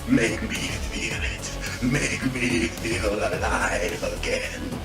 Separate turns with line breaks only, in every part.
Make me feel it. Make me feel alive again.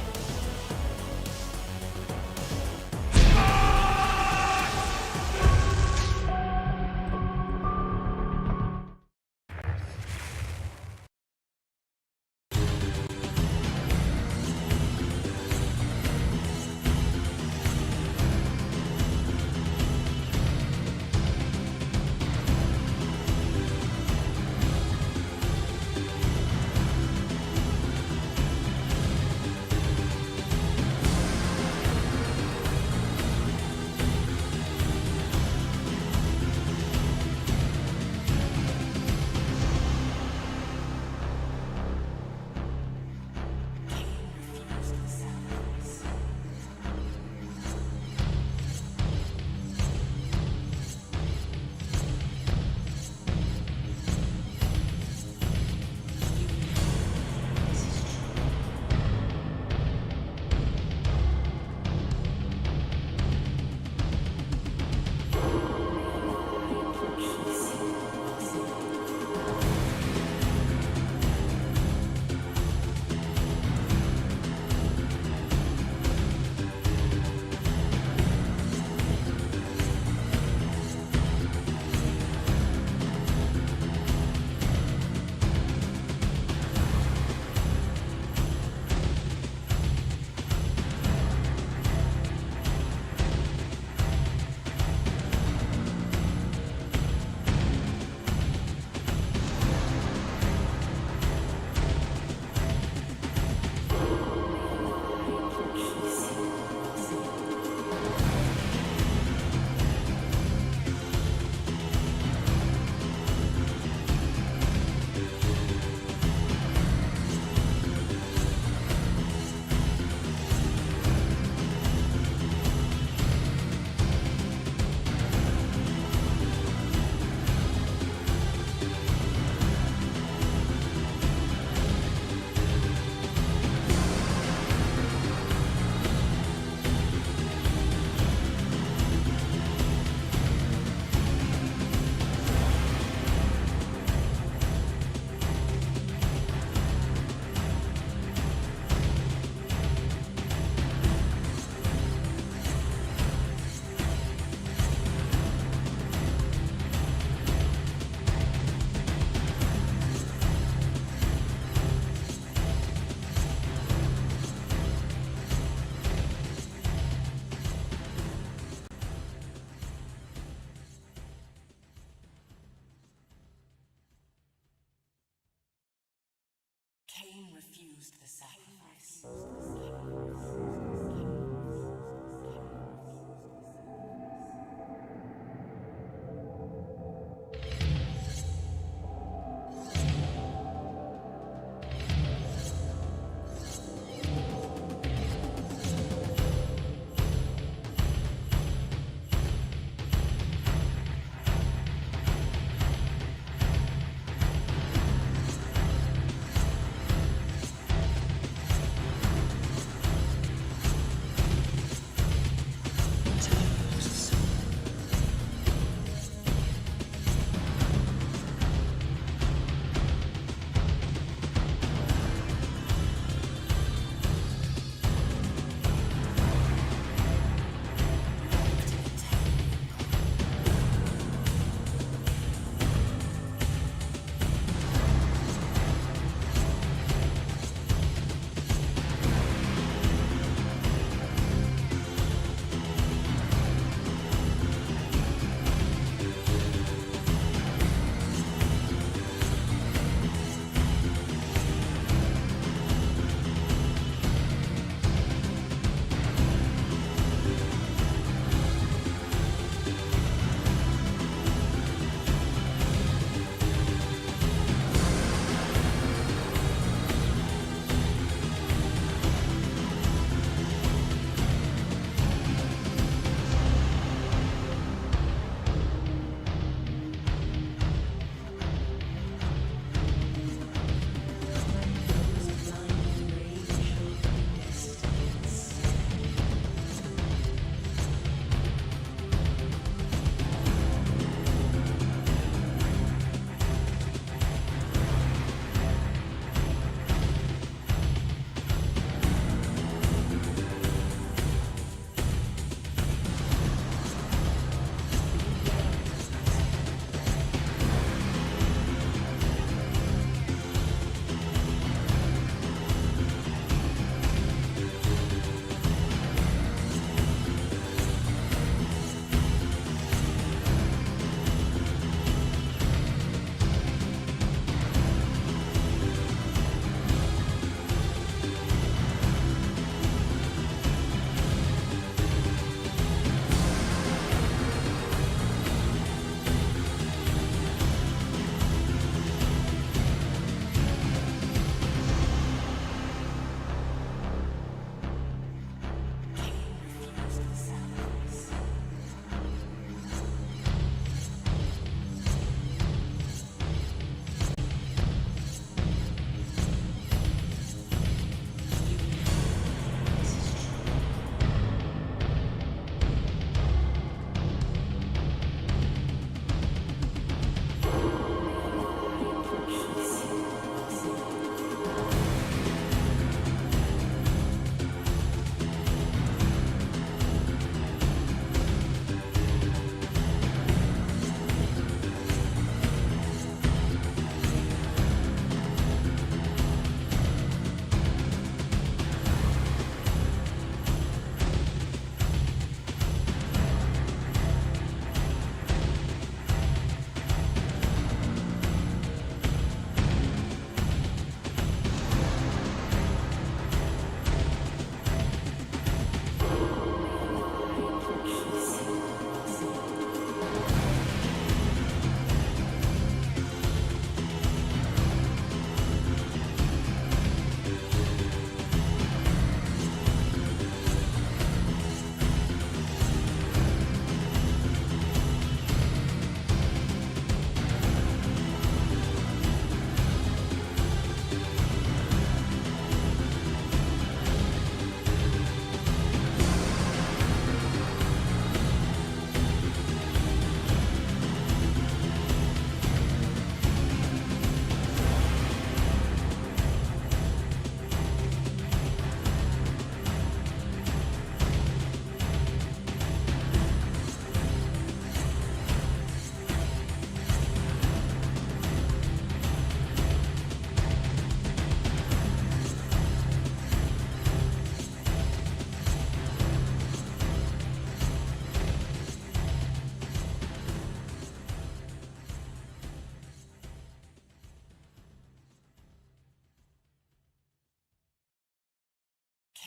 Kain refused the sacrifice.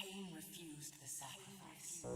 Kain refused the sacrifice.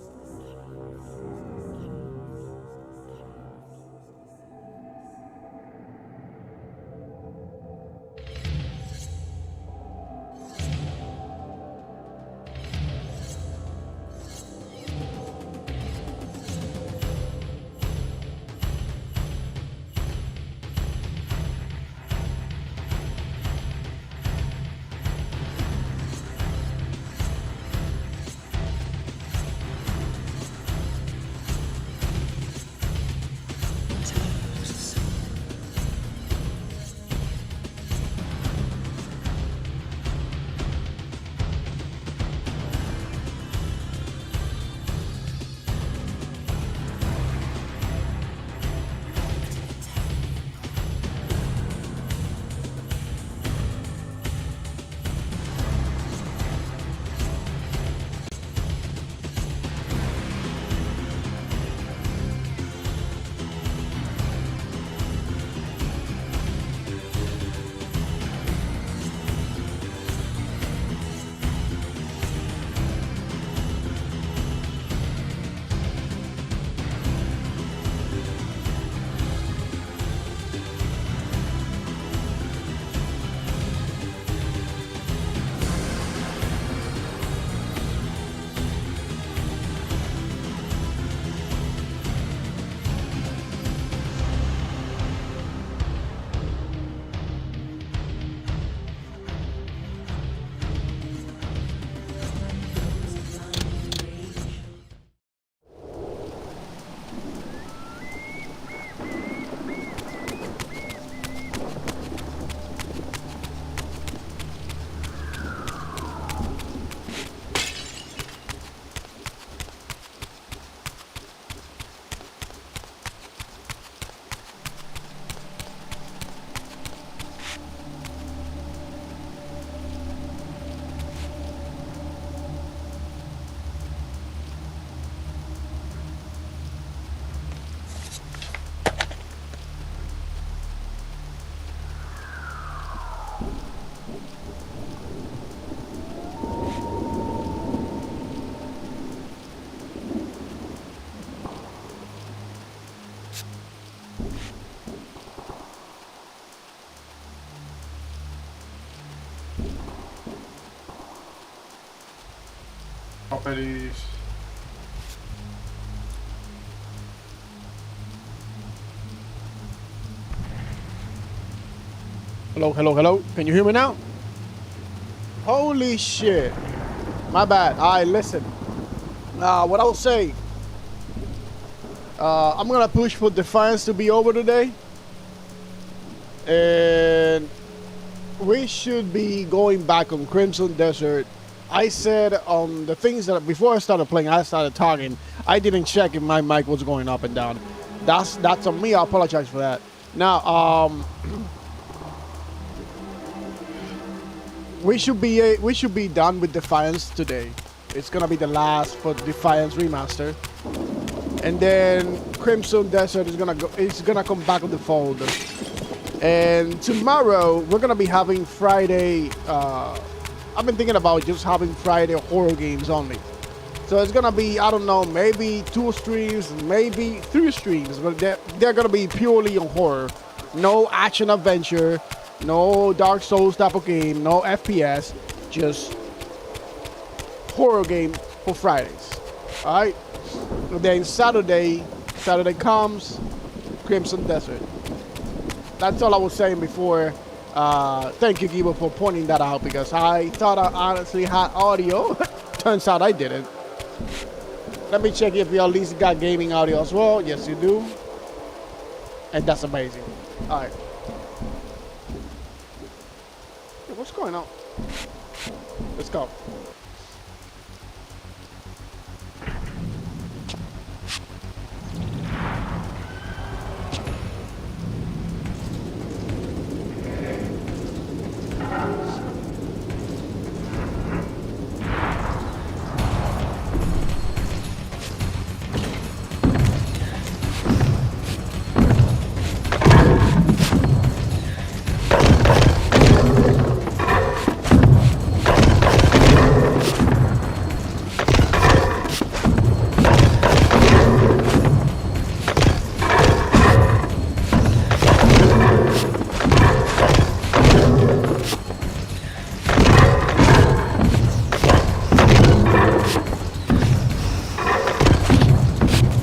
Properties.
Hello, hello, hello. Can you hear me now? Holy shit. My bad. Alright, listen. What I was saying. I'm gonna push for Defiance to be over today. And we should be going back on Crimson Desert. I said the things that before I started playing, I started talking. I didn't check if my mic was going up and down. That's on me. I apologize for that. Now, we should be done with Defiance today. It's gonna be the last for Defiance Remaster, and then Crimson Desert is gonna go. It's gonna come back on the fold. And tomorrow we're gonna be having Friday. I've been thinking about just having Friday horror games only. So it's gonna be, I don't know, maybe 2 streams, maybe 3 streams, but they're gonna be purely on horror. No action adventure, no Dark Souls type of game, no FPS, just horror game for Fridays. Alright? Then Saturday comes Crimson Desert. That's all I was saying before. Thank you, Gibo, for pointing that out, because I thought I honestly had audio. Turns out I didn't. Let me check if you at least got gaming audio as well. Yes, you do. And that's amazing. Alright. Hey, what's going on? Let's go.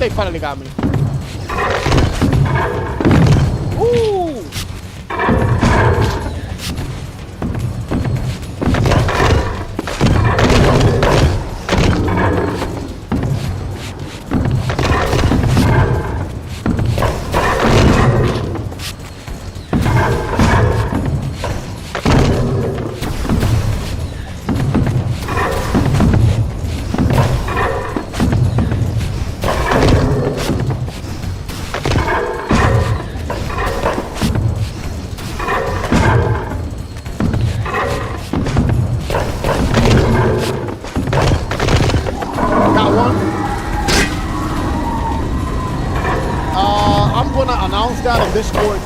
They finally got me. Ooh! That on Discord,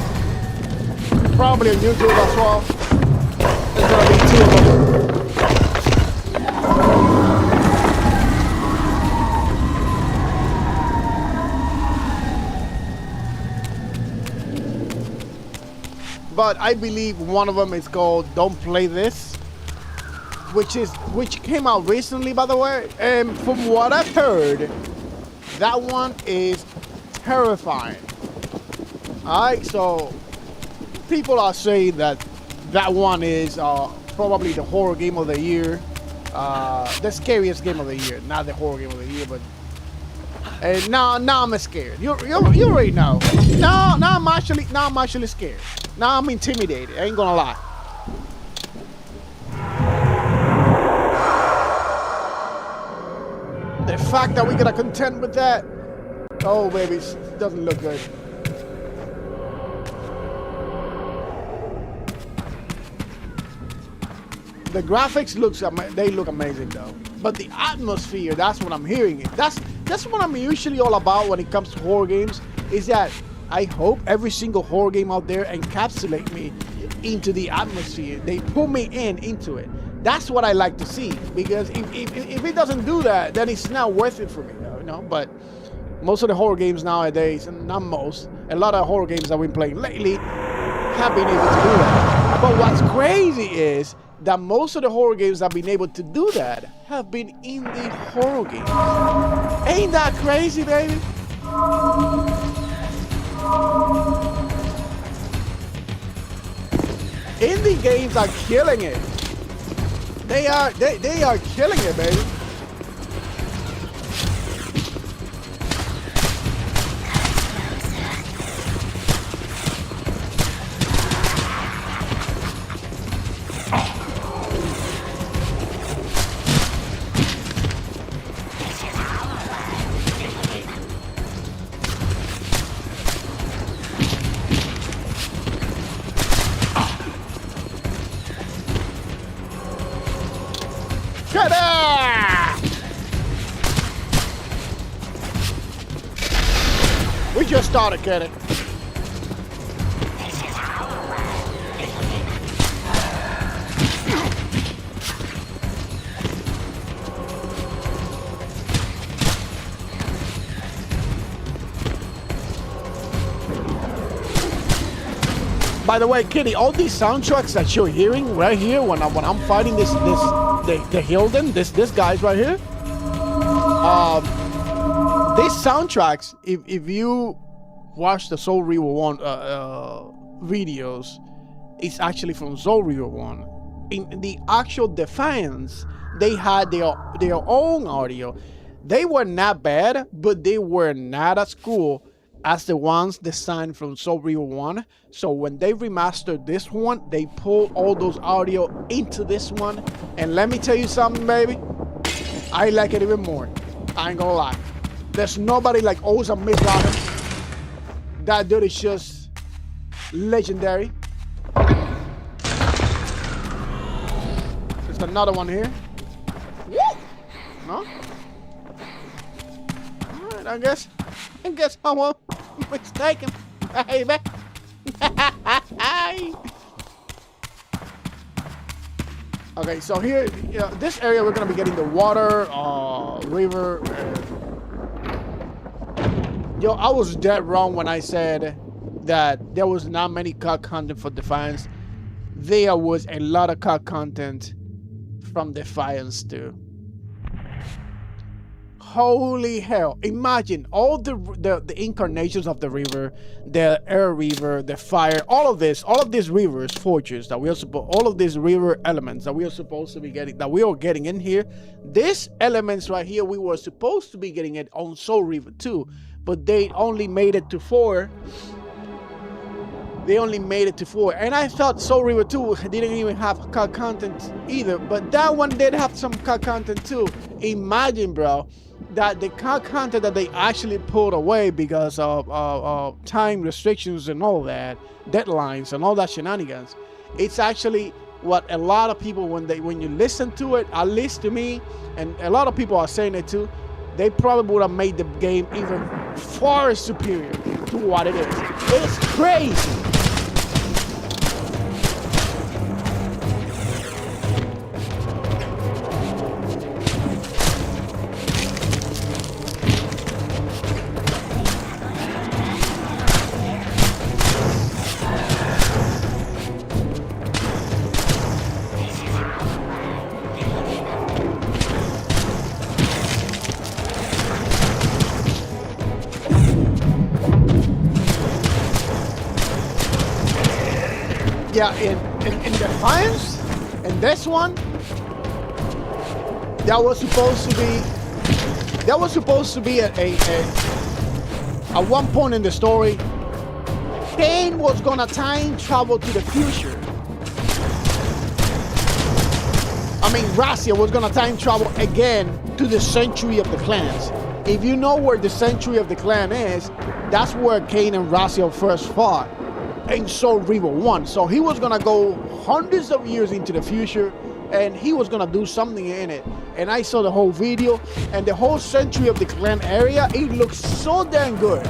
probably on YouTube as well. There's gonna be 2 of them. But I believe one of them is called "Don't Play This," which came out recently, by the way. And from what I've heard, that one is terrifying. Alright, so people are saying that one is probably the horror game of the year, the scariest game of the year, not the horror game of the year, but and now I'm scared. You already know. Now I'm actually scared. Now I'm intimidated. I ain't gonna lie. The fact that we gotta contend with that, oh baby, it doesn't look good. The graphics look amazing though, but the atmosphere, that's what I'm hearing. That's what I'm usually all about when it comes to horror games, is that I hope every single horror game out there encapsulate me into the atmosphere. They pull me into it. That's what I like to see, because if it doesn't do that, then it's not worth it for me, you know. But most of the horror games nowadays, and not most, a lot of horror games I've been playing lately have been able to do that. But what's crazy is that most of the horror games that have been able to do that have been indie horror games. Ain't that crazy, baby? Indie games are killing it. They are killing it, baby. We just started, Kenny. By the way, Kitty, all these soundtracks that you're hearing right here when I'm fighting the Hilden, this guy's right here. These soundtracks, if you watch the Soul Reaver 1 videos, it's actually from Soul Reaver 1. In the actual Defiance, they had their own audio. They were not bad, but they were not as cool as the ones designed from Soul Reaver 1. So when they remastered this one, they pulled all those audio into this one. And let me tell you something, baby. I like it even more. I ain't gonna lie. There's nobody like Oza Midladen. That dude is just legendary. There's another one here. No? Alright, I guess I was mistaken. Baby. Okay, so here, this area we're gonna be getting the water, river. Yo, I was dead wrong when I said that there was not many COD content for Defiance. There was a lot of COD content from Defiance too. Holy hell. Imagine all the incarnations of the river, the air river, the fire, all of these rivers, forges that we are supposed, all of these river elements that we are supposed to be getting, that we are getting in here. These elements right here, we were supposed to be getting it on Soul River 2, but they only made it to 4. They only made it to 4. And I thought Soul River 2 didn't even have cut content either, but that one did have some cut content too. Imagine, bro, that the cut content that they actually pulled away because of time restrictions and all that, deadlines and all that shenanigans, it's actually what a lot of people, when you listen to it, at least to me, and a lot of people are saying it too, they probably would have made the game even far superior to what it is. It's crazy. Yeah, in Defiance, in this one, that was supposed to be at one point in the story, Kain was gonna time travel to the future. I mean, Raziel was gonna time travel again to the Century of the Clans. If you know where the Century of the Clan is, that's where Kain and Raziel first fought in Soul River 1. So he was gonna go hundreds of years into the future and he was gonna do something in it. And I saw the whole video and the whole Century of the Clan area, it looks so damn good.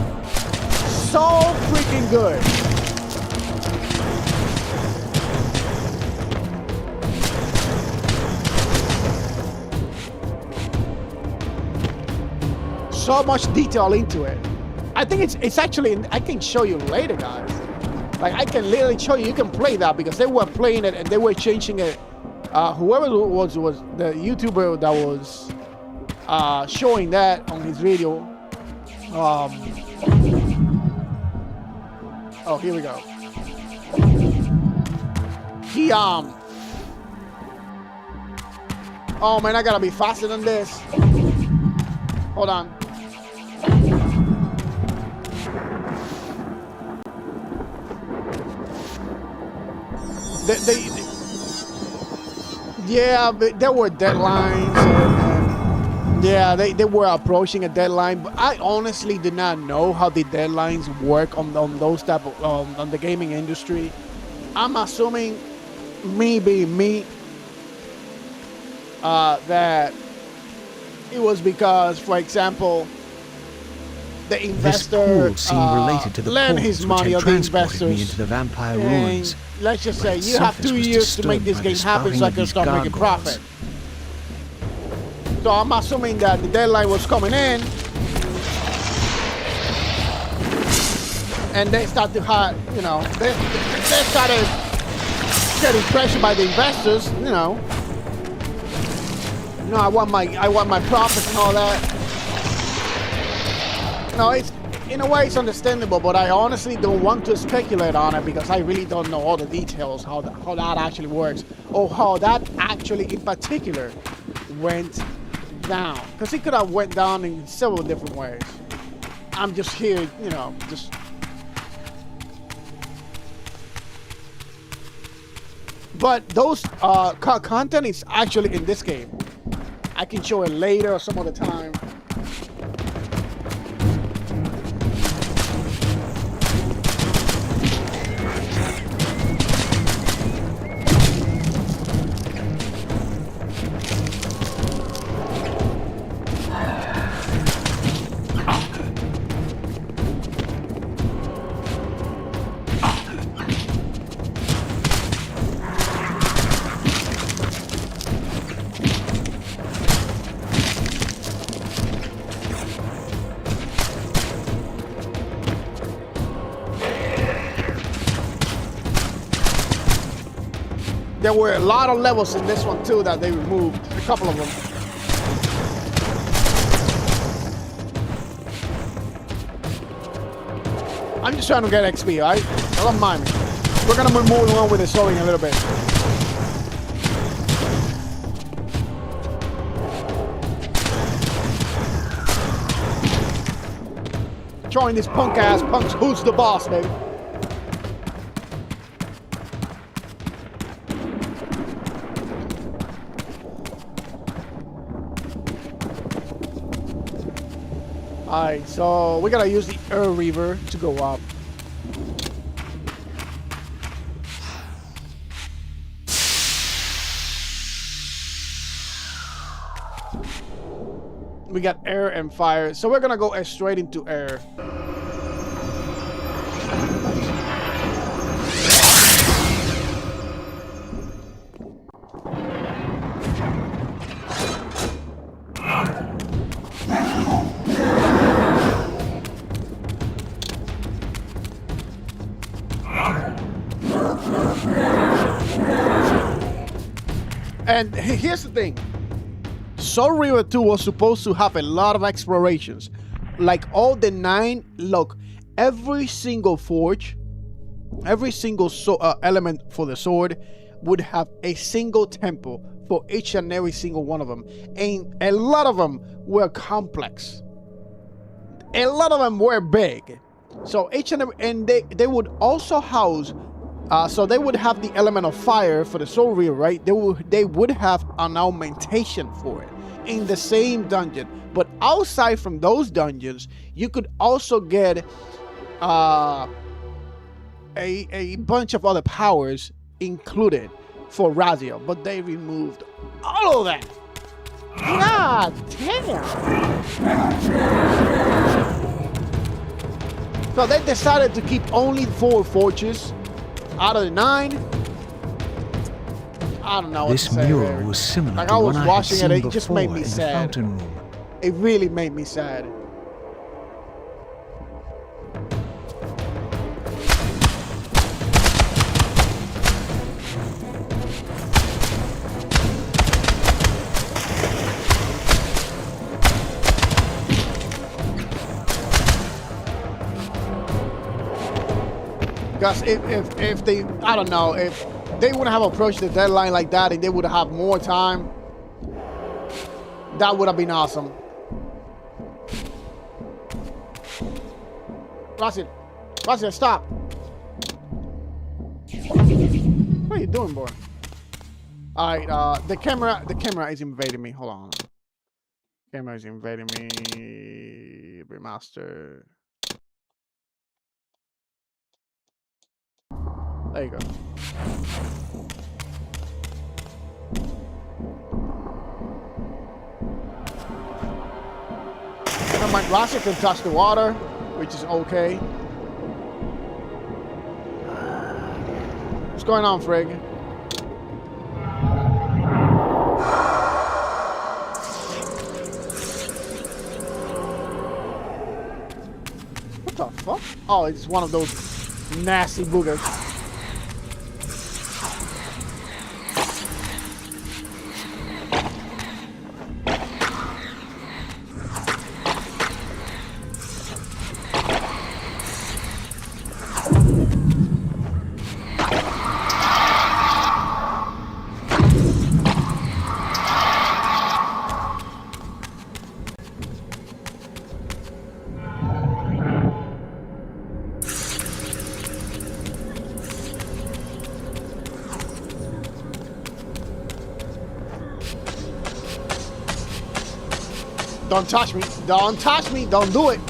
So freaking good. So much detail into it. I think it's actually, I can show you later, guys. Like, I can literally show you, you can play that because they were playing it and they were changing it. Whoever was the YouTuber that was showing that on his video. Oh, here we go. He, oh man, I gotta be faster than this. Hold on. Yeah, but there were deadlines. And yeah, they were approaching a deadline. But I honestly did not know how the deadlines work on those type of on the gaming industry. I'm assuming, me being me, that it was because, for example, the investor lent his money, or the investors
into the vampire
and
ruins.
let's just say you have 2 years to make this game happen so I can start making profit. So I'm assuming that the deadline was coming in and they start to hire, you know, they started getting pressured by the investors, you know, I want my profits and all that. No, it's, in a way it's understandable, but I honestly don't want to speculate on it because I really don't know all the details, how that actually works, or how that actually in particular went down. Because it could have went down in several different ways. I'm just here, you know, just... But those content is actually in this game. I can show it later or some other time. There were a lot of levels in this one too that they removed, a couple of them. I'm just trying to get XP, alright? Don't mind me. We're gonna move on with the story in a little bit. Showing these punk ass punks who's the boss, baby. Alright, so we gotta use the Air Reaver to go up. We got air and fire, so we're gonna go straight into air. And here's the thing. Soul River 2 was supposed to have a lot of explorations. Like all the 9, look, every single forge, every single element for the sword would have a single temple for each and every single one of them. And a lot of them were complex. A lot of them were big. So each and every, and they would also house, so they would have the element of fire for the Soul Reaver, right? They would have an augmentation for it in the same dungeon. But outside from those dungeons, you could also get a bunch of other powers included for Raziel, but they removed all of that. God damn. So they decided to keep only 4 forges out of the 9. I don't know what
This
to say
mural
there.
was similar
Like
to
I was
one I had
watching
seen
it, it just made
before
me
in the
sad.
fountain room.
It really made me sad. Because if they, I don't know, if they wouldn't have approached the deadline like that and they would have more time, that would have been awesome. Raziel, stop. What are you doing, boy? Alright, the camera is invading me. Hold on. Camera is invading me. Remaster. There you go. Never mind, Raziel can touch the water, which is okay. What's going on, Frig? What the fuck? Oh, it's one of those nasty boogers. Don't touch me. Don't touch me. Don't do it.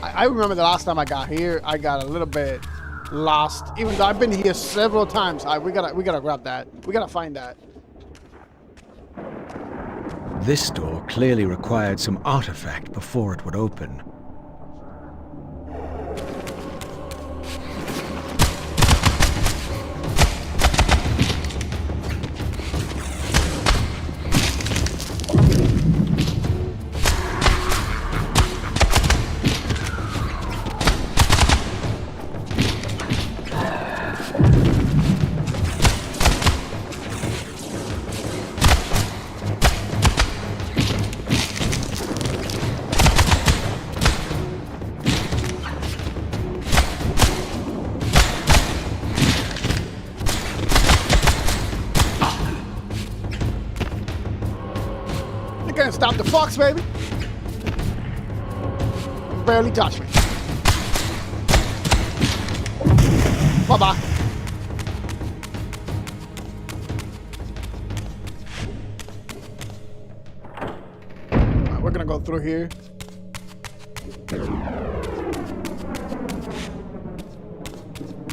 I remember the last time I got here, I got a little bit lost. Even though I've been here several times, we gotta grab that. We gotta find that.
This door clearly required some artifact before it would open.
can't stop the fox, baby. Barely touch me. Bye-bye. Alright, we're gonna go through here.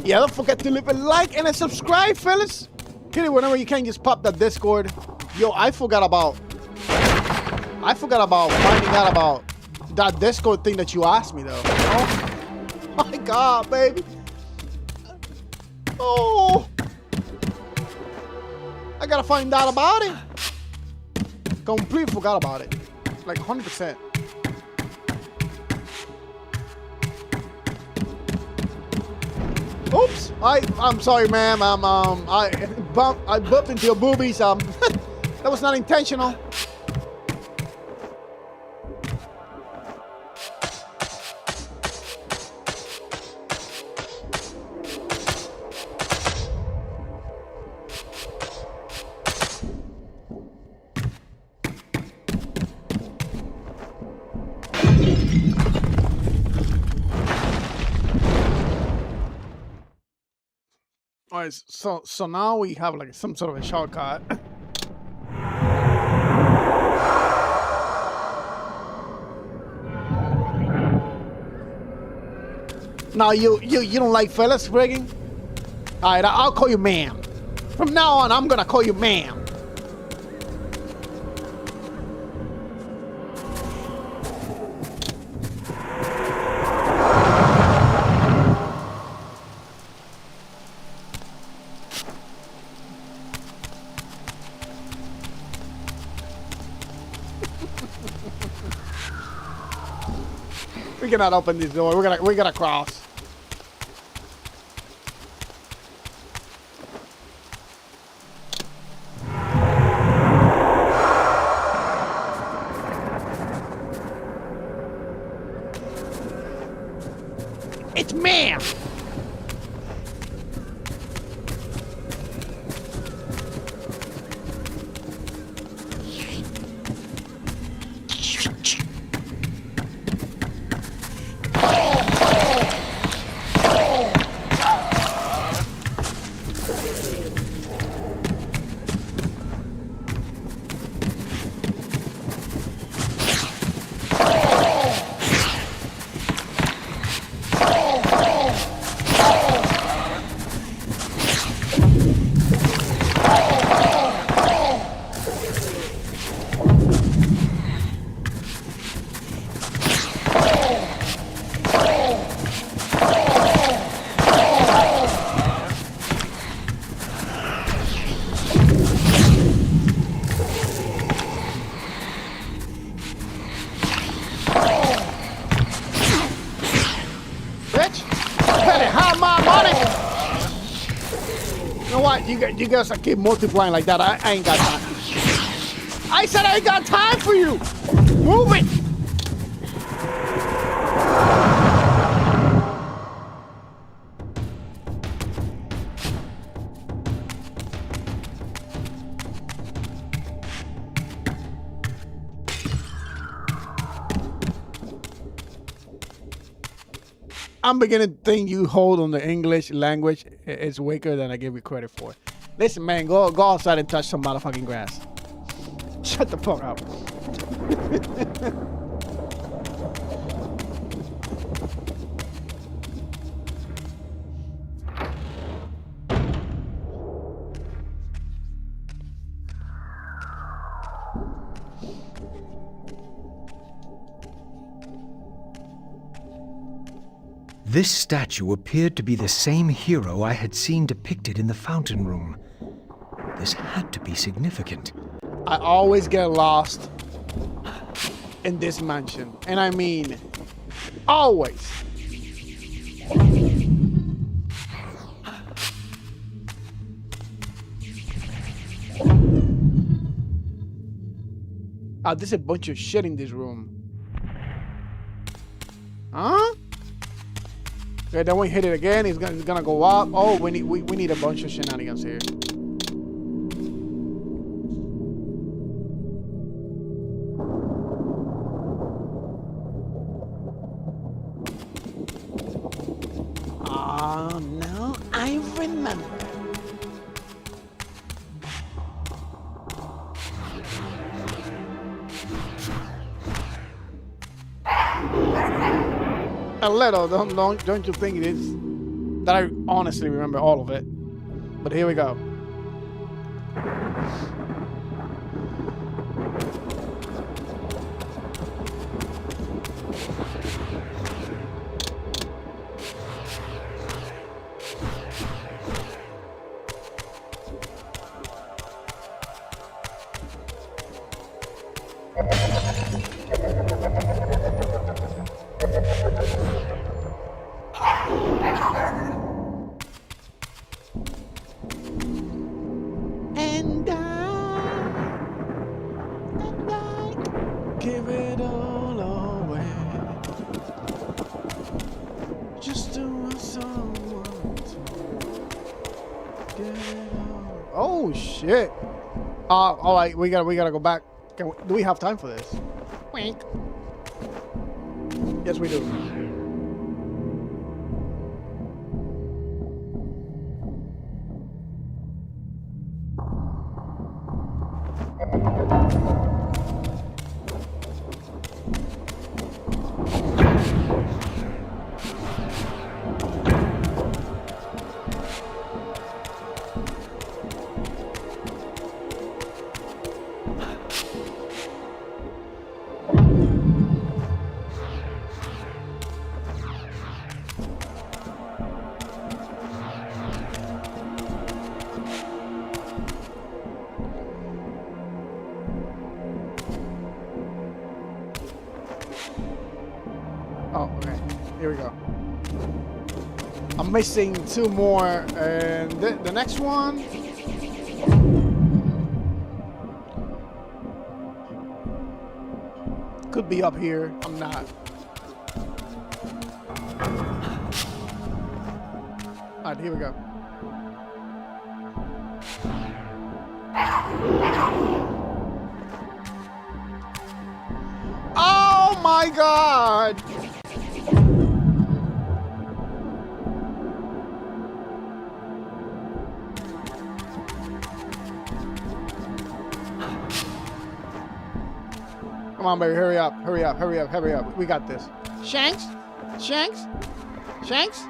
Yeah, don't forget to leave a like and a subscribe, fellas. Hit it whenever you can. Just pop that Discord. Yo, I forgot about finding out about that Discord thing that you asked me, though. Oh my God, baby. Oh, I gotta find out about it. Completely forgot about it. Like 100%. Oops! I'm sorry, ma'am. I bumped into your boobies. That was not intentional. Alright, so now we have like some sort of a shortcut. Now you don't like fellas rigging? Alright, I'll call you ma'am. From now on, I'm gonna call you ma'am. We cannot open this door. We gotta cross. It's ma'am. You guys keep multiplying like that. I ain't got time. I said I ain't got time for you. Move it. I'm beginning to think you hold on the English language is weaker than I give you credit for. Listen, man, go outside and touch some motherfucking grass. Shut the fuck up.
This statue appeared to be the same hero I had seen depicted in the fountain room. This had to be significant.
I always get lost in this mansion. And I mean, always. Oh, there's a bunch of shit in this room. Huh? Okay, then we hit it again. It's gonna go up. Oh, we need a bunch of shenanigans here. Oh, no, I remember. A little, don't you think it is? That I honestly remember all of it. But here we go. And I give it all away just to want someone to give it all. Oh shit! All right, we gotta go back. Do we have time for this? Wink. Yes, we do. Oh, okay. Here we go. I'm missing 2 more, and the next one. Could be up here. I'm not. Alright, here we go. Oh my god! Come on, baby, hurry up, hurry up, hurry up, hurry up. We got this. Shanks? Shanks? Shanks?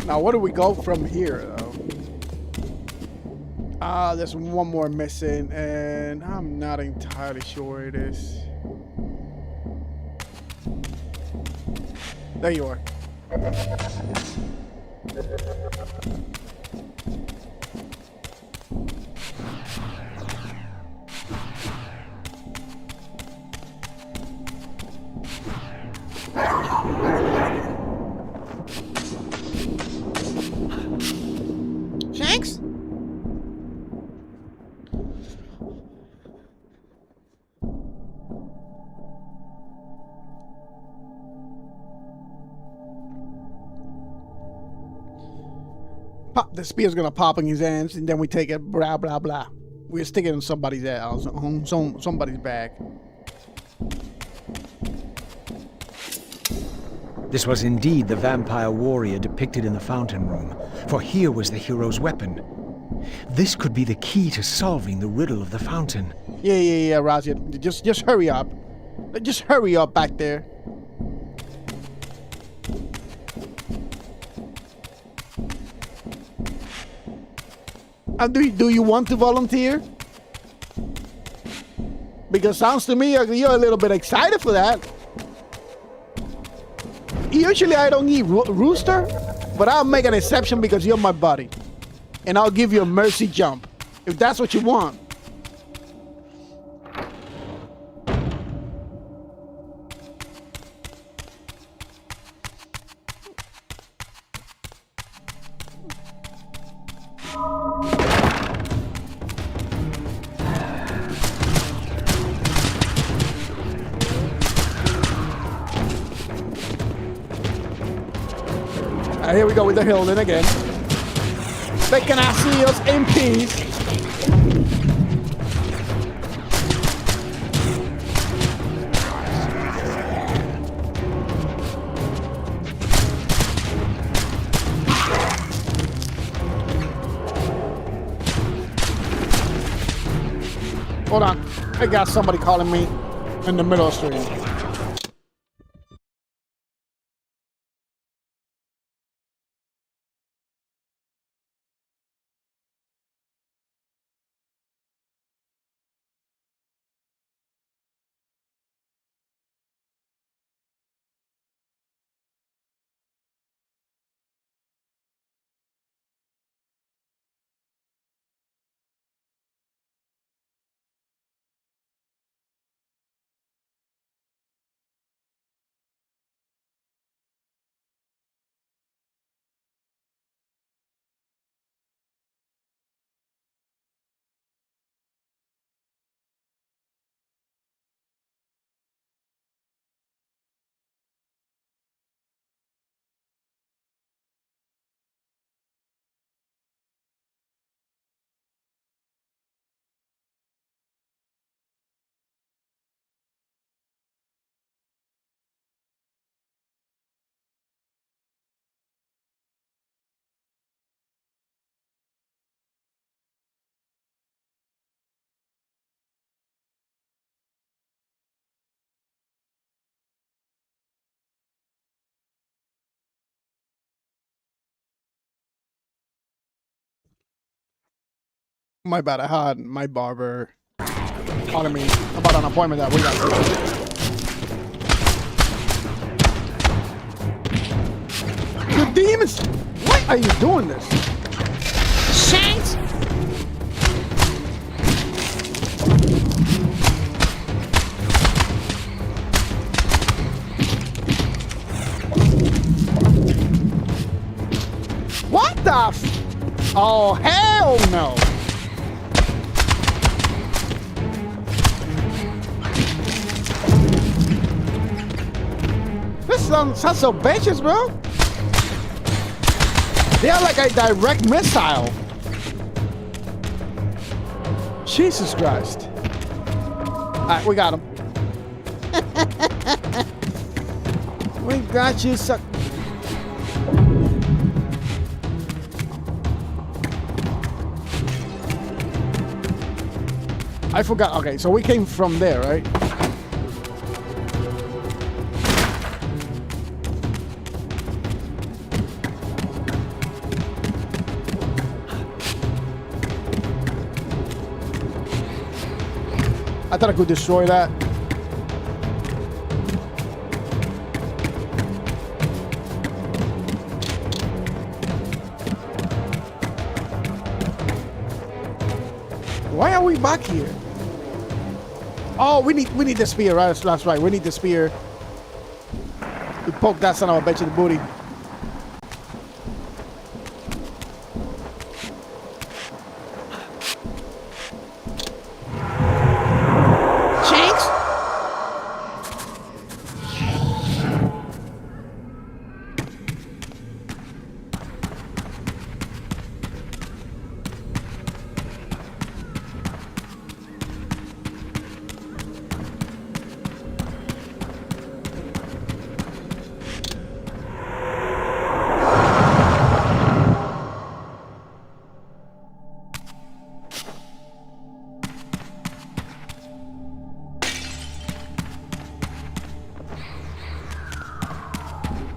Now, where do we go from here, though? There's one more missing, and I'm not entirely sure it is. There you are. Shanks? Pop, the spear's gonna pop in his hands, and then we take it, blah, blah, blah. We stick it in somebody's ass, on somebody's back.
This was indeed the vampire warrior depicted in the fountain room, for here was the hero's weapon. This could be the key to solving the riddle of the fountain.
Yeah, Raziel. Just hurry up. Just hurry up back there. And do you want to volunteer? Because sounds to me you're a little bit excited for that. Usually I don't eat rooster, but I'll make an exception because you're my buddy. And I'll give you a mercy jump, if that's what you want. Alright, here we go with the Hilden again. They cannot see us in peace. Hold on. I got somebody calling me in the middle of the stream. My bad, I had my barber calling me about an appointment that we got. The demons! Why are you doing this? Shanks! What the f? Oh, hell no! This sounds so bitches, bro. They are like a direct missile. Jesus Christ. Alright, we got him. We got you, suck. I forgot. Okay, so we came from there, right? I thought I could destroy that. Why are we back here? Oh, we need the spear, right? That's right. We need the spear to poke that son of a bitch in the booty.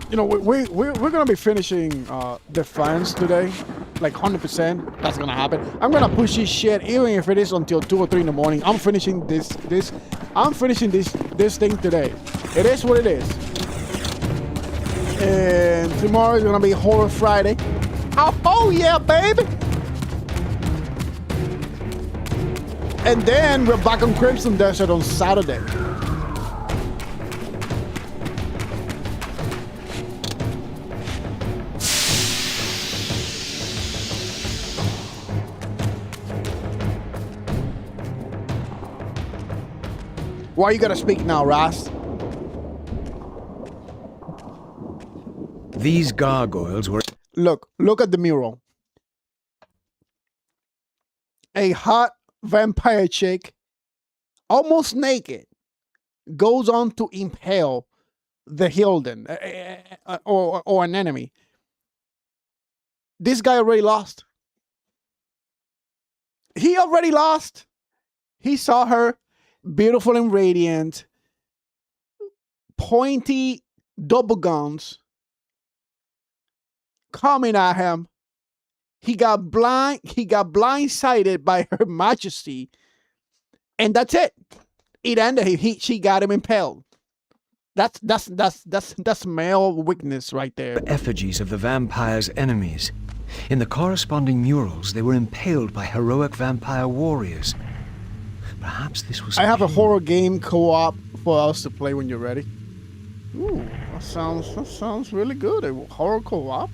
You know, we're gonna be finishing Defiance today, like 100%. That's gonna happen. I'm gonna push this shit, even if it is until 2 or 3 in the morning. I'm finishing this thing today. It is what it is. And tomorrow is gonna be Horror Friday. Oh yeah, baby. And then we're back on Crimson Desert on Saturday. Why you gotta speak now, Ras?
These gargoyles were
Look at the mural. A hot vampire chick, almost naked, goes on to impale the Hilden or an enemy. This guy already lost. He already lost. He saw her, beautiful and radiant, pointy double guns coming at him. He got blindsided by her majesty, and that's it. It ended. She got him impaled. That's male weakness right there.
Effigies of the vampire's enemies. In the corresponding murals, they were impaled by heroic vampire warriors. Perhaps this was...
I have a horror game co-op for us to play when you're ready. Ooh, that sounds really good. A horror co-op.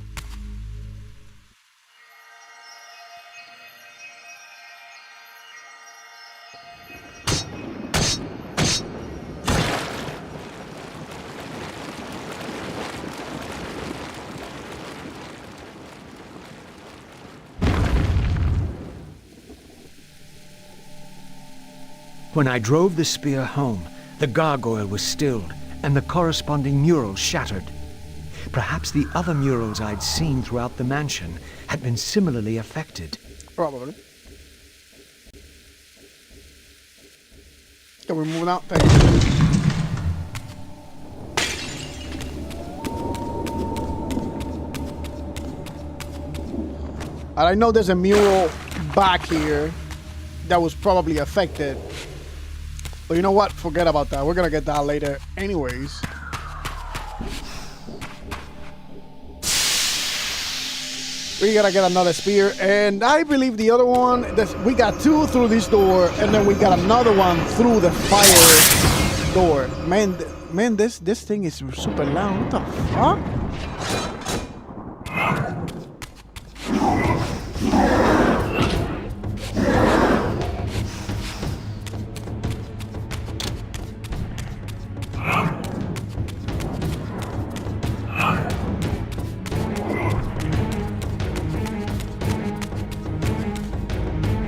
When I drove the spear home, the gargoyle was stilled, and the corresponding mural shattered. Perhaps the other murals I'd seen throughout the mansion had been similarly affected.
Probably. Can we move out? Thank you. And I know there's a mural back here that was probably affected. But you know what? Forget about that. We're gonna get that later anyways. We gotta get another spear. And I believe the other one, we got two through this door, and then we got another one through the fire door. Man, this thing is super loud. What the fuck?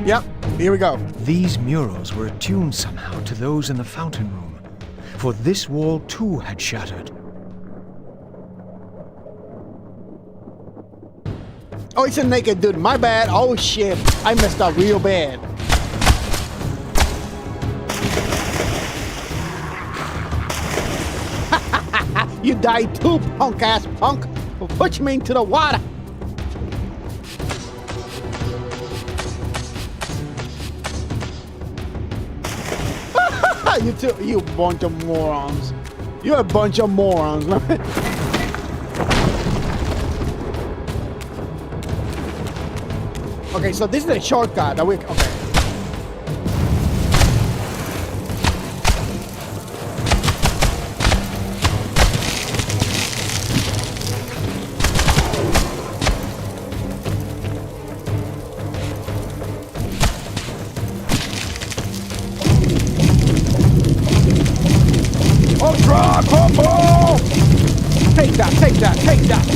Yep, here we go.
These murals were attuned somehow to those in the fountain room, for this wall too had shattered.
Oh, it's a naked dude. My bad. Oh shit, I messed up real bad. You died too, punk ass punk. Well, put me into the water. You too, you bunch of morons. You're a bunch of morons. Okay, so this is a shortcut that we, okay.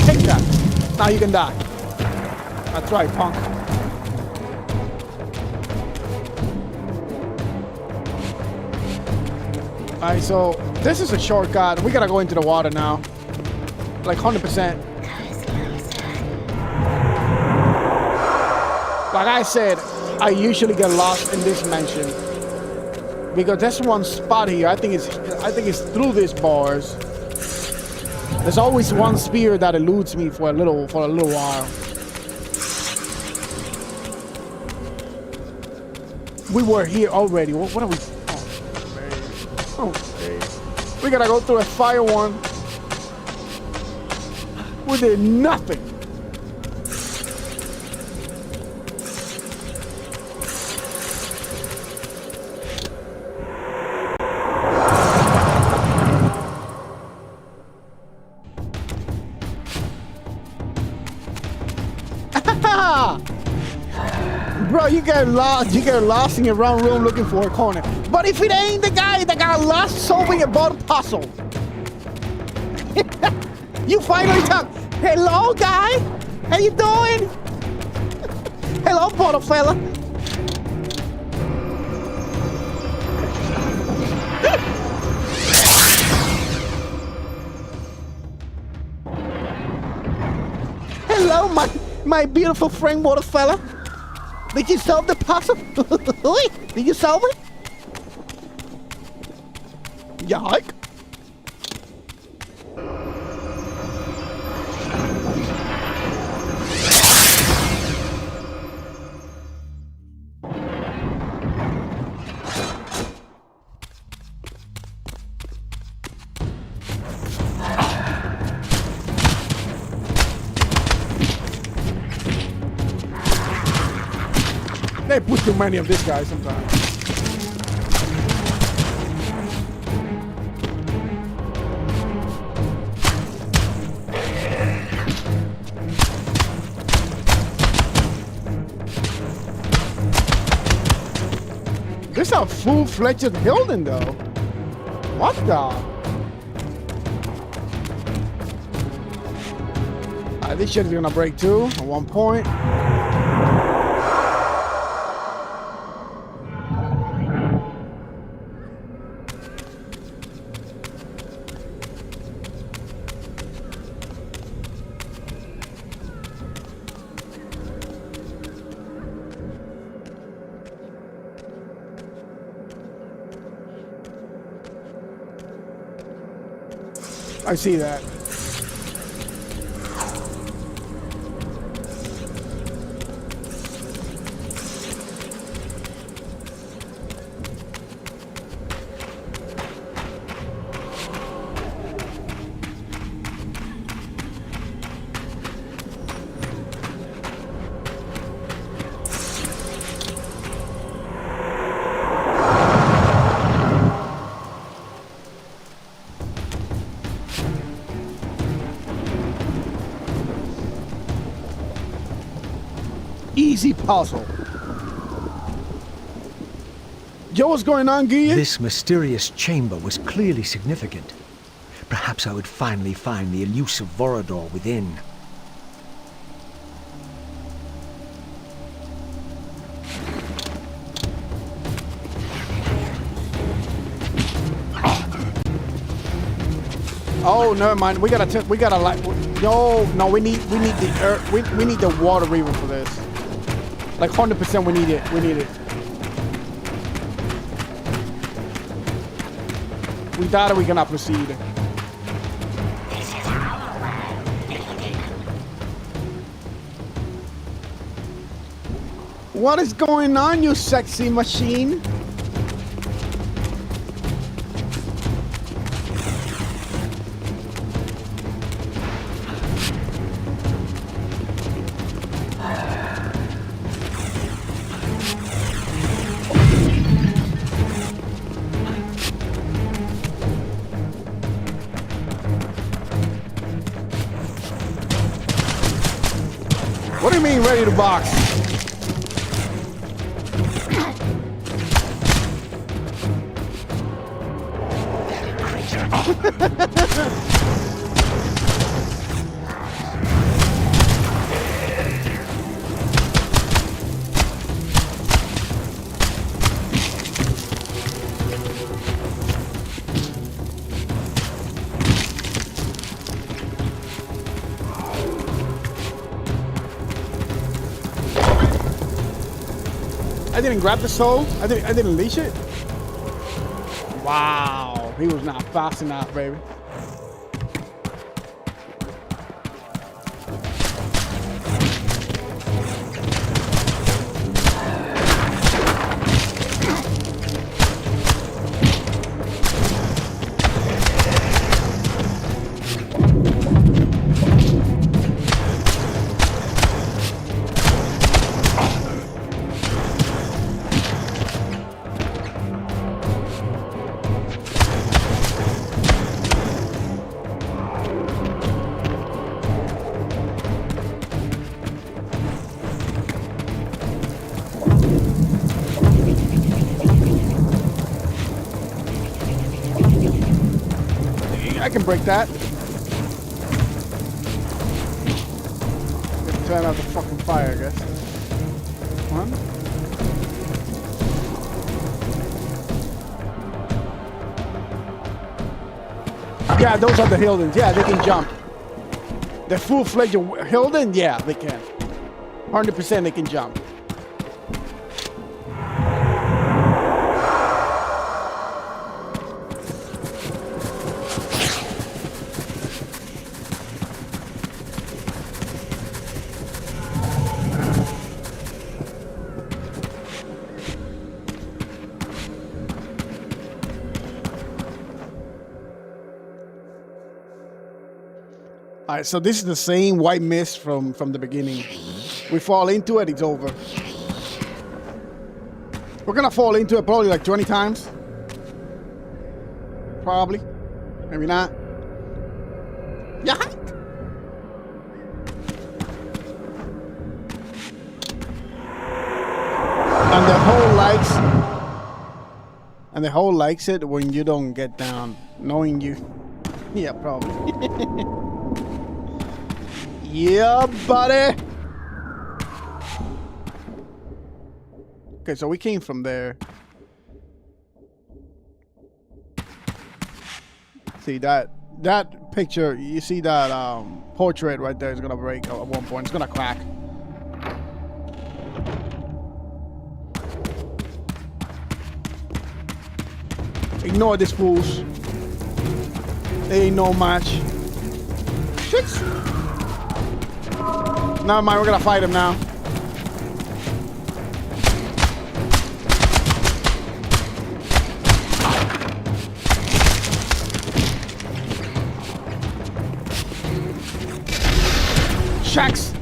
Take that. Now you can die. That's right, punk. Alright, so this is a shortcut. We gotta go into the water now. Like 100%. Like I said, I usually get lost in this mansion. Because there's one spot here. I think it's through these bars. There's always one spear that eludes me for a little while. We were here already. What are we? Oh, okay. We gotta go through a fire one. We did nothing. Bro, you get lost in your round room looking for a corner. But if it ain't the guy that got lost solving a bottom puzzle, you finally talk. Hello, guy. How you doing? Hello, bottle fella. Hello, my beautiful friend, water fella. Did you solve the puzzle? Did you solve it? Yike. They put too many of this guy sometimes. This is a full-fledged building, though. What the? This shit is gonna break too at one point. I see that. Easy puzzle. Yo, what's going on, Guy?
This mysterious chamber was clearly significant. Perhaps I would finally find the elusive Vorador within.
Oh, never mind. We gotta like. No, we need the earth. We need the water river for this. Like 100%, we need it. We need it. Without it, we cannot proceed. What is going on, you sexy machine? What do you mean, ready to box? I didn't grab the soul. I didn't leash it. Wow, he was not fast enough, baby. I can break that. Turn out the fucking fire, I guess. One. Yeah, those are the Hildens. Yeah, they can jump. The full-fledged Hilden, yeah, they can. 100% they can jump. All right, so this is the same white mist from the beginning. We fall into it, it's over. We're gonna fall into it probably like 20 times. Probably. Maybe not. Yeah. And the whole likes it when you don't get down, knowing you. Yeah, probably. Yeah, buddy. Okay, so we came from there. See that picture? You see that portrait right there is gonna break at one point. It's gonna crack. Ignore these fools. They ain't no match. Shit. Never mind, we're gonna fight him now. Shacks.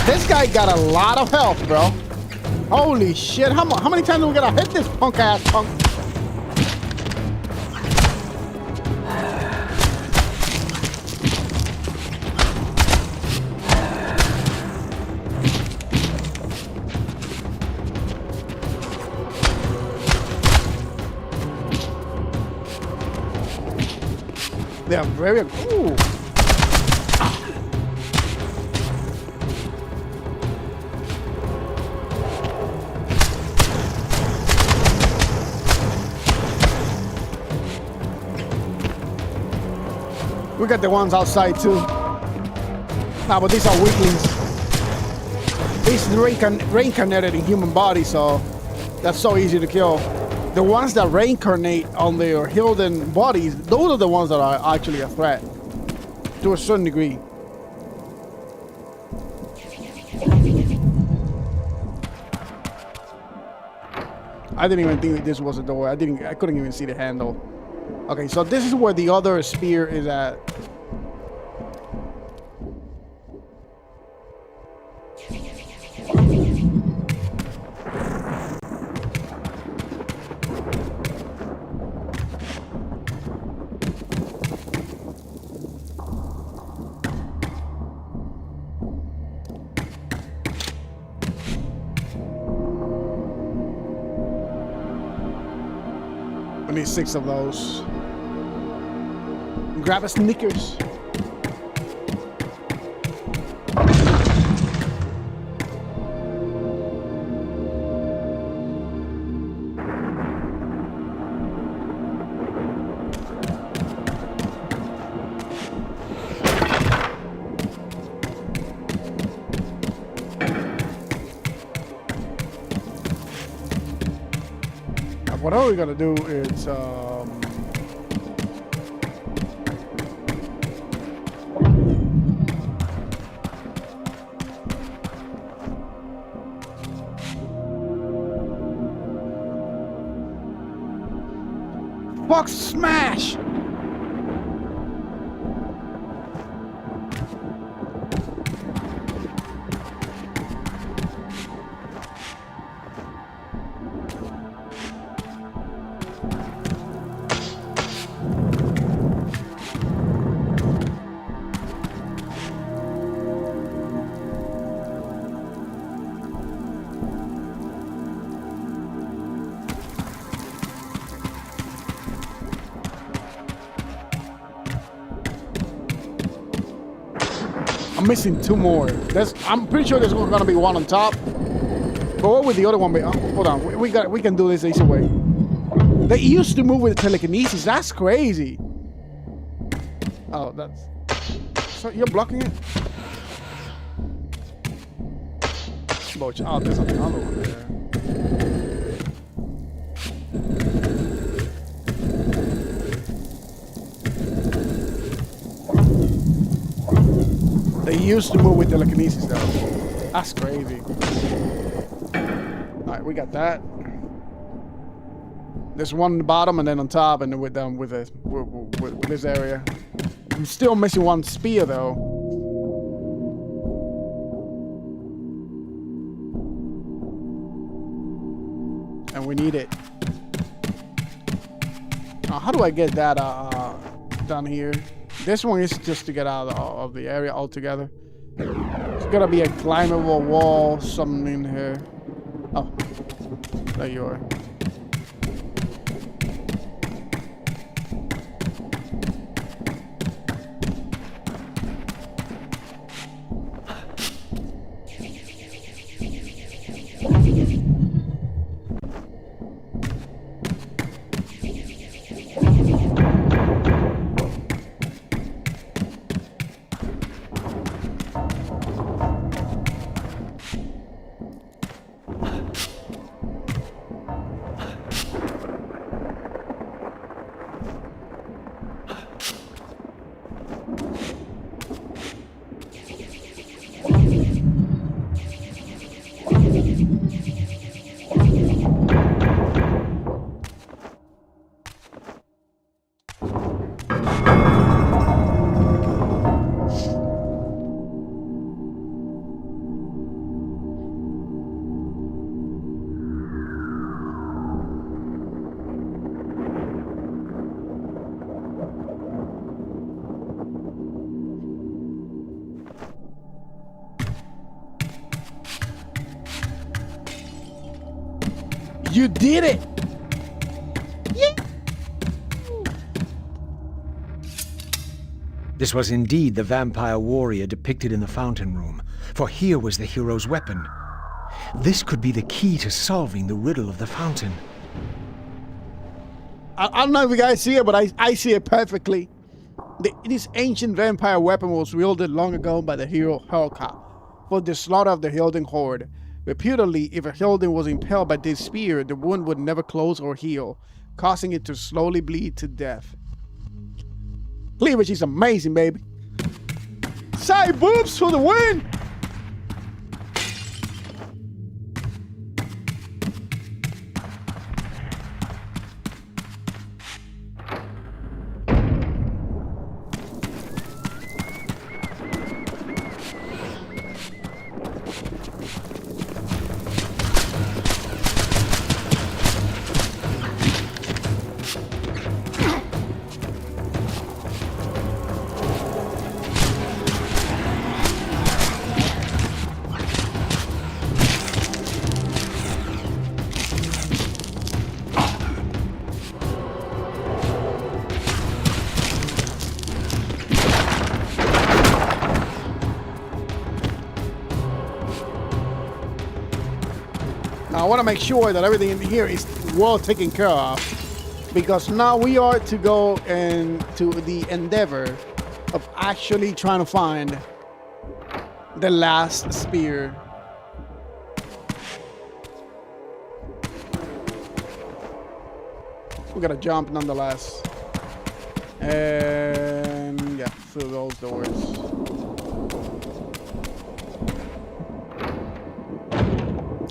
This guy got a lot of health, bro. Holy shit! How many times are we gonna hit this punk ass punk? They are very cool. We got the ones outside too. Nah, but these are weaklings. These reincarnated in human bodies, so that's so easy to kill. The ones that reincarnate on their Hilden bodies, those are the ones that are actually a threat to a certain degree. I didn't even think this was a door. I couldn't even see the handle. Okay, so this is where the other spear is at. I need 6 of those. Grab a Snickers. What are we gonna do is fuck smash. I'm missing 2 more. I'm pretty sure there's gonna be one on top. But what would the other one be? Oh, hold on, we can do this easy way. They used to move with telekinesis. That's crazy. Oh, that's. So you're blocking it? Oh, there's another one there. They used to move with telekinesis though. That's crazy. Alright, we got that. There's one on the bottom and then on top, and then we're done with this area. I'm still missing one spear though. And we need it. How do I get that done here? This one is just to get out of the area altogether. It's gonna be a climbable wall, something in here. Oh, there you are. You did it! Yeah.
This was indeed the vampire warrior depicted in the fountain room, for here was the hero's weapon. This could be the key to solving the riddle of the fountain.
I don't know if you guys see it, but I see it perfectly. This ancient vampire weapon was wielded long ago by the hero Hellcat for the slaughter of the Hilding Horde. Reputedly, if a Hilding was impaled by this spear, the wound would never close or heal, causing it to slowly bleed to death. Cleavage is amazing, baby. Side boobs for the win! I want to make sure that everything in here is well taken care of, because now we are to go into the endeavor of actually trying to find the last spear. We gotta jump nonetheless. And yeah, through those doors.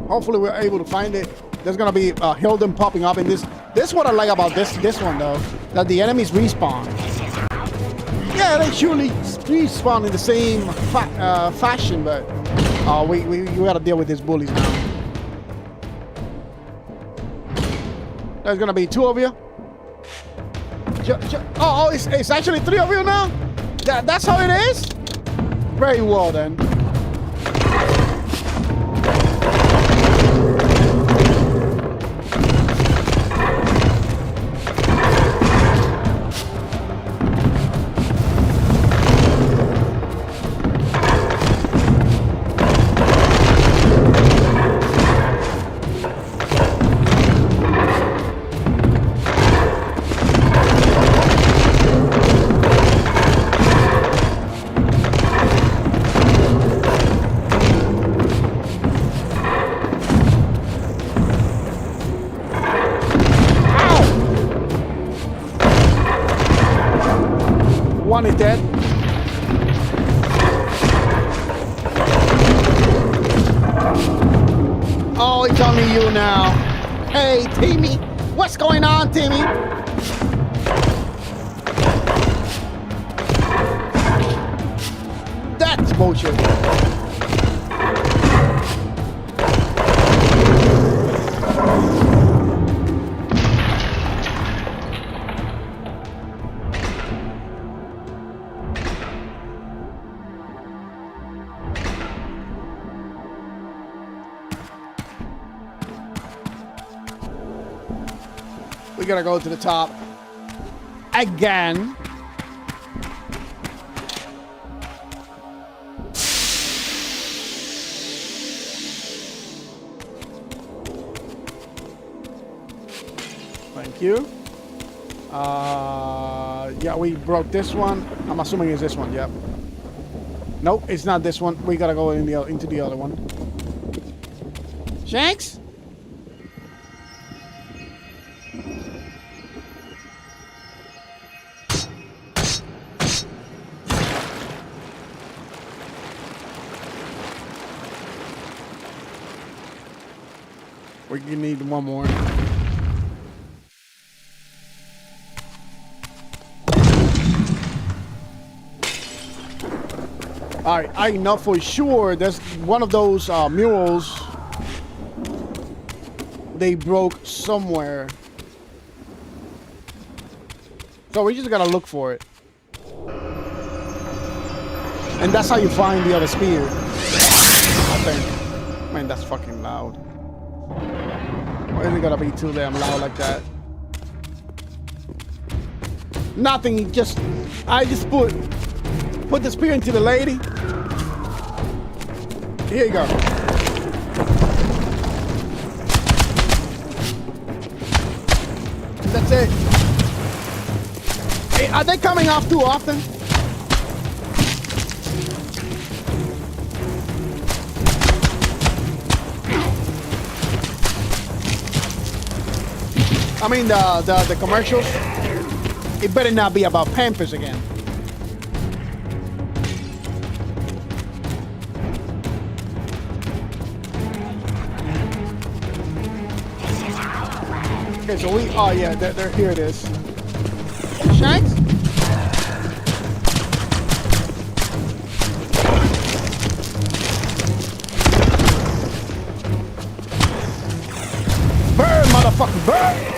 Hopefully we're able to find it. There's gonna be Hilden popping up in this. This is what I like about this one though, that the enemies respawn. Yeah, they surely respawn in the same fashion, but we gotta deal with these bullies now. There's gonna be 2 of you. Oh, it's actually 3 of you now. That's how it is. Very well then. see you now. Hey, Timmy. What's going on, Timmy? That's bullshit. We gotta go to the top again. Thank you. Yeah, we broke this one. I'm assuming it's this one. Yep. Nope, it's not this one. We gotta go into the other one. Shanks? We need one more. Alright, I know for sure there's one of those murals they broke somewhere. So we just gotta look for it. And that's how you find the other spear. I think. Man, that's fucking loud. Why is it gonna be too damn loud like that? Nothing, I just put the spear into the lady. Here you go. That's it. Hey, are they coming off too often? I mean the commercials. It better not be about Pampers again. Okay, so oh yeah, they're here it is. Shanks? Burn, motherfucker, burn!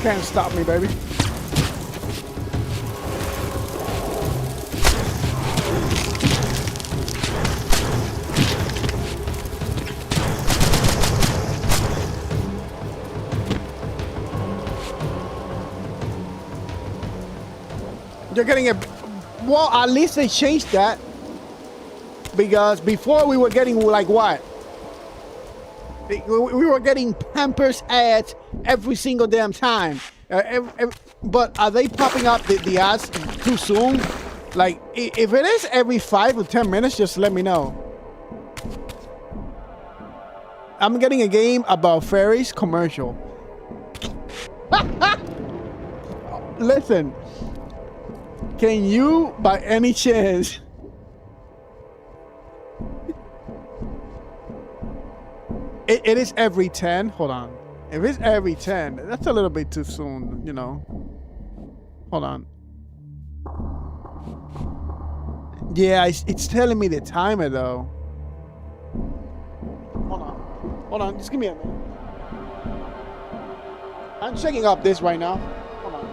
Can't stop me, baby. You're getting a... Well, at least they changed that. Because before we were getting like what? We were getting Pampers ads every single damn time. But are they popping up the ads too soon? Like, if it is every 5 or 10 minutes, just let me know. I'm getting a game about fairies commercial. Listen, can you, by any chance... It is every 10. Hold on. If it's every 10, that's a little bit too soon, you know. Hold on. Yeah, it's telling me the timer though. Hold on. Hold on. Just give me a minute. I'm checking up this right now. Hold on.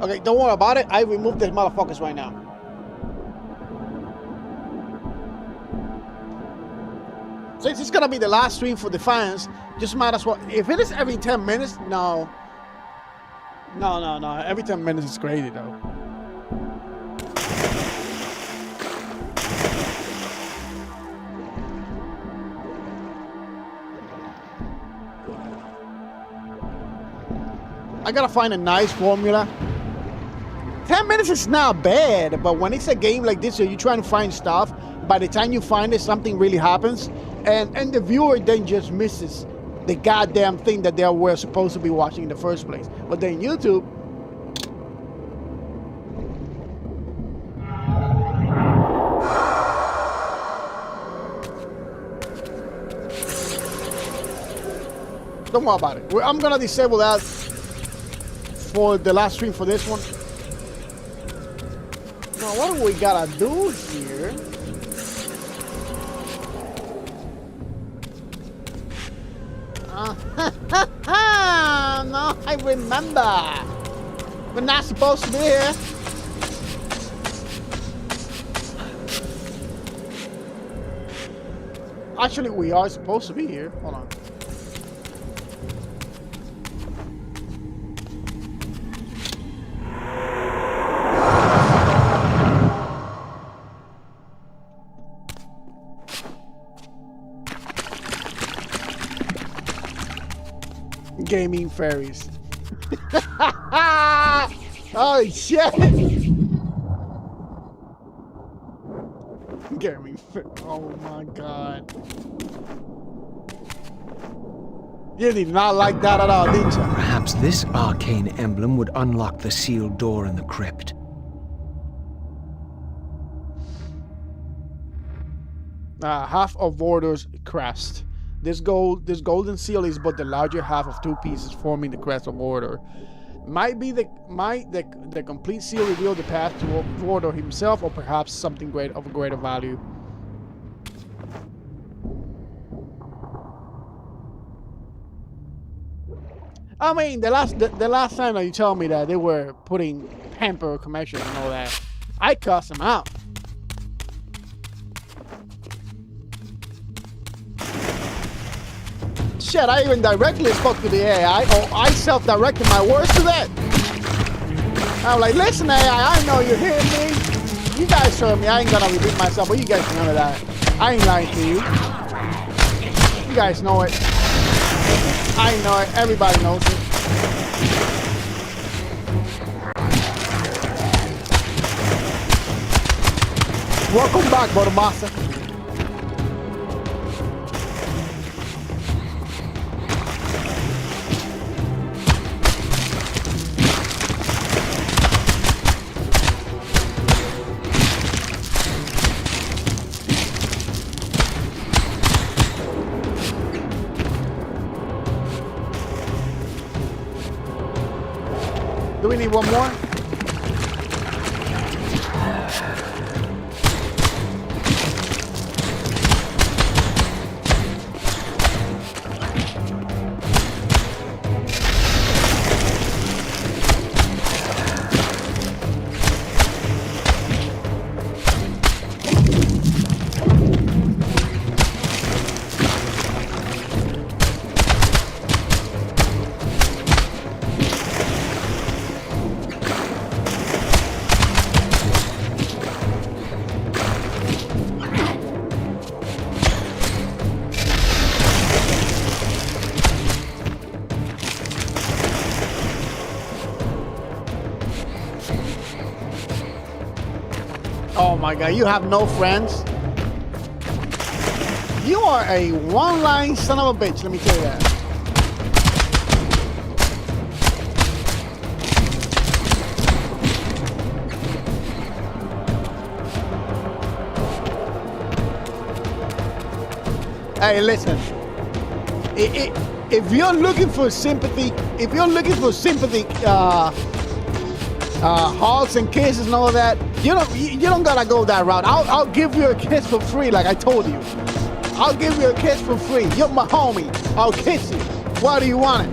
Okay, don't worry about it. I removed the motherfuckers right now. Since it's gonna be the last stream for Defiance, just might as well. If it is every 10 minutes, no. No. Every 10 minutes is crazy though. I gotta find a nice formula. 10 minutes is not bad, but when it's a game like this, you're trying to find stuff. By the time you find it, something really happens, and the viewer then just misses the goddamn thing that they were supposed to be watching in the first place. But then YouTube, don't worry about it. I'm gonna disable that for the last stream for this one. Now, what do we gotta do here? No, I remember. We're not supposed to be here. Actually, we are supposed to be here. Hold on. Gaming fairies. Oh shit! Gaming fairies. Oh my god. You did not like that at all, did you?
Perhaps this arcane emblem would unlock the sealed door in the crypt.
Half of Mordor's crest. This golden seal is but the larger half of two pieces forming the crest of Mordor. Might the complete seal reveal the path to Mordor himself, or perhaps something of greater value. I mean, the last time that you told me that they were putting pamper commercials and all that, I cussed them out. Shit, I even directly spoke to the AI, or I self-directed my words to that. I'm like, listen, AI, I know you're hearing me. You guys heard me. I ain't gonna repeat myself, but you guys remember that. I ain't lying to you. You guys know it. I know it. Everybody knows it. Welcome back, Remaster. Do we need one more? Oh my god, you have no friends? You are a one-line son of a bitch, let me tell you that. Hey, listen. If you're looking for sympathy, hugs and kisses and all of that, you don't gotta go that route. I'll give you a kiss for free, like I told you. I'll give you a kiss for free. You're my homie. I'll kiss you. Why do you want it?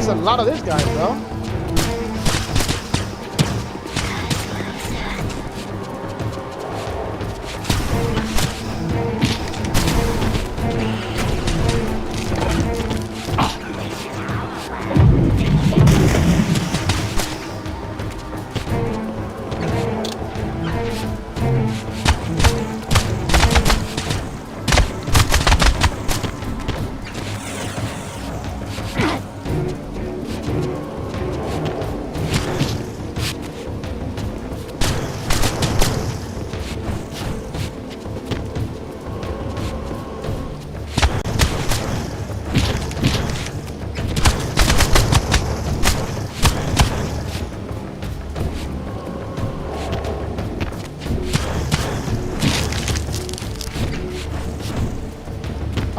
a lot of this guy, bro.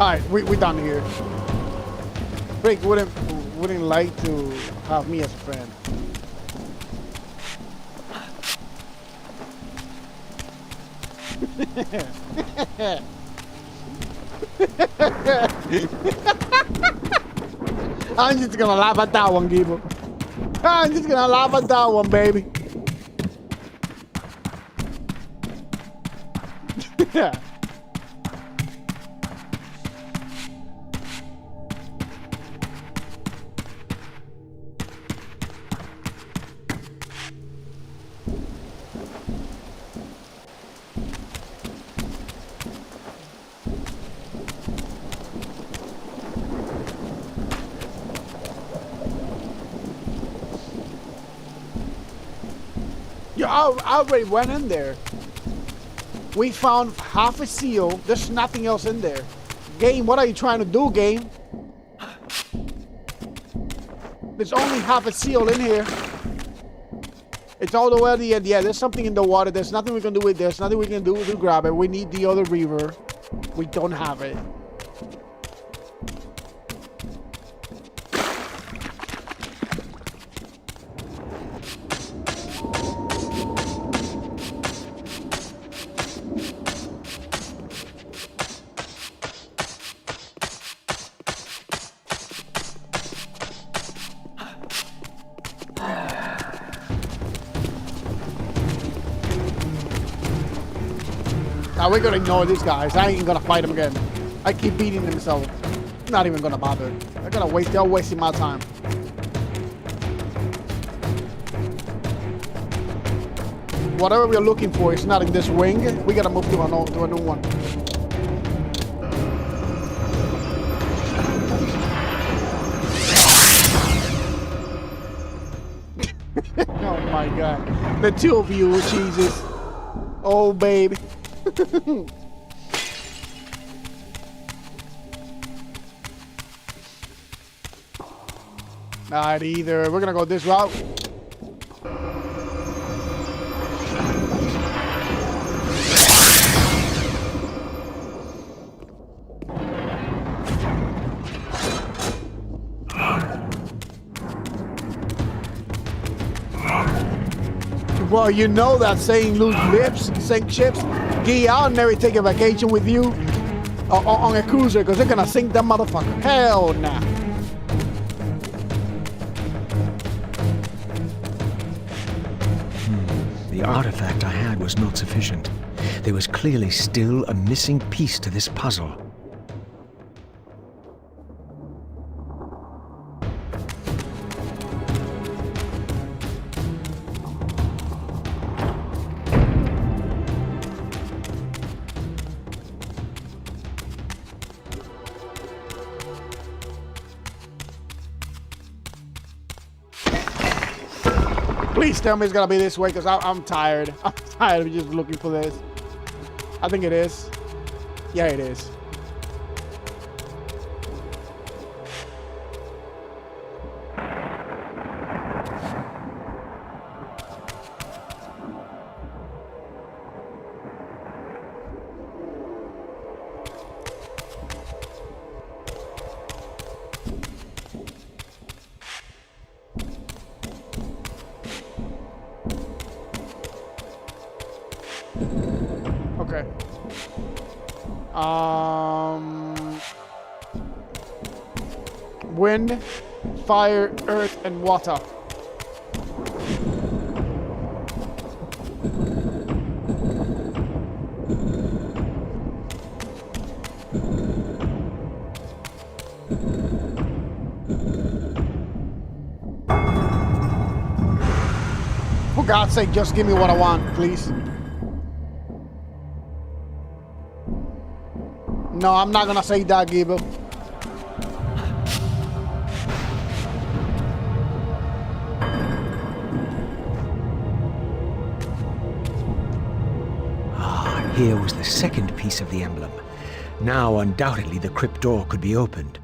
Alright, we done here. Rick wouldn't like to have me as a friend. I'm just gonna laugh at that one, Gable. I'm just gonna laugh at that one, baby. Yeah. Yo, I already went in there. We found half a seal. There's nothing else in there. Game, what are you trying to do, game? There's only half a seal in here. It's all the way at the end. Yeah, there's something in the water. There's nothing we can do with this. Nothing we can do to grab it. We need the other river. We don't have it. Now we're gonna ignore these guys. I ain't gonna fight them again. I keep beating them, so not even gonna bother. They're wasting my time. Whatever we're looking for is not in this wing. We gotta move to a new one. Oh my god. The two of you, Jesus. Oh baby. Not either. We're gonna go this route. Well, you know that saying lose lips, sink ships. Gee, I'll never take a vacation with you on a cruiser because they're gonna sink that motherfucker. Hell nah.
The artifact I had was not sufficient. There was clearly still a missing piece to this puzzle.
Please tell me it's gonna be this way because I'm tired. I'm tired of just looking for this. I think it is. Yeah, it is. Okay. wind, fire, earth, and water. For God's sake, just give me what I want, please. No, I'm not gonna say that, Gable.
Here was the second piece of the emblem. Now, undoubtedly, the crypt door could be opened.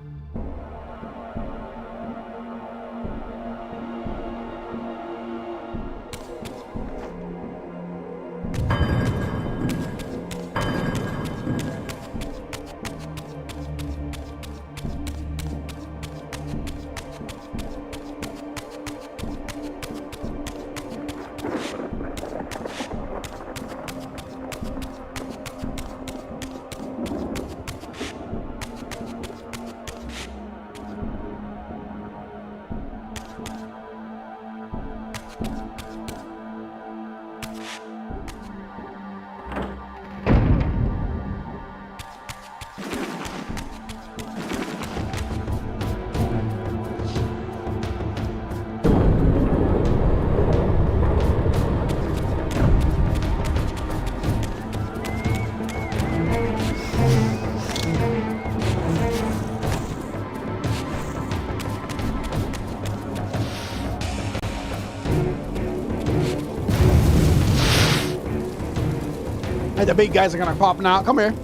And the big guys are gonna pop now. Come here.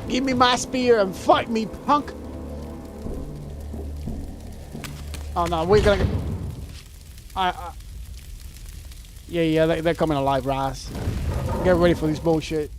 Give me my spear and fight me, punk. Oh no, we're gonna. Yeah, they're coming alive, Raz. Get ready for this bullshit.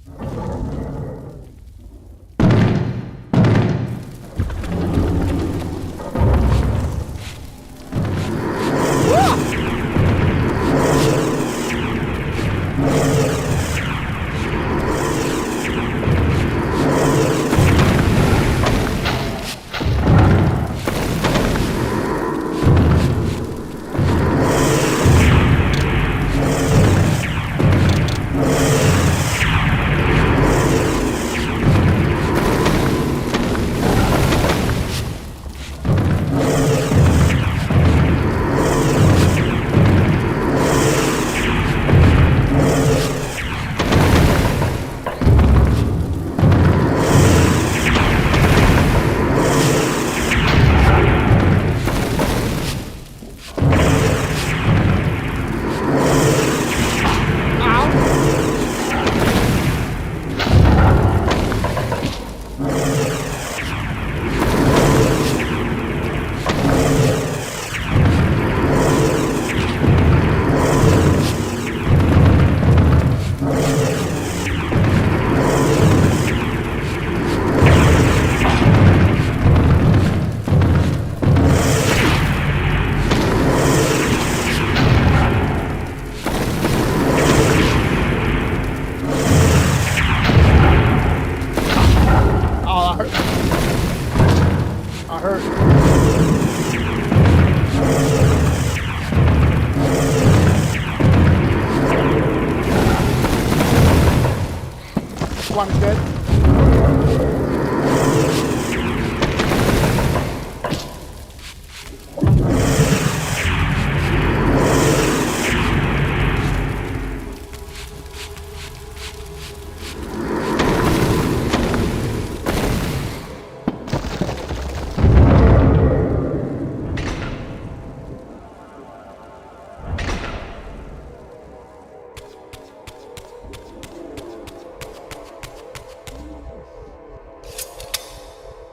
One is dead.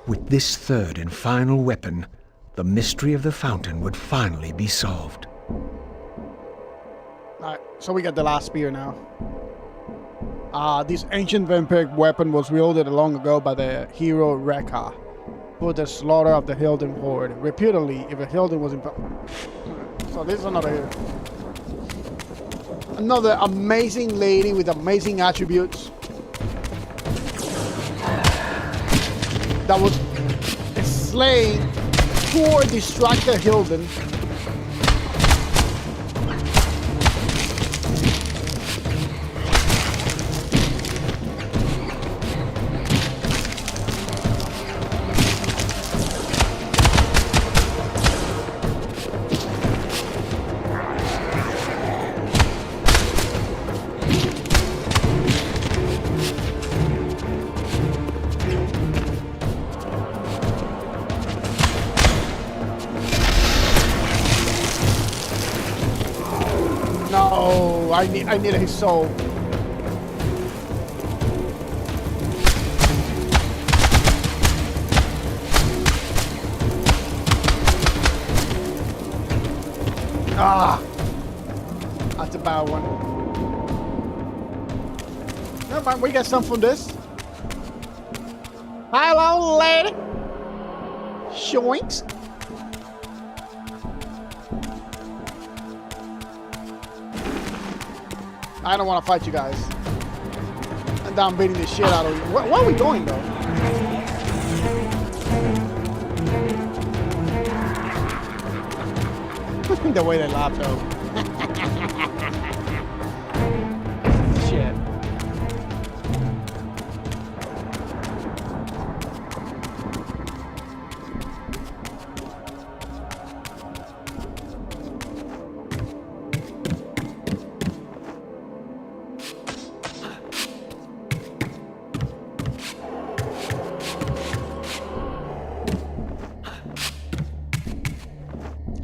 With this third and final weapon, the mystery of the fountain would finally be solved.
Alright, so we got the last spear now. This ancient vampiric weapon was wielded long ago by the hero Rekha, for the slaughter of the Hilden horde. Reputedly, if a Hilden was so this is another amazing lady with amazing attributes. That was slaying poor distracted Hilden. No, I need his soul. Ah, that's a bad one. Never mind, we got some from this. Hello, lady. Shoinks. I don't want to fight you guys. I'm down beating the shit out of you. Where are we going, though? The way they laugh, though. Shit.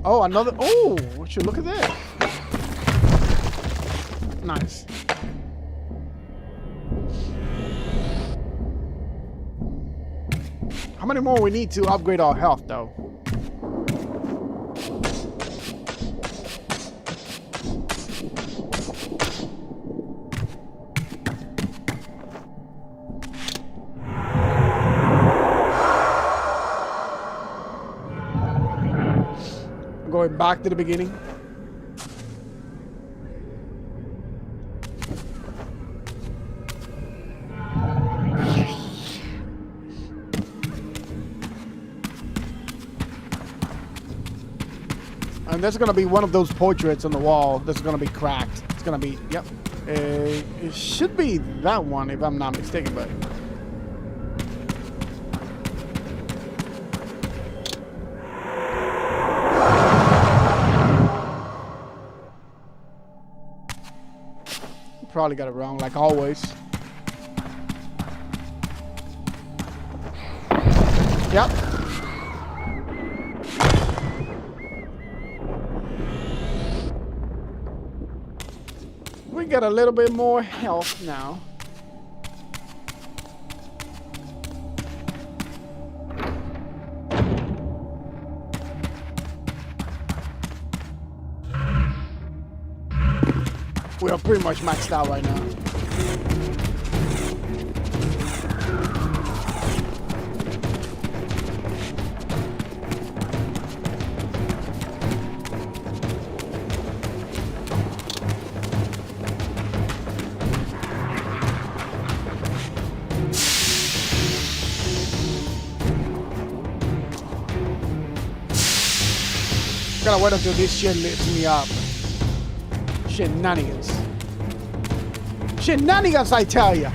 Oh, another. Oh, would you look at that? Nice. How many more we need to upgrade our health, though? Going back to the beginning. And there's gonna be one of those portraits on the wall that's gonna be cracked. It's gonna be, yep. It should be that one if I'm not mistaken, but. Probably got it wrong, like always. Yep. We got a little bit more health now. We are pretty much maxed out right now. Gotta wait until this shit lifts me up. Shenanigans. Shenanigans, I tell ya.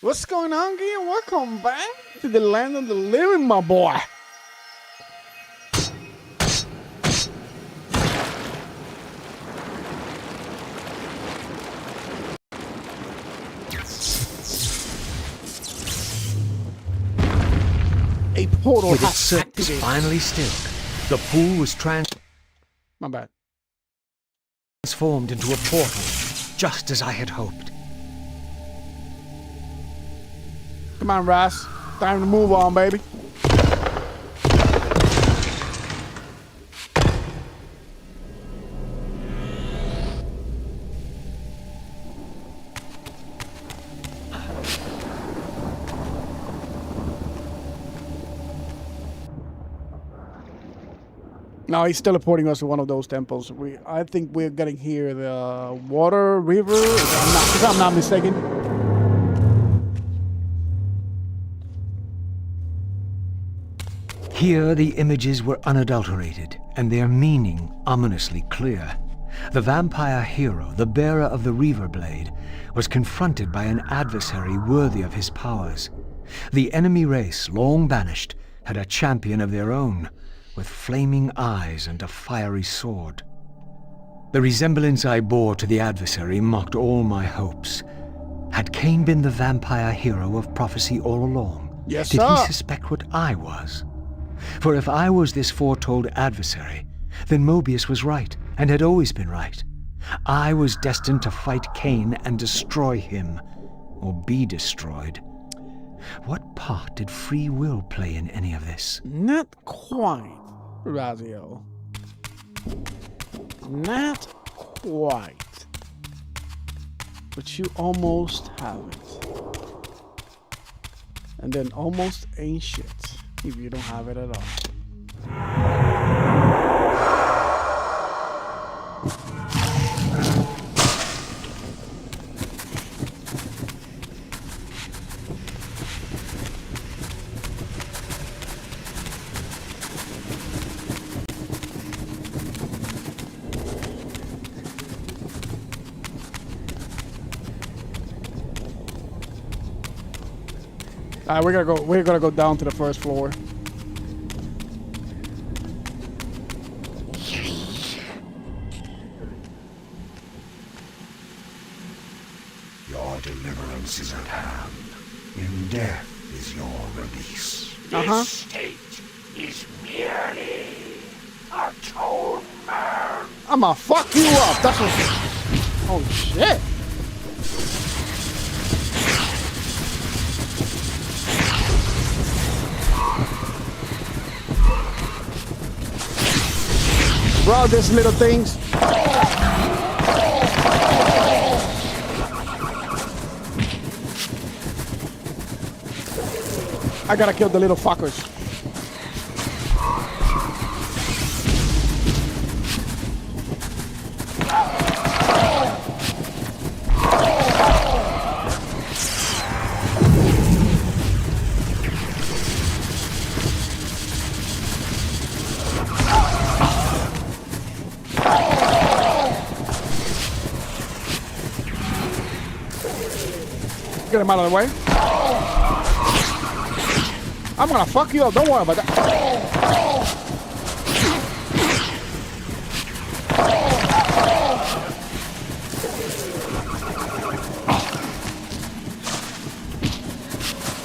What's going on, Gia? Welcome back to the land of the living, my boy. A portal
With its
has
surface
activated.
finally stilled, the pool was
My bad.
transformed into a portal, just as I had hoped.
Come on, Raz. Time to move on, baby. No, he's teleporting us to one of those temples. I think we're getting here the water river, if I'm not mistaken.
Here the images were unadulterated, and their meaning ominously clear. The vampire hero, the bearer of the Reaver Blade, was confronted by an adversary worthy of his powers. The enemy race, long banished, had a champion of their own, with flaming eyes and a fiery sword. The resemblance I bore to the adversary mocked all my hopes. Had Kain been the vampire hero of prophecy all along?
Yes,
Did
sir.
he suspect what I was? For if I was this foretold adversary, then Mobius was right, and had always been right. I was destined to fight Kain and destroy him, or be destroyed. What part did free will play in any of this?
Not quite, Raziel. Not quite. But you almost have it. And then almost ain't shit if you don't have it at all. All right, we're gonna go down to the first floor.
Your deliverance is at hand. In death is your release.
Uh-huh.
This state is merely atonement.
I'ma fuck you up. That's what. Oh shit. Bro, these little things. I gotta kill the little fuckers. Get him out of the way. I'm gonna fuck you up. Don't worry about that.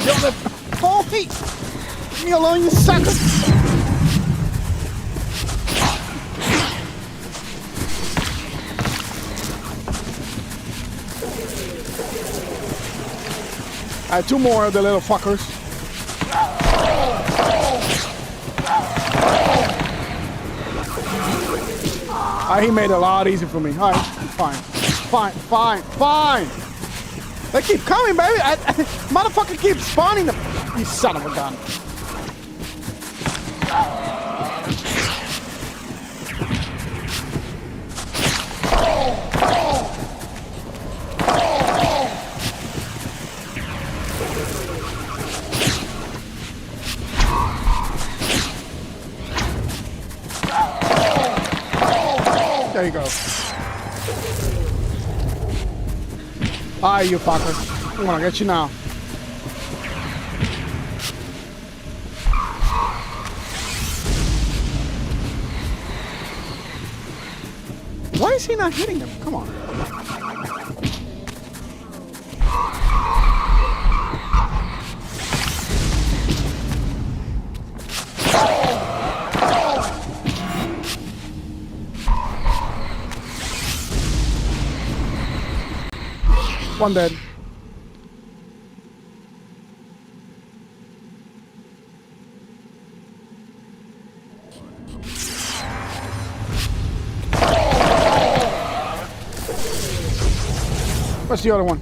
Yo, oh, hey! Leave me alone, you sucker! Alright, two more of the little fuckers. He made it a lot easier for me. Alright, fine. They keep coming, baby. Motherfucker keeps spawning them. You son of a gun. There you go. Alright, you fucker. I'm gonna get you now. Why is he not hitting him? Come on. One dead. Where's the other one?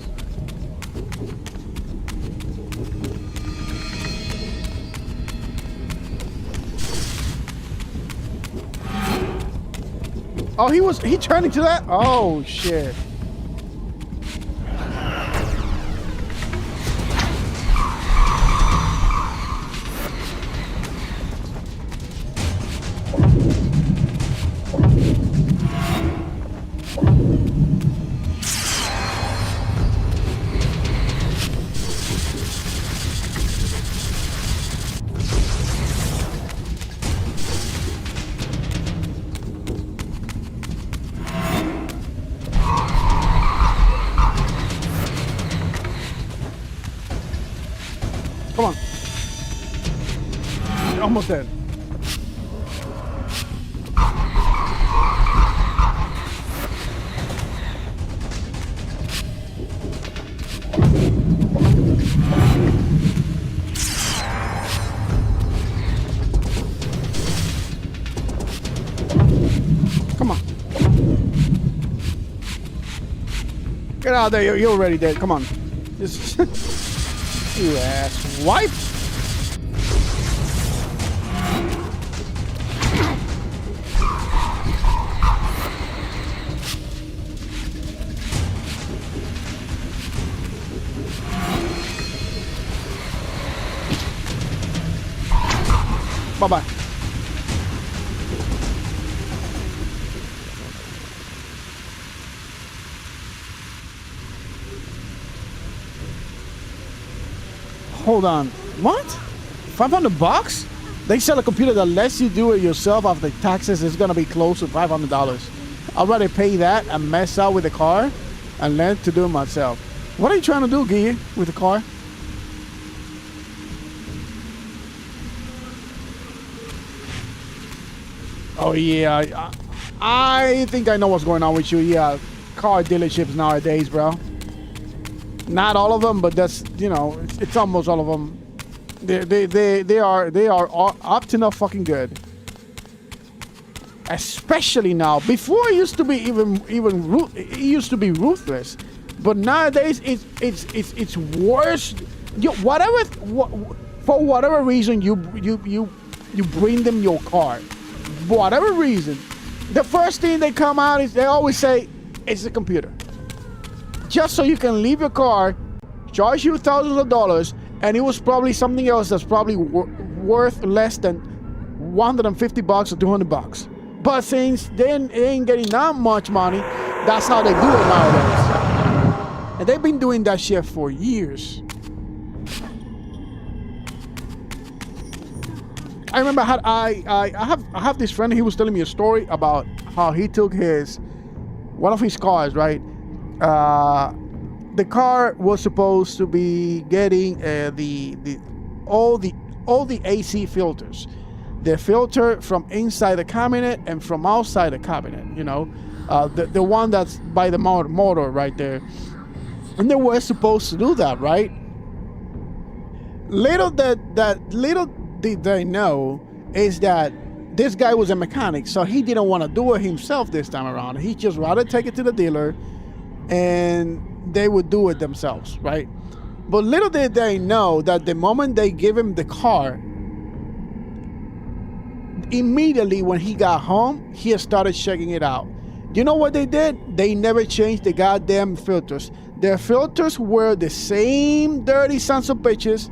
Oh, he turned into that? Oh shit. almost dead. Come on. Get out of there. You're already dead. Come on. Just you ass wipe. Bye-bye. Hold on. What? $500? They sell a computer that lets you do it yourself after taxes. It's gonna be close to $500. I'd rather pay that and mess out with the car and learn to do it myself. What are you trying to do, Guy, with the car? Oh yeah, I think I know what's going on with you. Yeah, car dealerships nowadays, bro. Not all of them, but that's, you know, it's almost all of them. They are up to no fucking good. Especially now. Before it used to be it used to be ruthless, but nowadays it's worse. For whatever reason you bring them your car. Whatever reason, the first thing they come out is they always say it's the computer. Just so you can leave your car, charge you thousands of dollars, and it was probably something else that's probably worth less than $150 or $200. But since they ain't getting that much money, that's how they do it nowadays. And they've been doing that shit for years. I remember I have this friend. He was telling me a story about how he took one of his cars, right? The car was supposed to be getting all the AC filters, the filter from inside the cabinet and from outside the cabinet. You know, the one that's by the motor right there, and they were supposed to do that, right? Little did they know is that this guy was a mechanic, so he didn't want to do it himself this time around. He just rather take it to the dealer and they would do it themselves, right? But little did they know that the moment they give him the car, immediately when he got home, he started checking it out. You know what they did? They never changed the goddamn filters. Their filters were the same dirty sons of bitches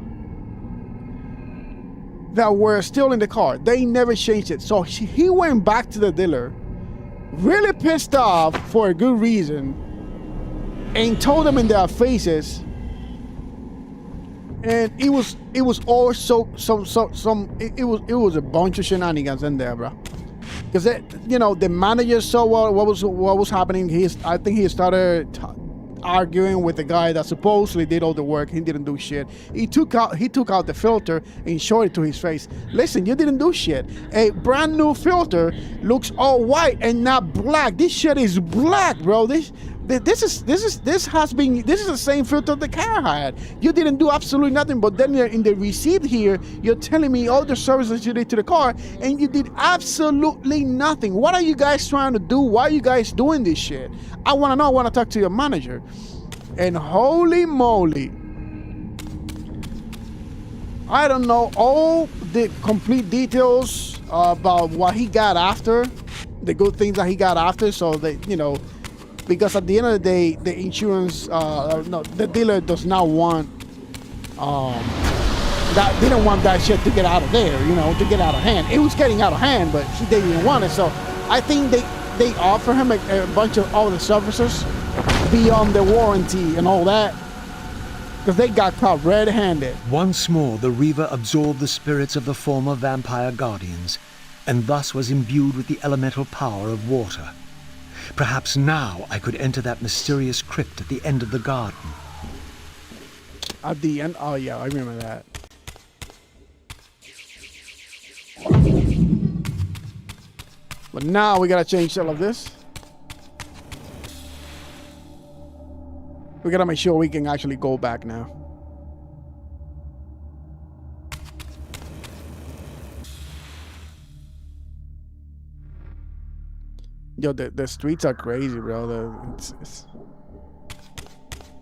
that were still in the car. They never changed it. So he went back to the dealer, really pissed off for a good reason, and told them in their faces. And it was also it was a bunch of shenanigans in there, bro. Because you know, the manager saw what was happening. I think he started arguing with the guy that supposedly did all the work. He didn't do shit. He took out the filter and showed it to his face. Listen, you didn't do shit. A brand new filter looks all white and not black. This shit is black, bro. This is the same filter the car had. You didn't do absolutely nothing. But then in the receipt here, you're telling me all the services you did to the car, and you did absolutely nothing. What are you guys trying to do? Why are you guys doing this shit? I want to know. I want to talk to your manager. And holy moly, I don't know all the complete details about what he got after, the good things that he got after. So that, you know, because at the end of the day, the insurance, the dealer does not want that. They don't want that shit to get out of there, you know, to get out of hand. It was getting out of hand, but they didn't want it. So I think they offer him a bunch of all the services beyond the warranty and all that, because they got caught red-handed.
Once more, the Reaver absorbed the spirits of the former vampire guardians, and thus was imbued with the elemental power of water. Perhaps now I could enter that mysterious crypt at the end of the garden.
At the end? Oh yeah, I remember that. But now we gotta change all of this. We gotta make sure we can actually go back now. Yo, the streets are crazy, bro. It's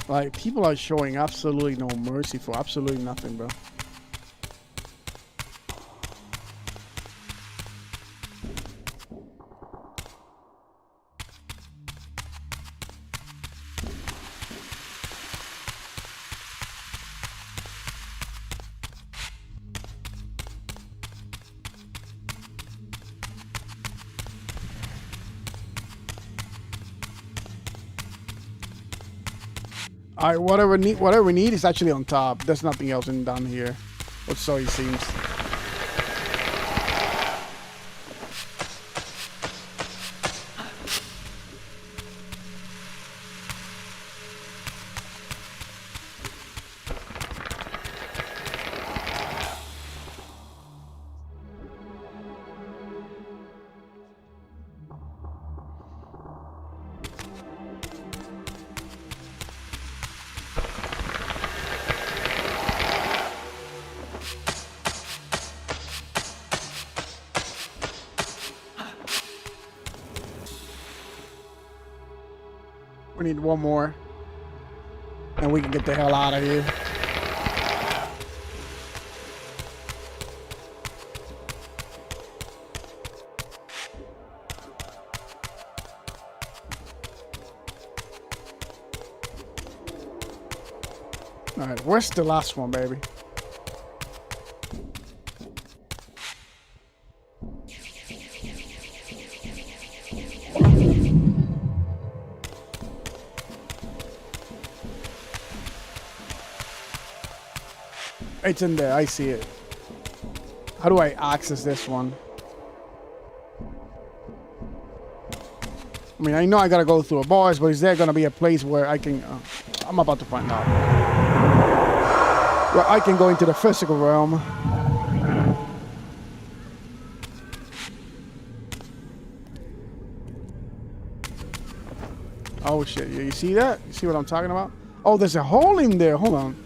like people are showing absolutely no mercy for absolutely nothing, bro. All right, whatever we need is actually on top. There's nothing else down here, or so it seems. We need one more, and we can get the hell out of here. All right, where's the last one, baby? It's in there. I see it. How do I access this one? I mean, I know I gotta go through a boss, but is there gonna be a place where I can... I'm about to find out. Where I can go into the physical realm. Oh shit, you see that? You see what I'm talking about? Oh, there's a hole in there. Hold on.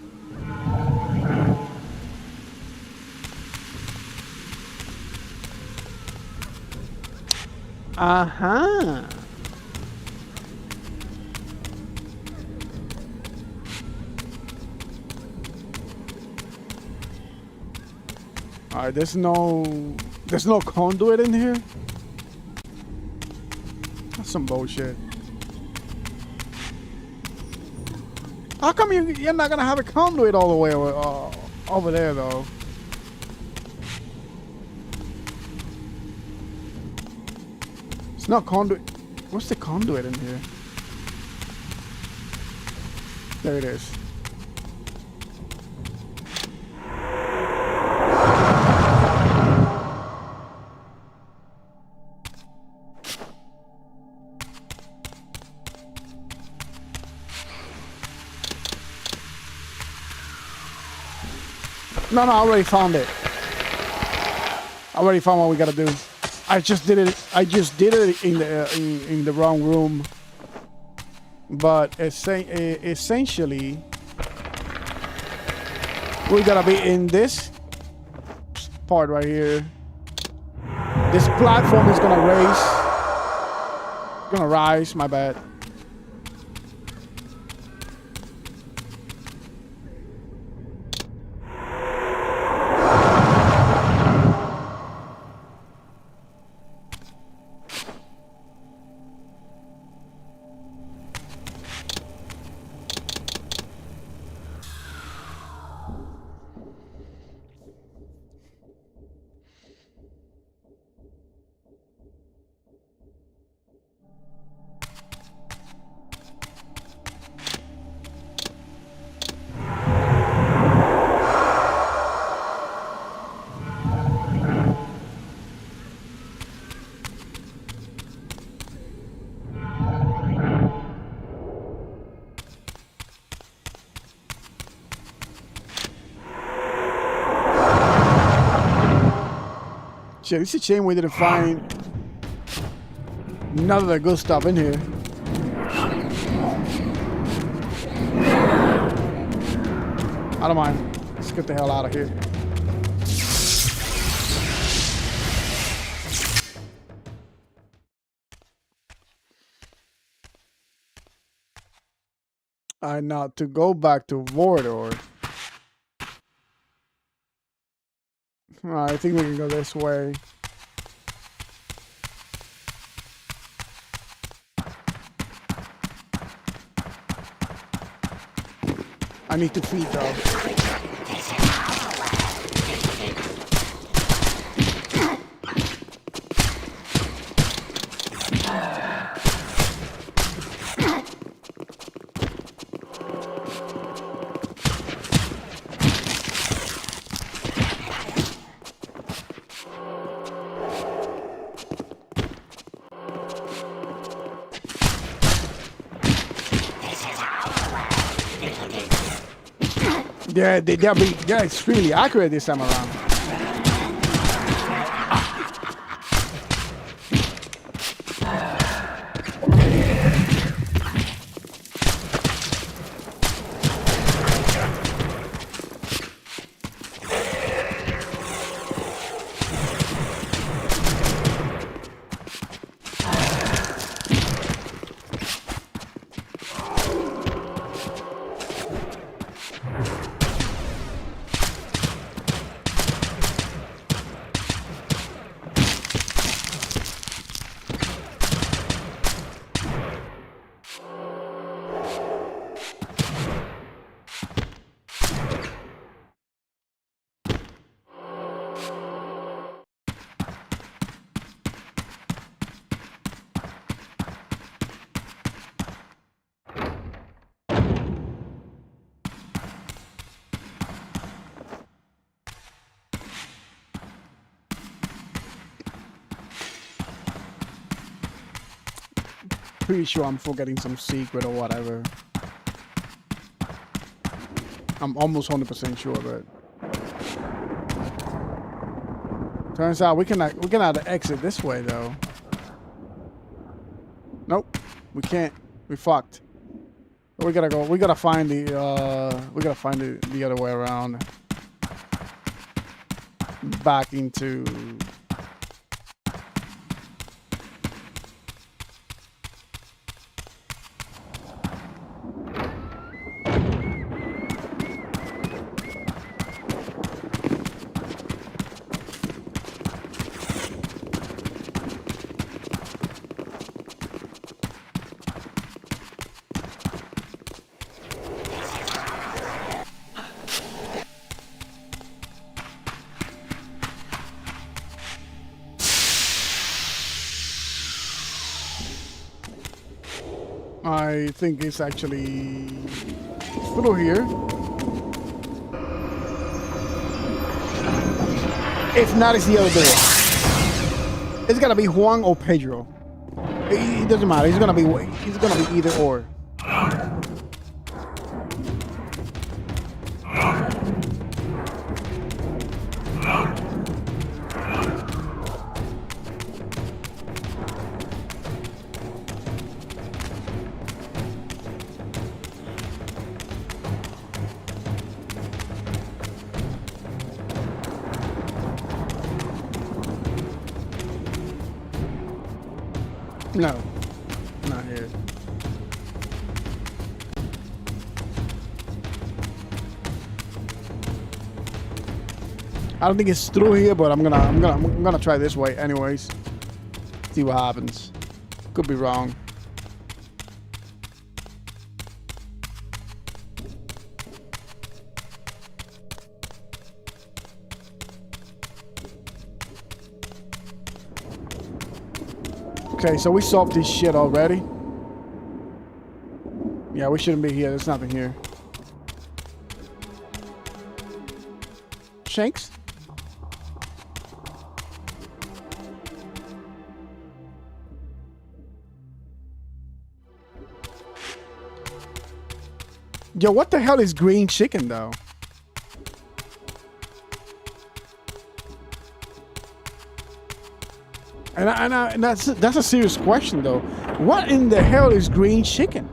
Uh-huh. Alright, there's no conduit in here? That's some bullshit. How come you're not gonna have a conduit all the way over there though? No conduit. What's the conduit in here? There it is. No, I already found it. I already found what we gotta do. I just did it in the wrong room. But essentially, we're gonna be in this part right here. This platform is gonna rise, my bad. Shit, it's a shame we didn't find... None of the good stuff in here. I don't mind. Let's get the hell out of here. Alright, now to go back to Mordor. I think we can go this way. I need to feed though. Yeah, they're extremely accurate this time around. Pretty sure I'm forgetting some secret or whatever. I'm almost 100% sure, but turns out we cannot exit this way though. Nope, we can't. We fucked. But we gotta go. We gotta find the the other way around. Back into. I think it's actually through here. If not, it's the other door. It's gonna be Juan or Pedro. It doesn't matter. He's gonna be either or. No, not here. I don't think it's through here, but I'm gonna try this way anyways. See what happens. Could be wrong. Okay, so we solved this shit already. Yeah, we shouldn't be here. There's nothing here. Shanks? Yo, what the hell is green chicken, though? And that's a serious question though. What in the hell is green chicken?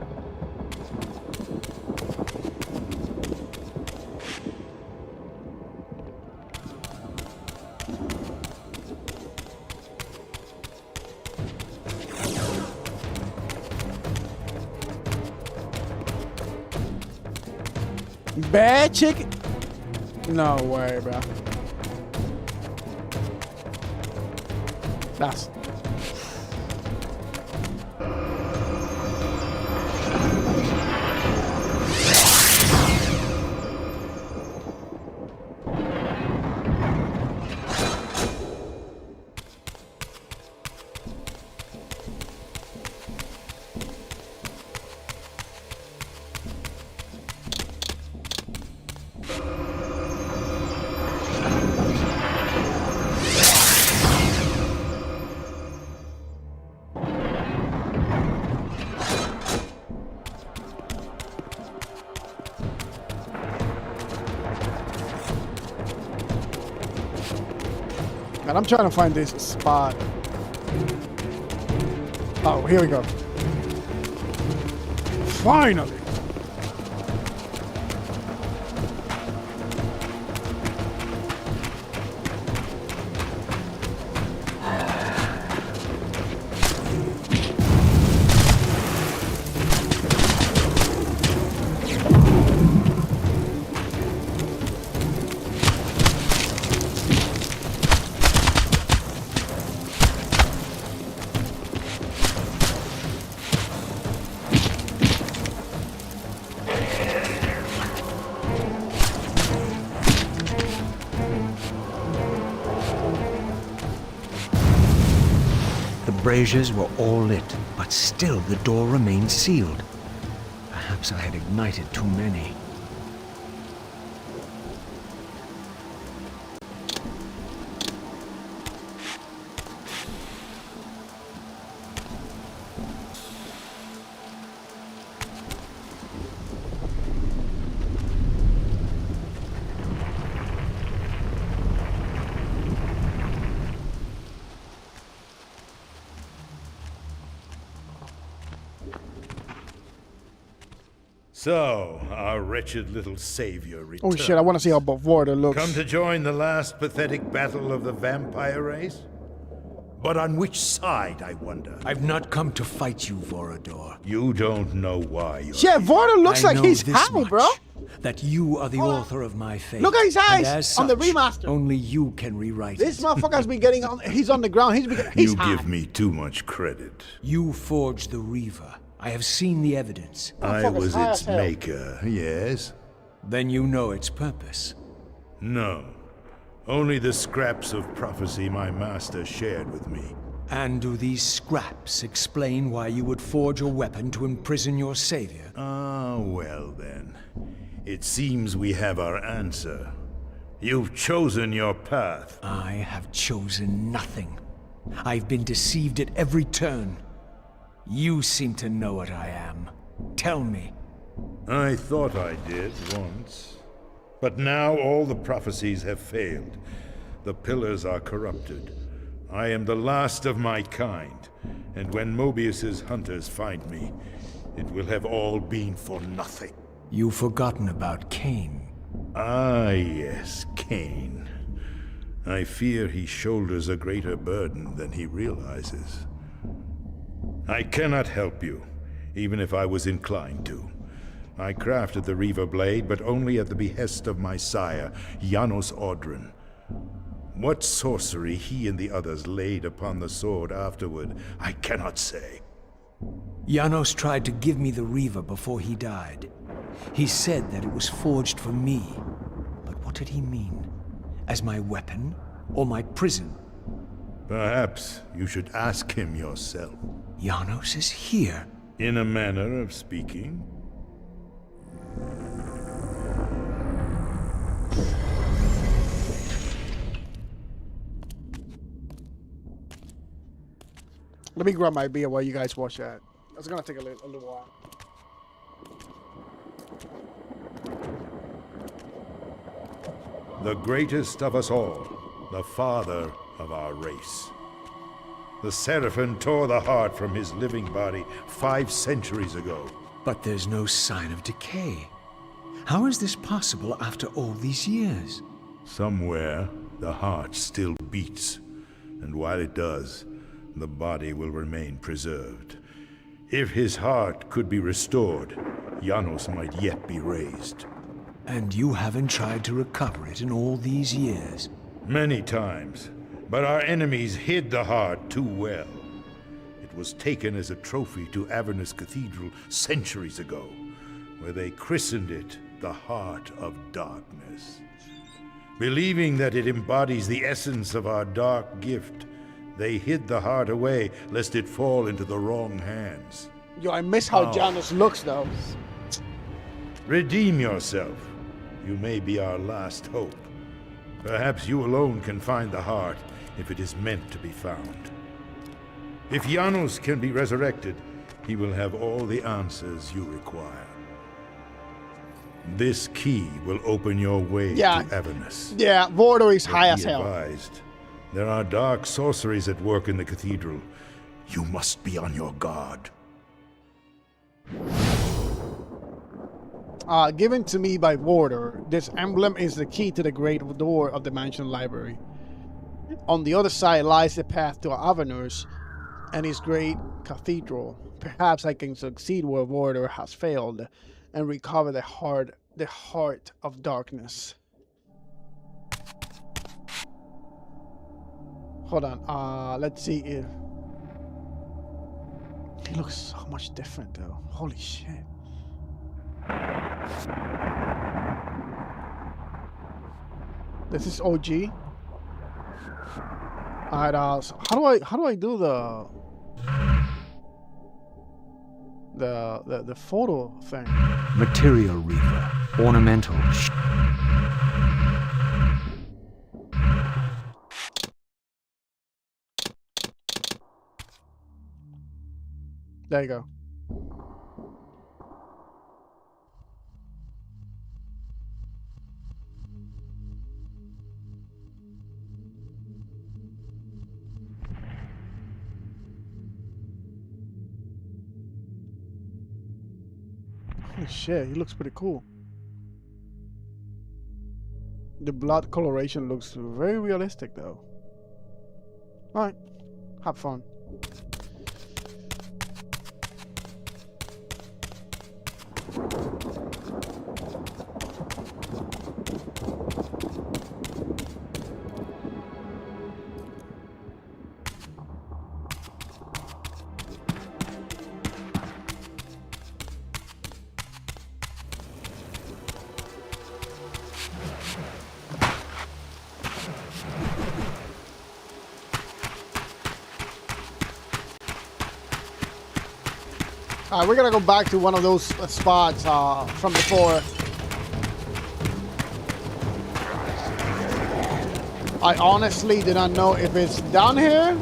Bad chicken? No way, bro. That's... Man, I'm trying to find this spot. Oh, here we go. Finally.
Braziers were all lit, but still the door remained sealed. Perhaps I had ignited too many.
So, our wretched little savior returns.
Oh shit, I want to see how Bavorda looks.
Come to join the last pathetic battle of the vampire race? But on which side, I wonder?
I've not come to fight you, Vorador.
You don't know why you're
Yeah, Vorda looks
I
like
know
he's
this
happy,
much,
bro.
that you are the author of my fate.
Look at his
And
eyes
as
on the
such,
remaster.
Only you can rewrite
This
it.
motherfucker's been getting on. He's on the ground. He's
You
high.
give me too much credit.
You forged the Reaver. I have seen the evidence.
I
Motherfucker's
was
high
its
as hell.
maker, yes?
Then you know its purpose.
No. Only the scraps of prophecy my master shared with me.
And do these scraps explain why you would forge a weapon to imprison your savior?
Ah, well then. It seems we have our answer. You've chosen your path.
I have chosen nothing. I've been deceived at every turn. You seem to know what I am. Tell me.
I thought I did once. But now all the prophecies have failed. The pillars are corrupted. I am the last of my kind, and when Mobius's hunters find me, it will have all been for nothing.
You've forgotten about Kain.
Ah, yes, Kain. I fear he shoulders a greater burden than he realizes. I cannot help you, even if I was inclined to. I crafted the Reaver blade, but only at the behest of my sire, Janos Audron. What sorcery he and the others laid upon the sword afterward, I cannot say.
Janos tried to give me the Reaver before he died. He said that it was forged for me. But what did he mean? As my weapon? Or my prison?
Perhaps you should ask him yourself.
Janos is here.
In a manner of speaking.
Let me grab my beer while you guys watch that. That's gonna take a little while.
The greatest of us all, the father of our race. The Seraphim tore the heart from his living body 5 centuries ago.
But there's no sign of decay. How is this possible after all these years?
Somewhere, the heart still beats. And while it does, the body will remain preserved. If his heart could be restored, Janos might yet be raised.
And you haven't tried to recover it in all these years?
Many times, but our enemies hid the heart too well. It was taken as a trophy to Avernus Cathedral centuries ago, where they christened it the Heart of Darkness. Believing that it embodies the essence of our dark gift, they hid the heart away lest it fall into the wrong hands.
Yo, I miss how Janos looks though.
Redeem yourself. You may be our last hope. Perhaps you alone can find the heart if it is meant to be found. If Janos can be resurrected, he will have all the answers you require. This key will open your way to Avernus.
Yeah, Vordo is
But
high
be
as hell.
advised, there are dark sorceries at work in the cathedral. You must be on your guard.
Given to me by Warder, this emblem is the key to the great door of the mansion library. On the other side lies the path to Avernus and his great cathedral. Perhaps I can succeed where Warder has failed and recover the heart of darkness. Hold on, let's see if... He looks so much different though. Holy shit. This is OG. Alright, so how do I do the photo thing?
Material Reaver. Ornamental.
There you go. Holy shit, he looks pretty cool. The blood coloration looks very realistic though. Alright, have fun. Alright, we're gonna go back to one of those spots from before. I honestly do not know if it's down here.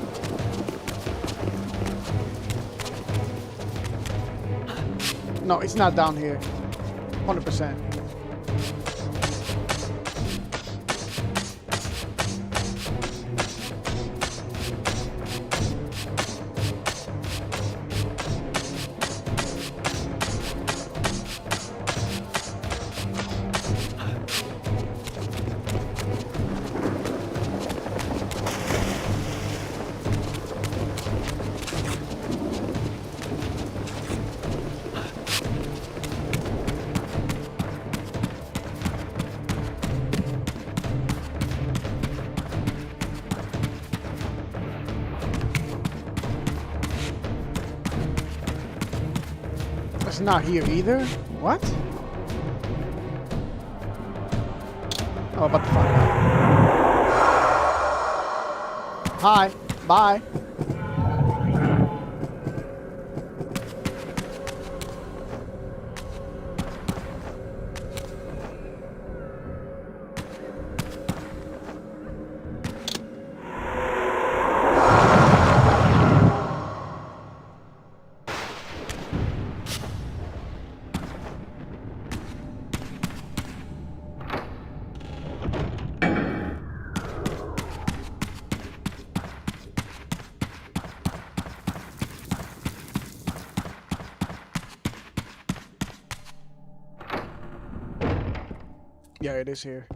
No, it's not down here. 100%. It's not here either. What? Oh, what the fuck? Hi. Bye. Yeah, it is here.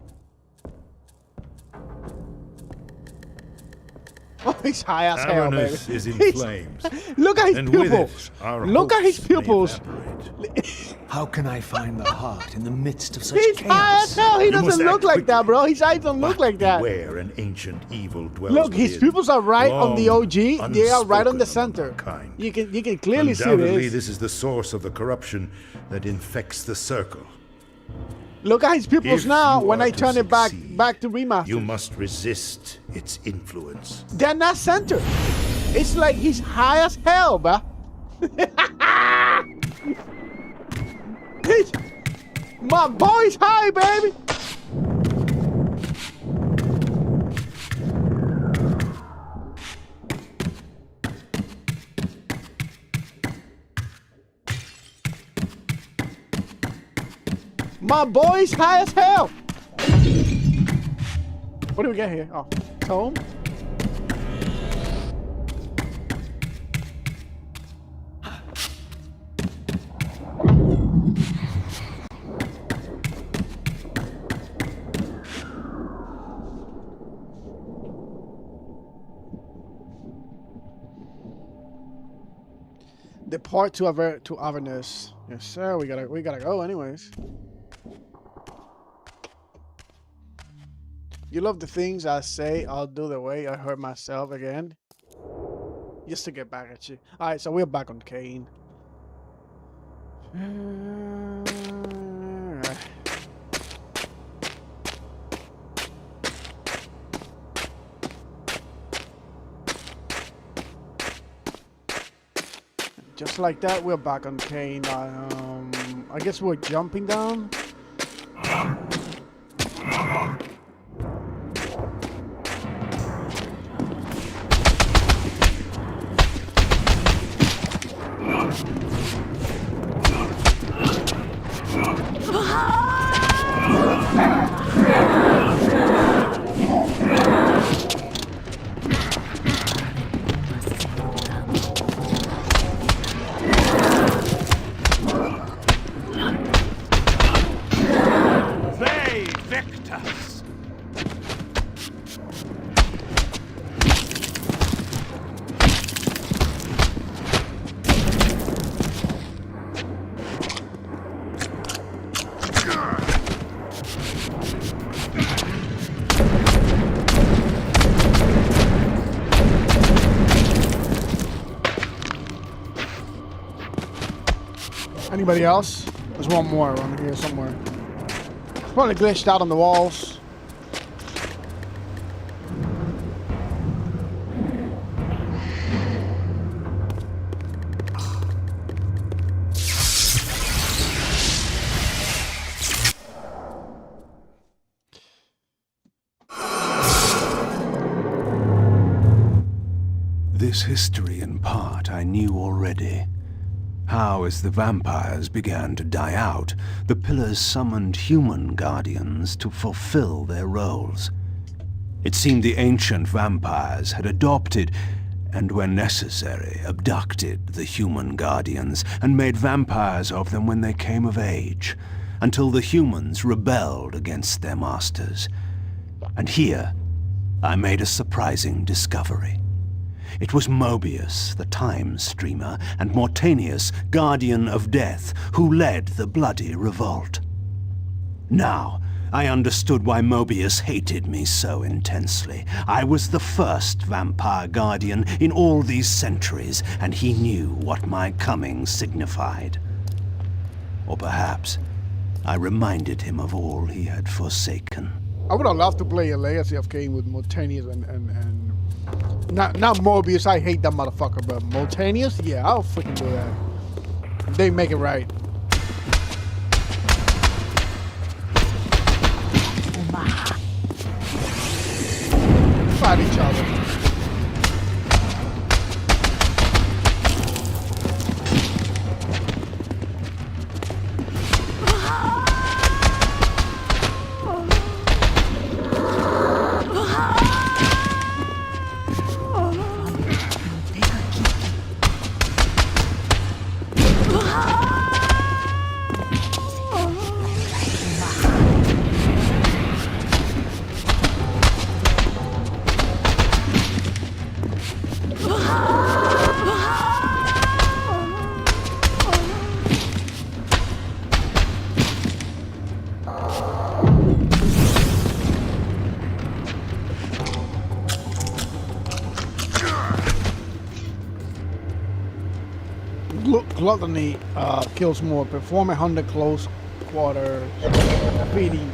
Oh, he's high as hell, baby.
Avernus is in
He's-
flames.
Look at his
And with
pupils.
it, our
Look at his
hopes may
pupils.
evaporate.
How can I find the heart in the midst of such
He's high as
chaos?
hell. He
You must
doesn't look
act
like
quickly.
that, bro. His eyes don't look
But
like that.
Beware, an ancient evil dwells
Look, his
within.
pupils are right on the
Long
OG. They are right on the
unspoken among
center.
our kind.
You can clearly see
Undoubtedly,
this.
this is the source of the corruption that infects the circle.
Look at his pupils
If
now
you
when
are
I
to
turn it
succeed,
back to remaster.
You must resist its influence.
They're not centered. It's like he's high as hell, bruh. My boy's high, baby. My boy's high as hell. What do we get here? Oh, tome. Depart to Avernus. Yes, sir. We gotta go anyways. You love the things I say. I'll do the way I hurt myself again. Just to get back at you. All right, so we're back on Kain. Just like that, we're back on Kain. I guess we're jumping down. Anybody else? There's one more around here somewhere. Probably glitched out on the walls.
This history in part I knew already. How, as the vampires began to die out, the pillars summoned human guardians to fulfill their roles. It seemed the ancient vampires had adopted, and when necessary, abducted the human guardians and made vampires of them when they came of age, until the humans rebelled against their masters. And here, I made a surprising discovery. It was Mobius, the time streamer, and Mortanius, guardian of death, who led the bloody revolt. Now, I understood why Mobius hated me so intensely. I was the first vampire guardian in all these centuries, and he knew what my coming signified. Or perhaps I reminded him of all he had forsaken.
I would have loved to play a Legacy of Kain with Mortanius and not Mobius. I hate that motherfucker, but Mortanius, yeah, I'll freaking do that. They make it right. Fight each other. gluttony kills more. Perform 100 close quarter feeding.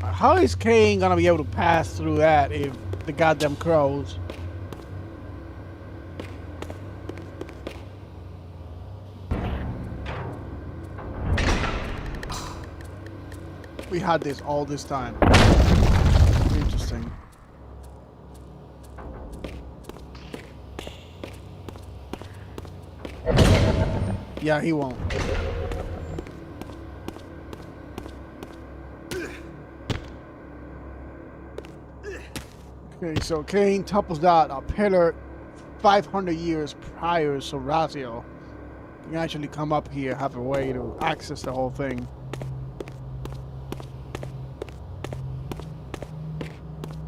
How is Kain gonna be able to pass through that if the goddamn crows? We had this all this time. Interesting. Yeah, he won't. Okay, so Kain topples that a pillar 500 years prior, so Raziel can actually come up here, have a way to access the whole thing.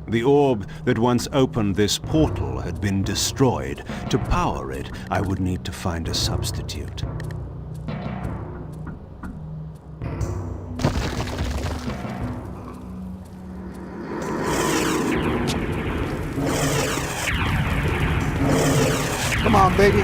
The orb that once opened this portal had been destroyed. To power it, I would need to find a substitute.
Come on, baby.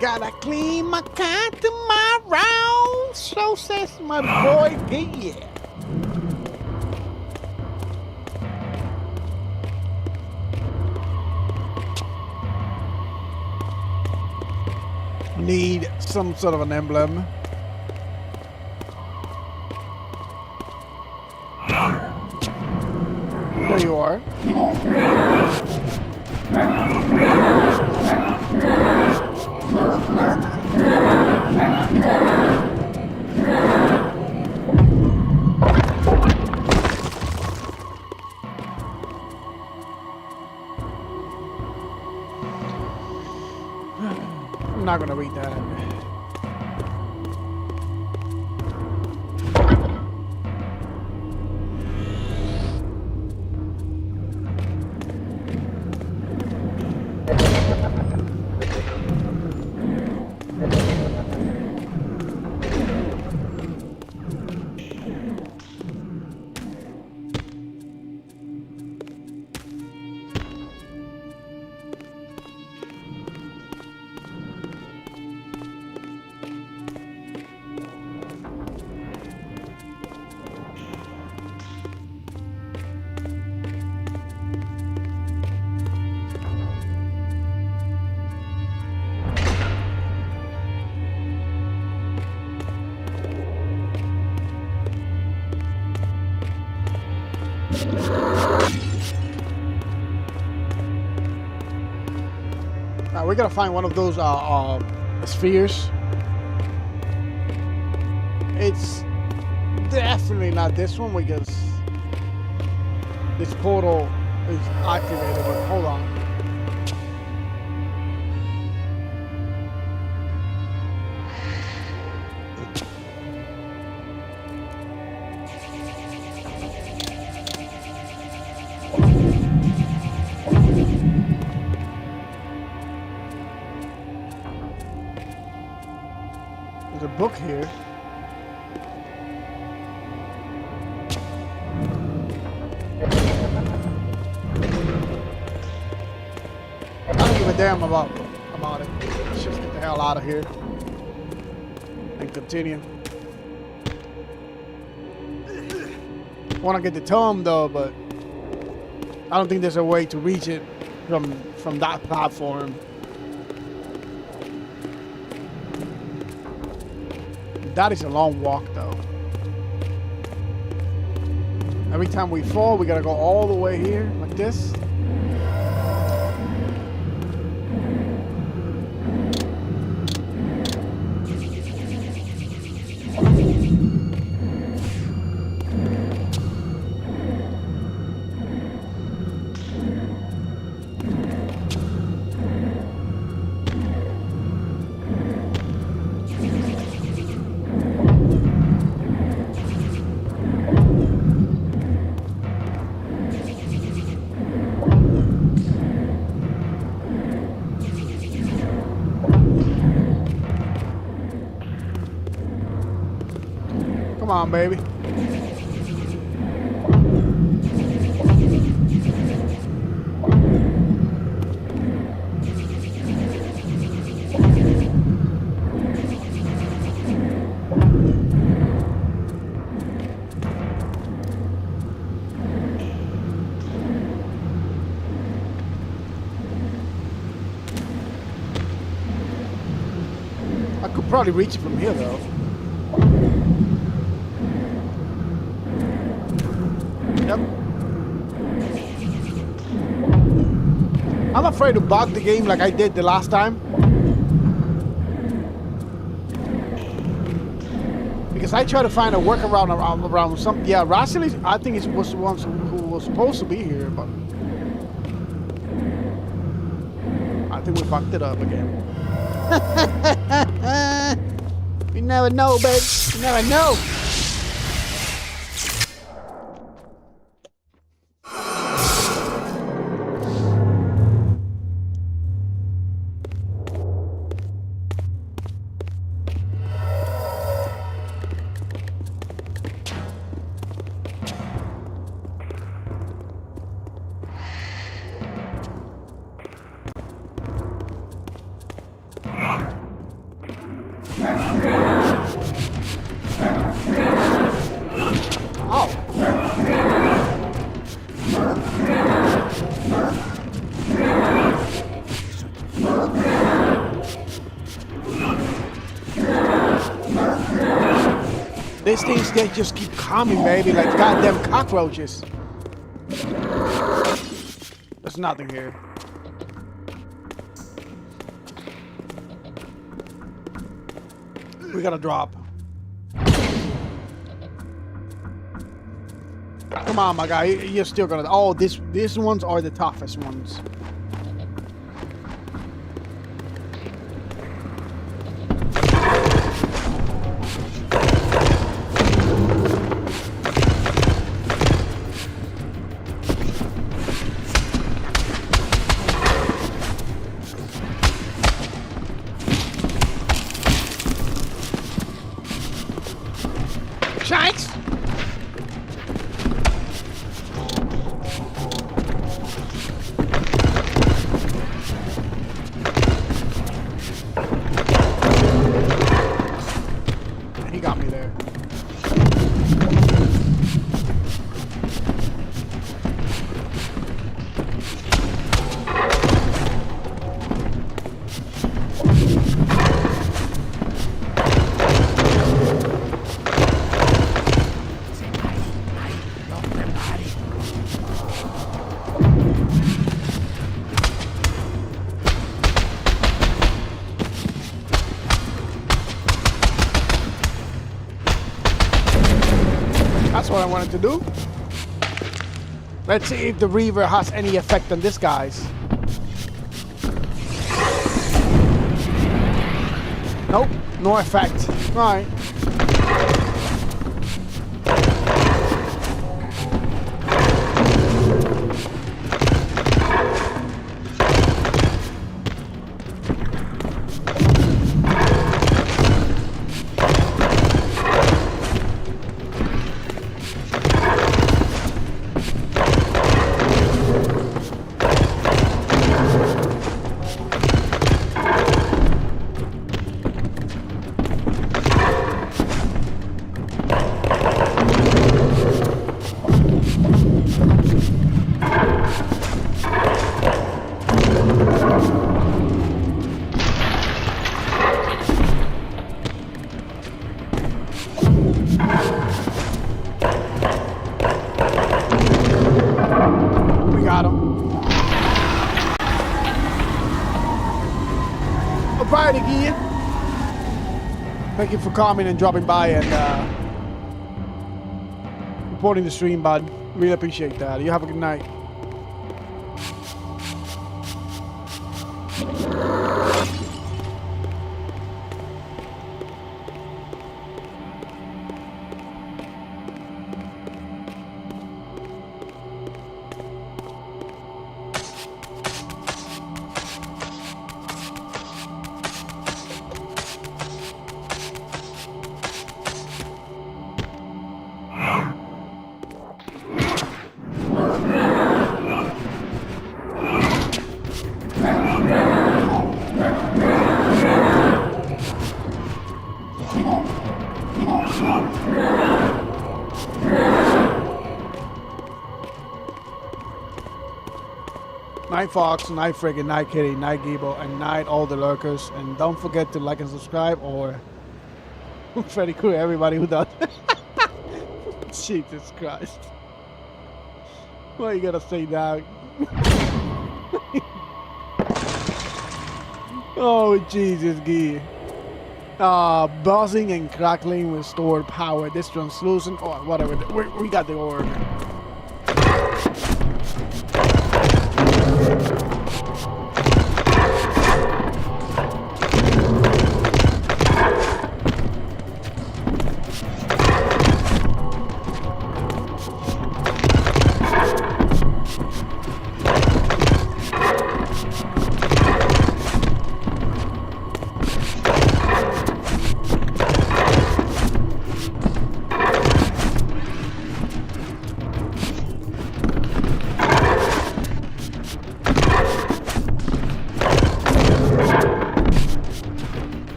Gotta clean my car tomorrow, so says my boy G. Need some sort of an emblem. There you are. I'm not gonna read that. Now we're gonna find one of those spheres. It's definitely not this one because this portal is activated, but hold on. There's a book here. I don't give a damn about it. Let's just get the hell out of here and continue. Want to get the tome though, but I don't think there's a way to reach it from that platform. That is a long walk though. Every time we fall, we gotta go all the way here like this. Come on, baby. I could probably reach it from here, though. Yep. I'm afraid to bug the game like I did the last time. Because I tried to find a workaround around some... Yeah, Raziel, I think he was the one who was supposed to be here, but... I think we fucked it up again. You never know, babe. You never know. These things, they just keep coming, baby, like goddamn cockroaches. There's nothing here. We gotta drop. Come on, my guy, you're still gonna... Oh, these ones are the toughest ones. Shanks! He got me there. That's what I wanted to do. Let's see if the Reaver has any effect on this, guys. Nope, no effect. Alright. Thank you for coming and dropping by and reporting the stream, bud. Really appreciate that. You have a good night. Night Fox, Night Frigate, Night Kitty, Night Gable, and Night all the lurkers. And don't forget to like and subscribe, or Freddy Crew, everybody who does. Jesus Christ. What you gotta say now? Oh, Jesus, Gee. Buzzing and crackling restored power. This translucent, or whatever. We got the order.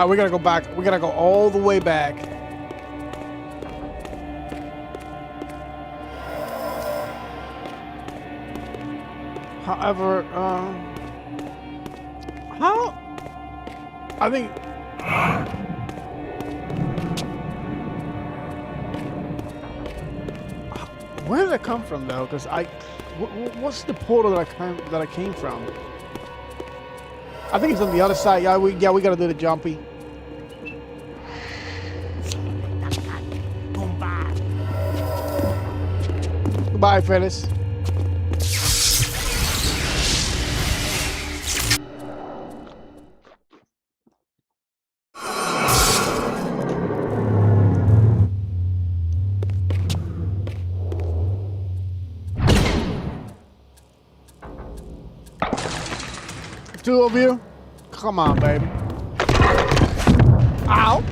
We gotta go back. We gotta go all the way back. However, how? I think. Where did I come from, though? Because what's the portal that I came from? I think it's on the other side. Yeah, we gotta do the jumpy. Goodbye, Phyllis. two of you? Come on, baby. Ow!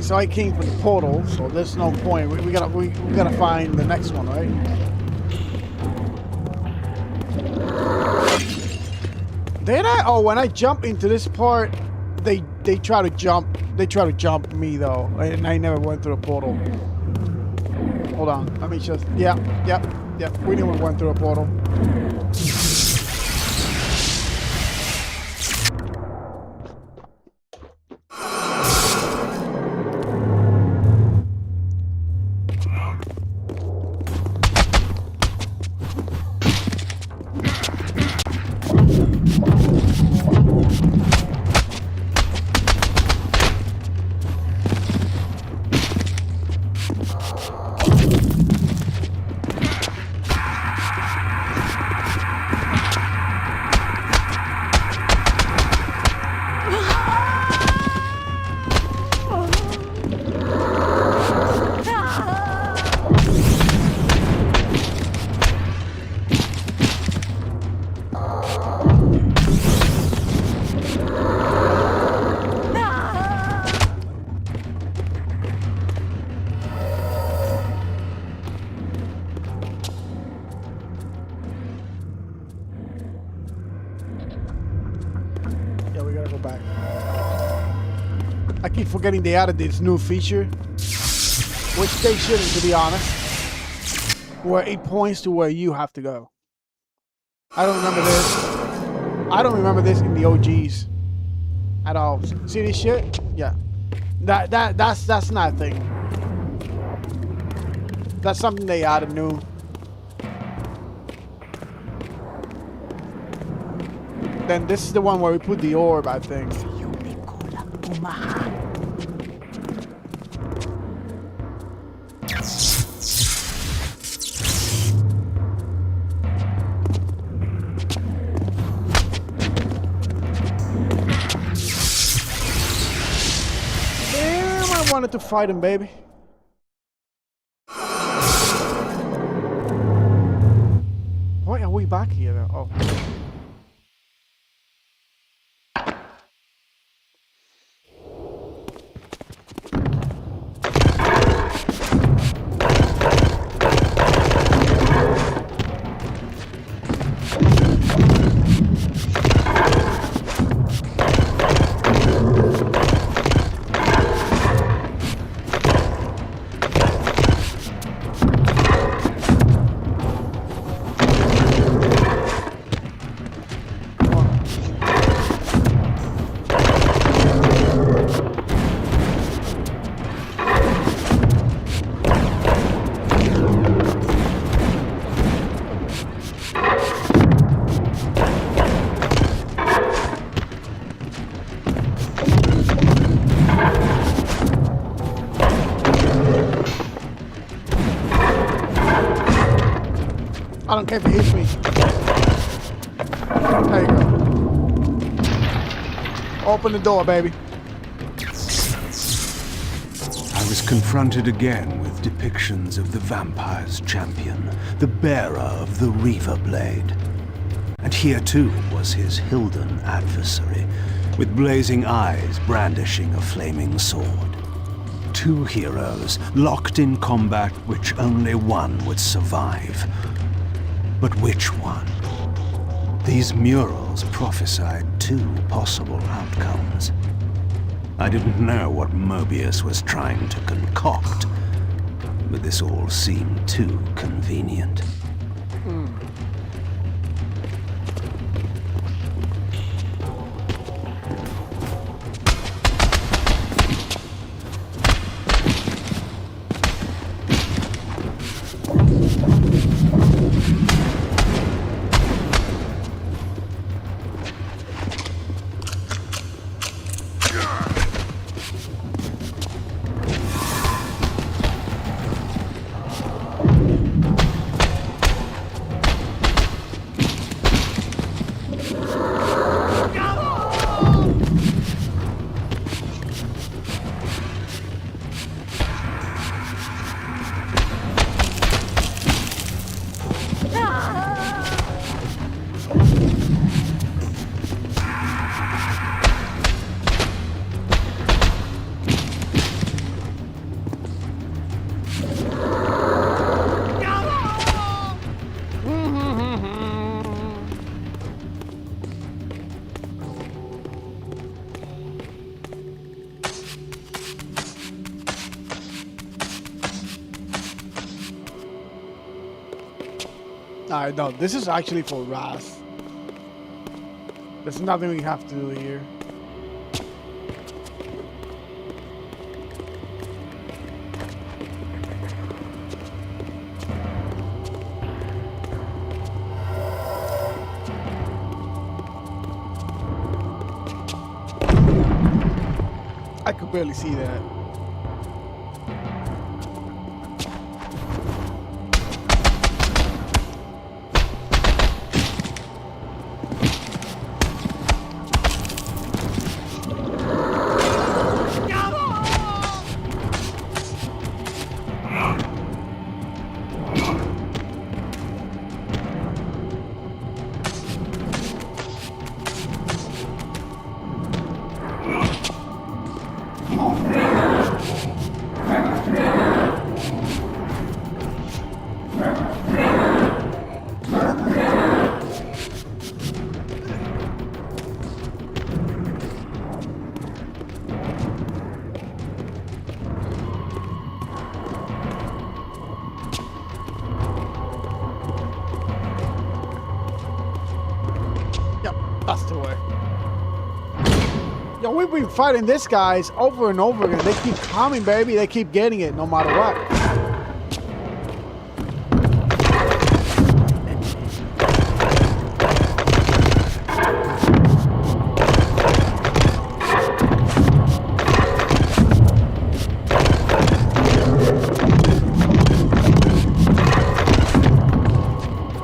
So I came from the portal, so there's no point. We gotta find the next one, right? Did I? Oh, when I jump into this part, they try to jump. They try to jump me though, and I never went through the portal. Hold on, let me just. Yep. We never went through a portal. Forgetting they added this new feature, which they shouldn't, to be honest, where it points to where you have to go. I don't remember this. I don't remember this in the OGs at all. See this shit? Yeah. That's not a thing. That's something they added new. Then this is the one where we put the orb, I think. I wanted to fight him, baby. Why are we back here now? Oh. I don't care if it hits me. There you go. Open the door, baby.
was confronted again with depictions of the vampire's champion, the bearer of the Reaver Blade. And here too was his Hilden adversary, with blazing eyes brandishing a flaming sword. Two heroes locked in combat which only one would survive. But which one? These murals prophesied two possible outcomes. I didn't know what Mobius was trying to concoct, but this all seemed too convenient.
Alright, no, this is actually for Wrath. There's nothing we have to do here. I could barely see that. That's the way. Yo, we've been fighting these guys over and over again. They keep coming, baby. They keep getting it no matter what.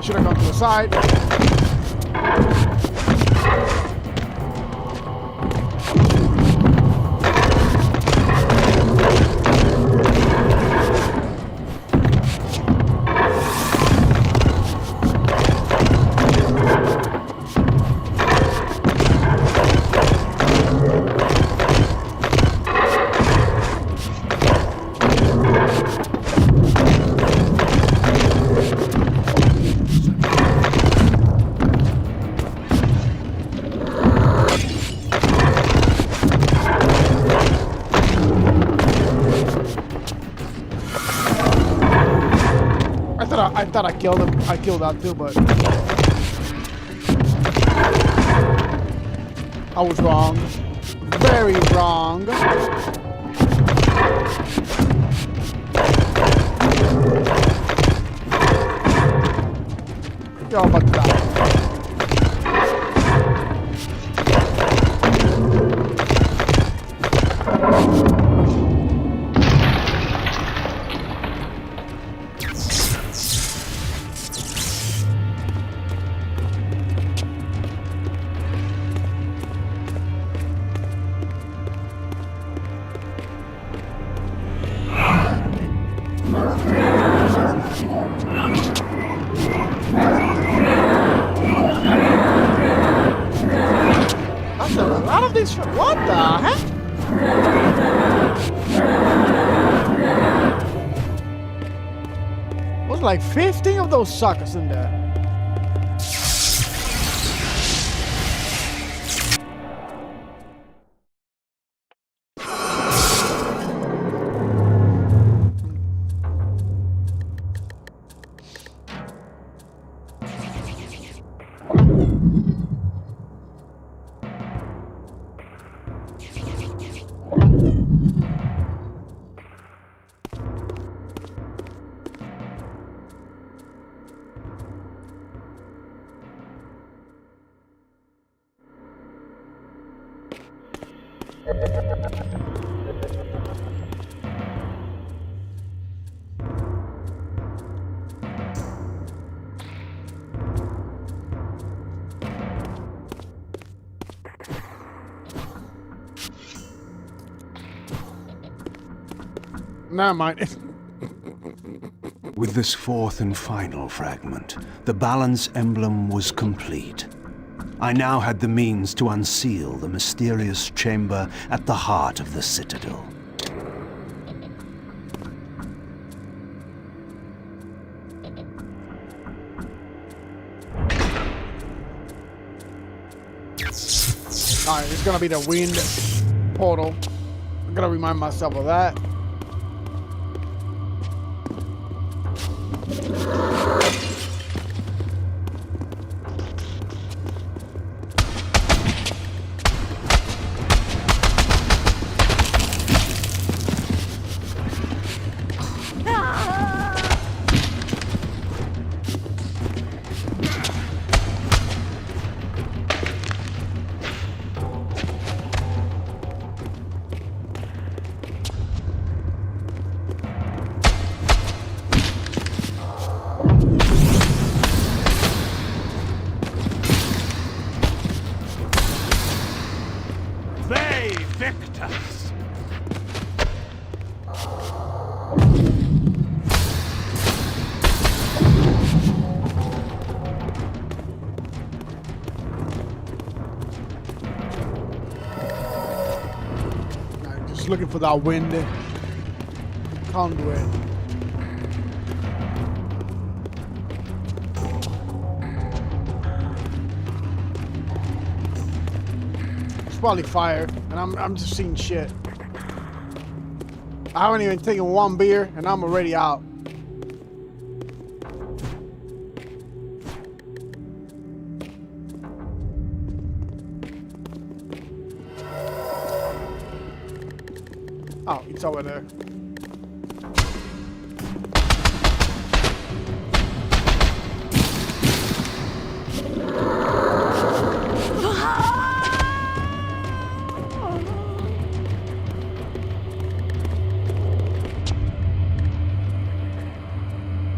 Should have gone to the side. I thought I killed him. I killed that too, but I was wrong. Very wrong. You're all about to die. this? What the heck? Was like 15 of those suckers in there. Never mind.
With this fourth and final fragment, the balance emblem was complete. I now had the means to unseal the mysterious chamber at the heart of the Citadel.
Alright, it's gonna be the wind portal. I'm gonna remind myself of that. Looking for that wind conduit. It's probably fire, and I'm just seeing shit. I haven't even taken one beer, and I'm already out. Oh, it's over there.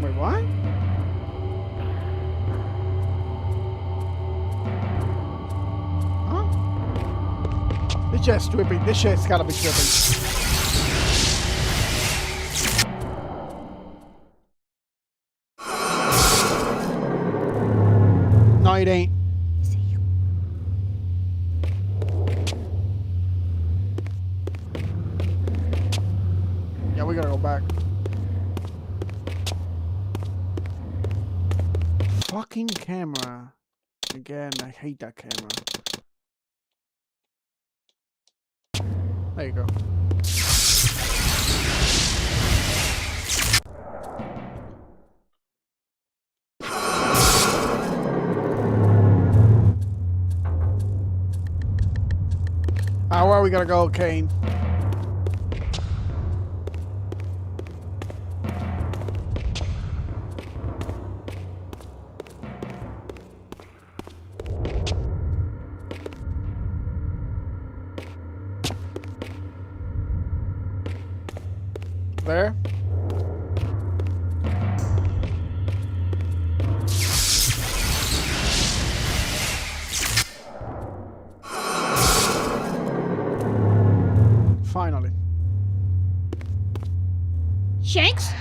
Wait, what? Huh? This shit's tripping. This shit's gotta be tripping. No, it ain't. Yeah, we gotta go back. Fucking camera. Again, I hate that camera. There you go. Where are we gonna go, Kain? There? Finally. Shanks?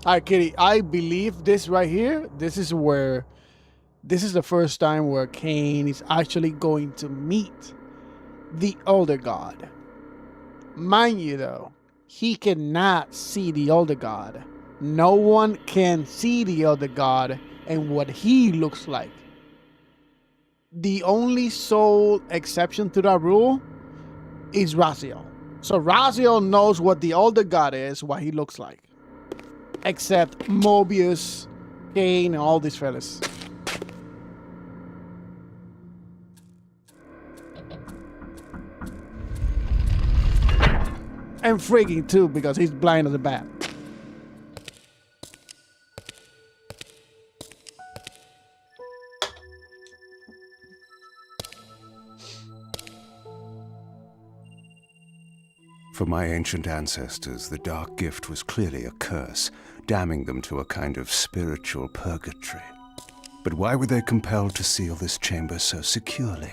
Alright, Kitty, I believe this right here, this is the first time where Kain is actually going to meet the Elder God. Mind you though, he cannot see the Elder God. No one can see the Elder God and what he looks like. The only sole exception to that rule is Raziel. So Raziel knows what the Elder God is, what he looks like. Except Mobius, Kain, and all these fellas. And freaking too, because he's blind as a bat.
For my ancient ancestors, the dark gift was clearly a curse, damning them to a kind of spiritual purgatory. But why were they compelled to seal this chamber so securely?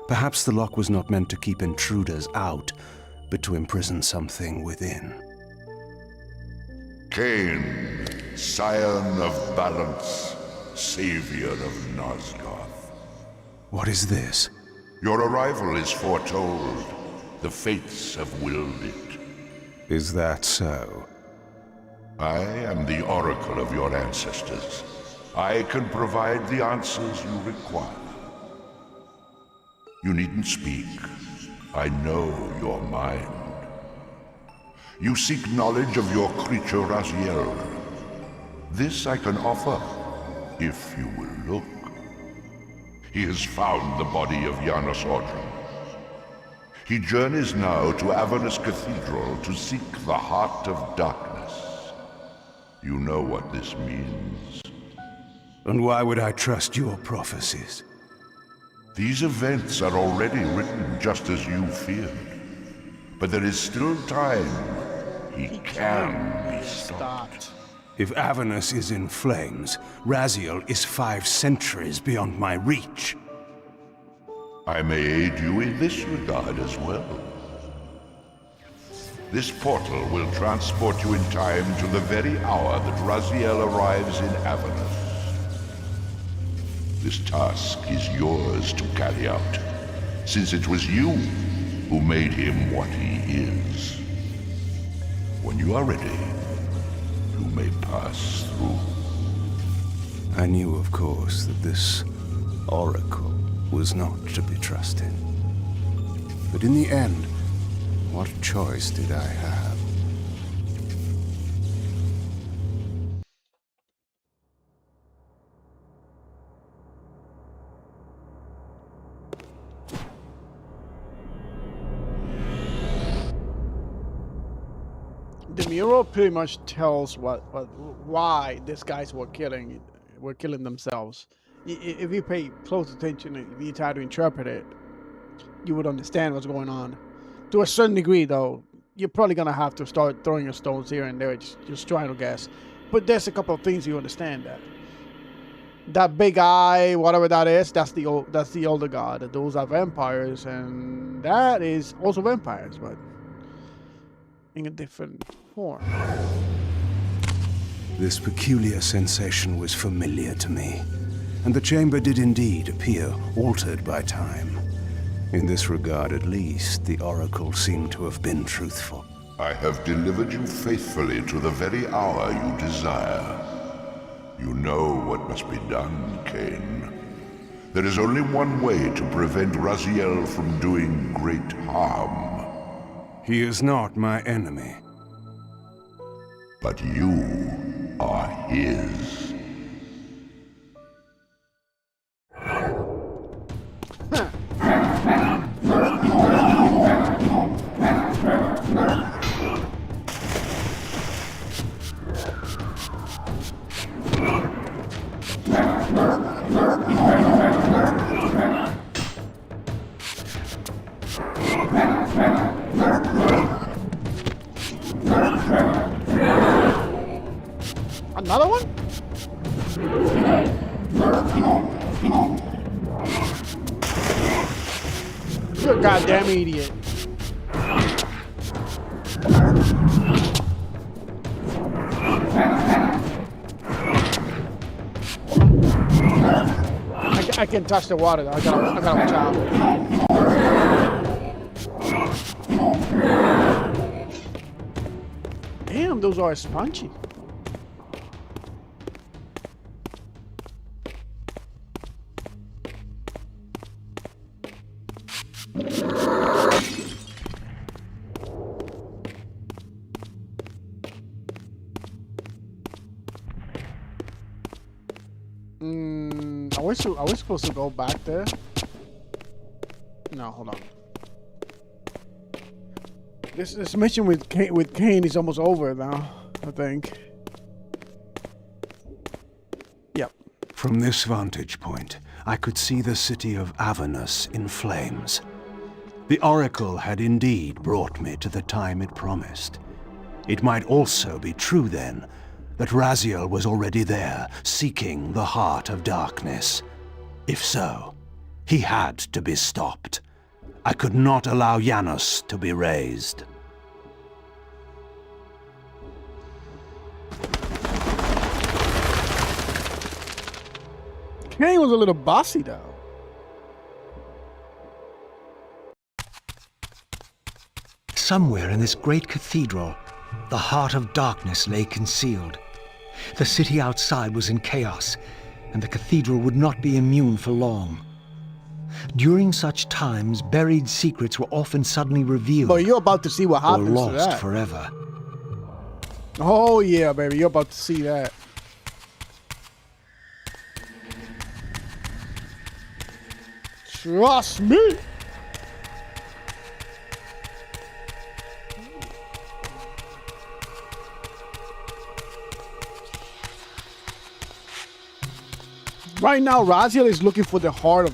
Perhaps the lock was not meant to keep intruders out, but to imprison something within.
Kain, scion of balance, savior of Nosgoth.
What is this?
Your arrival is foretold. The fates have willed it.
Is that so?
I am the oracle of your ancestors. I can provide the answers you require. You needn't speak. I know your mind. You seek knowledge of your creature Raziel. This I can offer, if you will look. He has found the body of Janos Ordrum. He journeys now to Avernus Cathedral to seek the heart of darkness. You know what this means.
And why would I trust your prophecies?
These events are already written just as you feared. But there is still time. He can be stopped.
If Avernus is in flames, Raziel is 5 centuries beyond my reach.
I may aid you in this regard as well. This portal will transport you in time to the very hour that Raziel arrives in Avernus. This task is yours to carry out, since it was you who made him what he is. When you are ready, you may pass through.
I knew, of course, that this oracle was not to be trusted. But in the end, what choice did I have?
The mural pretty much tells why these guys were killing themselves. If you pay close attention, if you try to interpret it, you would understand what's going on. To a certain degree, though, you're probably gonna have to start throwing your stones here and there, just trying to guess. But there's a couple of things you understand that big eye, whatever that is, that's the Elder God. Those are vampires, and that is also vampires, but in a different form.
This peculiar sensation was familiar to me, and the chamber did indeed appear altered by time. In this regard, at least, the oracle seemed to have been truthful.
I have delivered you faithfully to the very hour you desire. You know what must be done, Kain. There is only one way to prevent Raziel from doing great harm.
He is not my enemy.
But you are his.
Another one? You're a goddamn idiot. I can touch the water though. I gotta watch out. Damn, those are spongy. Are we supposed to go back there? No, hold on. This mission with Kain is almost over now, I think. Yep.
From this vantage point, I could see the city of Avernus in flames. The Oracle had indeed brought me to the time it promised. It might also be true then that Raziel was already there, seeking the heart of darkness. If so, he had to be stopped. I could not allow Janus to be raised.
Kain was a little bossy though.
Somewhere in this great cathedral, the heart of darkness lay concealed. The city outside was in chaos, and the cathedral would not be immune for long. During such times, buried secrets were often suddenly revealed.
But you're about to see what
or
happens to
lost
that.
forever.
Oh yeah, baby, you're about to see that. Trust me. Right now, Raziel is looking for the heart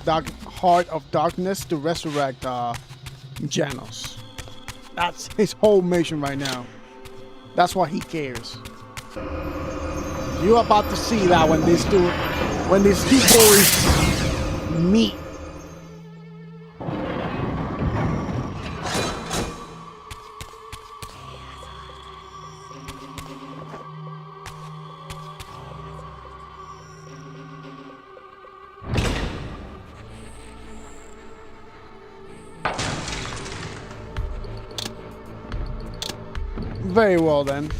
of darkness to resurrect Janus. That's his whole mission right now. That's why he cares. You're about to see that when these two boys meet. Very well then.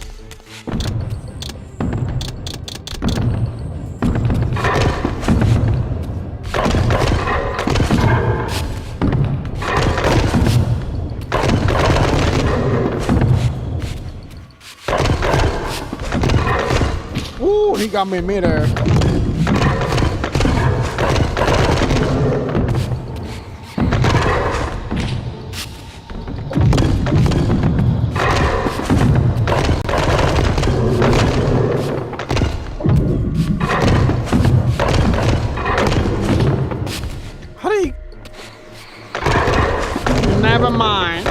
Ooh, he got me midair. Never mind.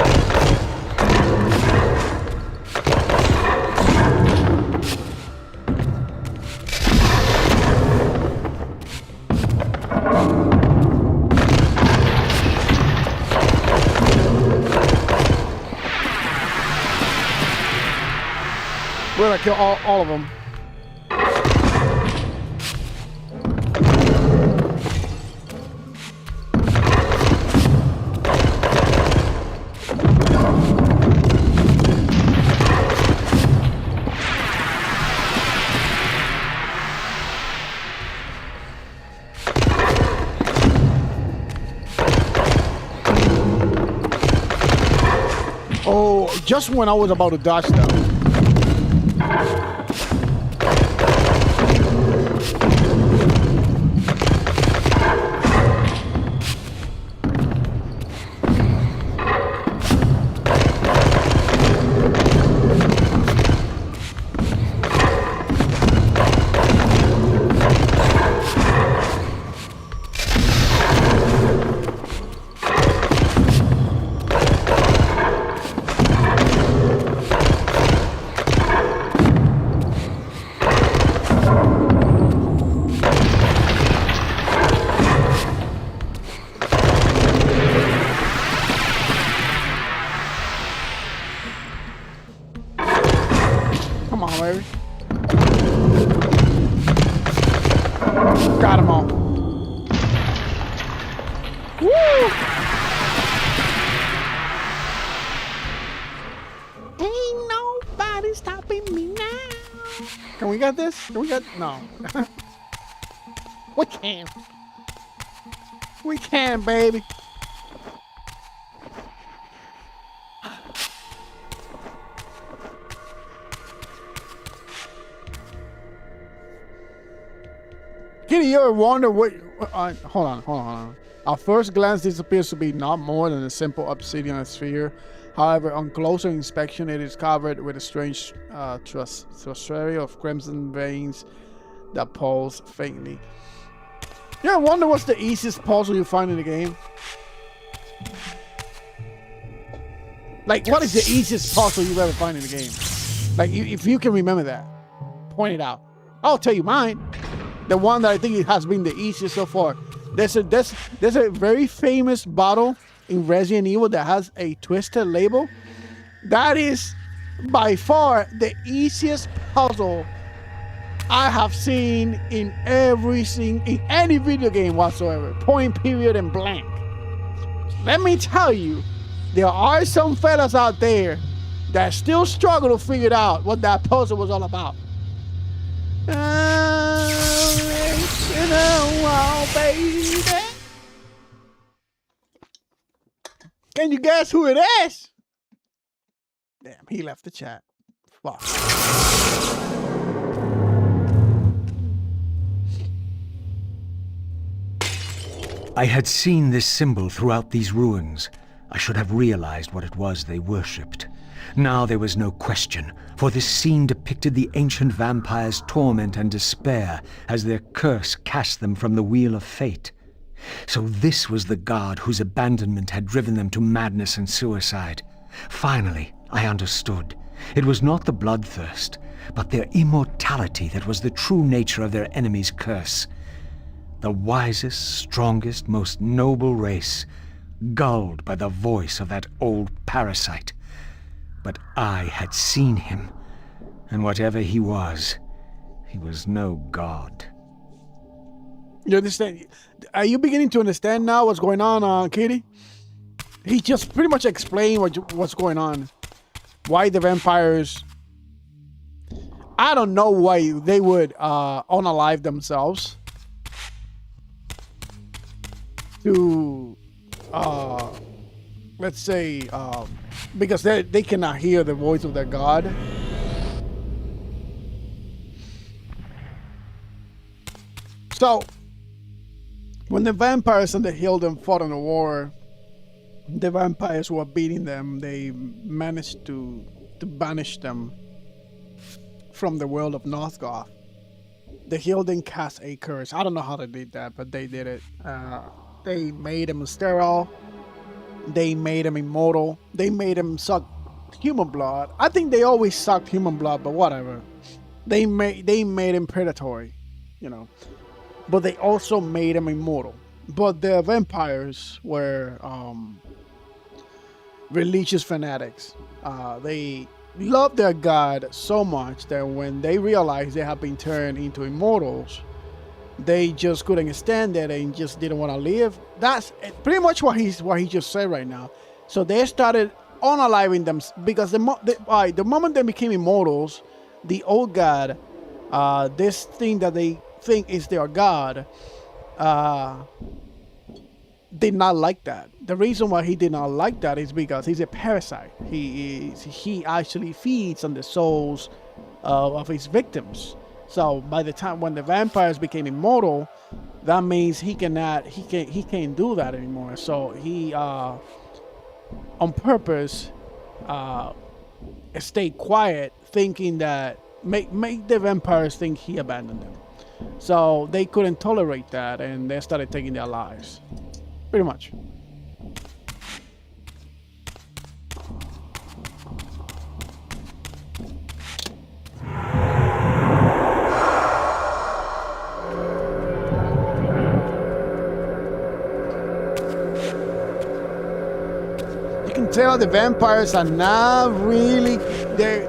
We're gonna kill all of them. Oh, just when I was about to dodge them. Come on, baby. Got them all. Woo! Ain't nobody stopping me now. Can we get this? Can we get... No. We can. We can, baby. Kitty, you ever wonder what... hold on. At first glance, this appears to be not more than a simple obsidian sphere. However, on closer inspection, it is covered with a strange tracery of crimson veins that pulse faintly. You ever wonder what's the easiest puzzle you find in the game? Like, what is the easiest puzzle you ever find in the game? Like, if you can remember that, point it out. I'll tell you mine. The one that I think it has been the easiest so far. There's a very famous bottle in Resident Evil that has a twisted label. That is by far the easiest puzzle I have seen in any video game whatsoever. Point, period, and blank. Let me tell you, there are some fellas out there that still struggle to figure out what that puzzle was all about. Baby. Can you guess who it is? Damn, he left the chat. Fuck.
I had seen this symbol throughout these ruins. I should have realized what it was they worshipped. Now there was no question, for this scene depicted the ancient vampires' torment and despair as their curse cast them from the wheel of fate. So this was the god whose abandonment had driven them to madness and suicide. Finally, I understood. It was not the bloodthirst, but their immortality that was the true nature of their enemy's curse. The wisest, strongest, most noble race, gulled by the voice of that old parasite. But I had seen him, and whatever he was no god.
You understand? Are you beginning to understand now what's going on, Kitty? He just pretty much explained what's going on. Why the vampires... I don't know why they would unalive themselves to, let's say, because they cannot hear the voice of their god. So, when the vampires and the Hilden fought in the war, the vampires who were beating them, they managed to banish them from the world of Nosgoth. The Hilden cast a curse. I don't know how they did that, but they did it. They made them sterile. They made them immortal. They made them suck human blood. I think they always sucked human blood, but whatever. They made them predatory, you know. But they also made them immortal. But the vampires were religious fanatics. They loved their god so much that when they realized they had been turned into immortals, they just couldn't stand it and just didn't want to live. That's pretty much what he just said right now. So they started unaliving them because the moment they became immortals, the old god, this thing that they think is their god, did not like that. The reason why he did not like that is because he's a parasite. He actually feeds on the souls of his victims. So by the time when the vampires became immortal, that means he can't do that anymore. So he on purpose stayed quiet, thinking that make the vampires think he abandoned them. So they couldn't tolerate that, and they started taking their lives. Pretty much. You can tell the vampires are not really there.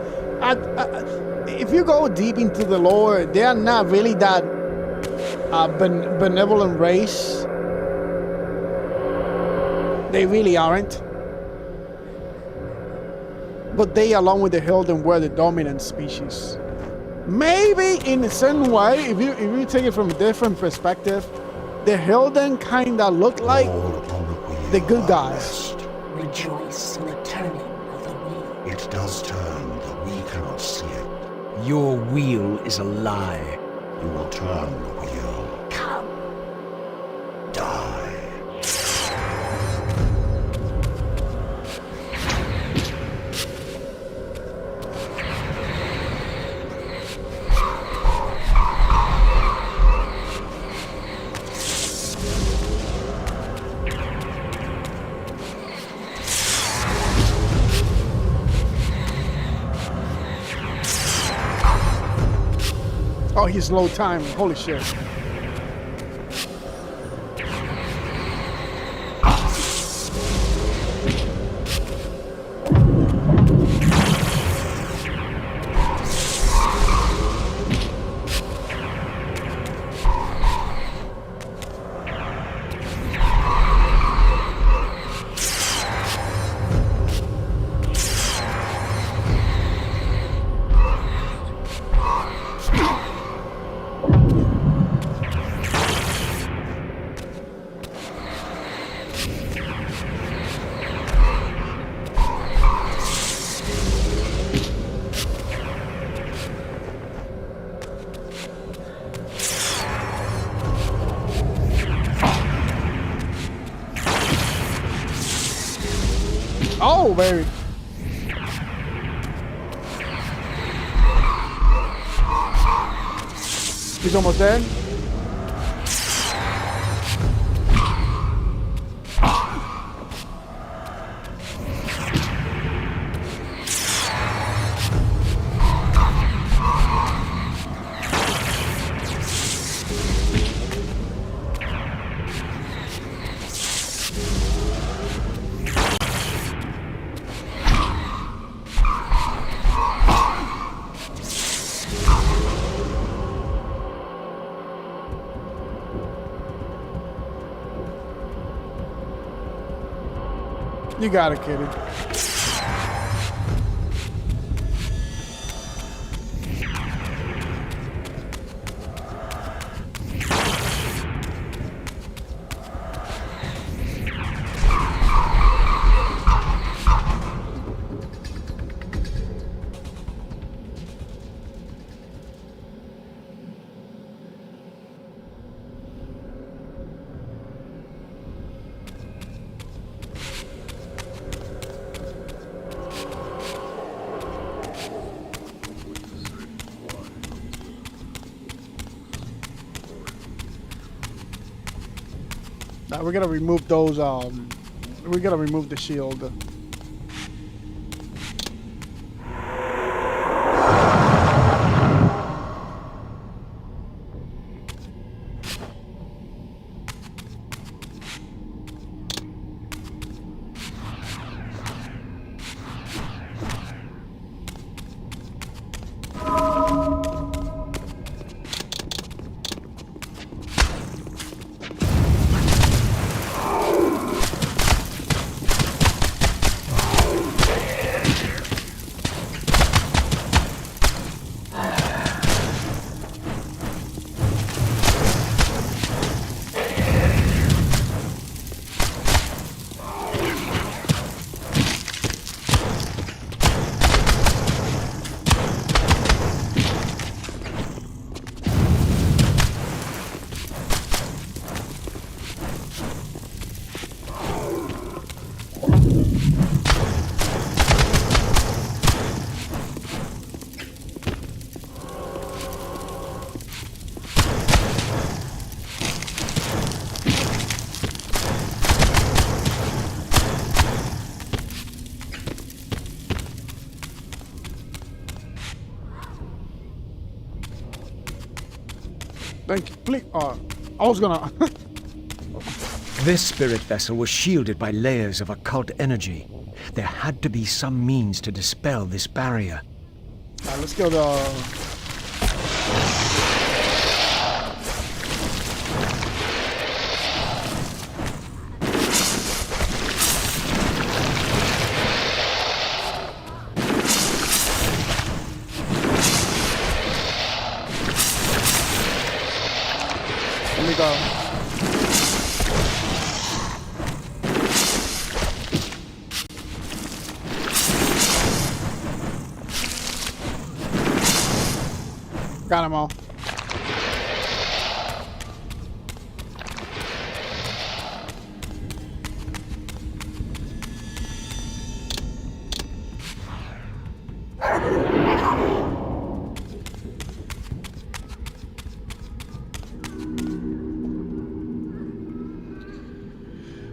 If you go deep into the lore, they are not really that benevolent race. They really aren't. But they, along with the Hilden, were the dominant species. Maybe in a certain way, if you take it from a different perspective, the Hilden kinda look like the good guys.
Rejoice in the turning of the wheel.
It does turn, but we cannot see it.
Your wheel is a lie.
You will turn the wheel.
Come.
Die.
Oh, he's low time. Holy shit. Oh, baby. He's almost dead. You got it, kitty. Now we're gonna remove those. We're gonna remove the shield. Thank you. Please. I was gonna.
This spirit vessel was shielded by layers of occult energy. There had to be some means to dispel this barrier.
Alright, let's go to. Let me go. Got them all.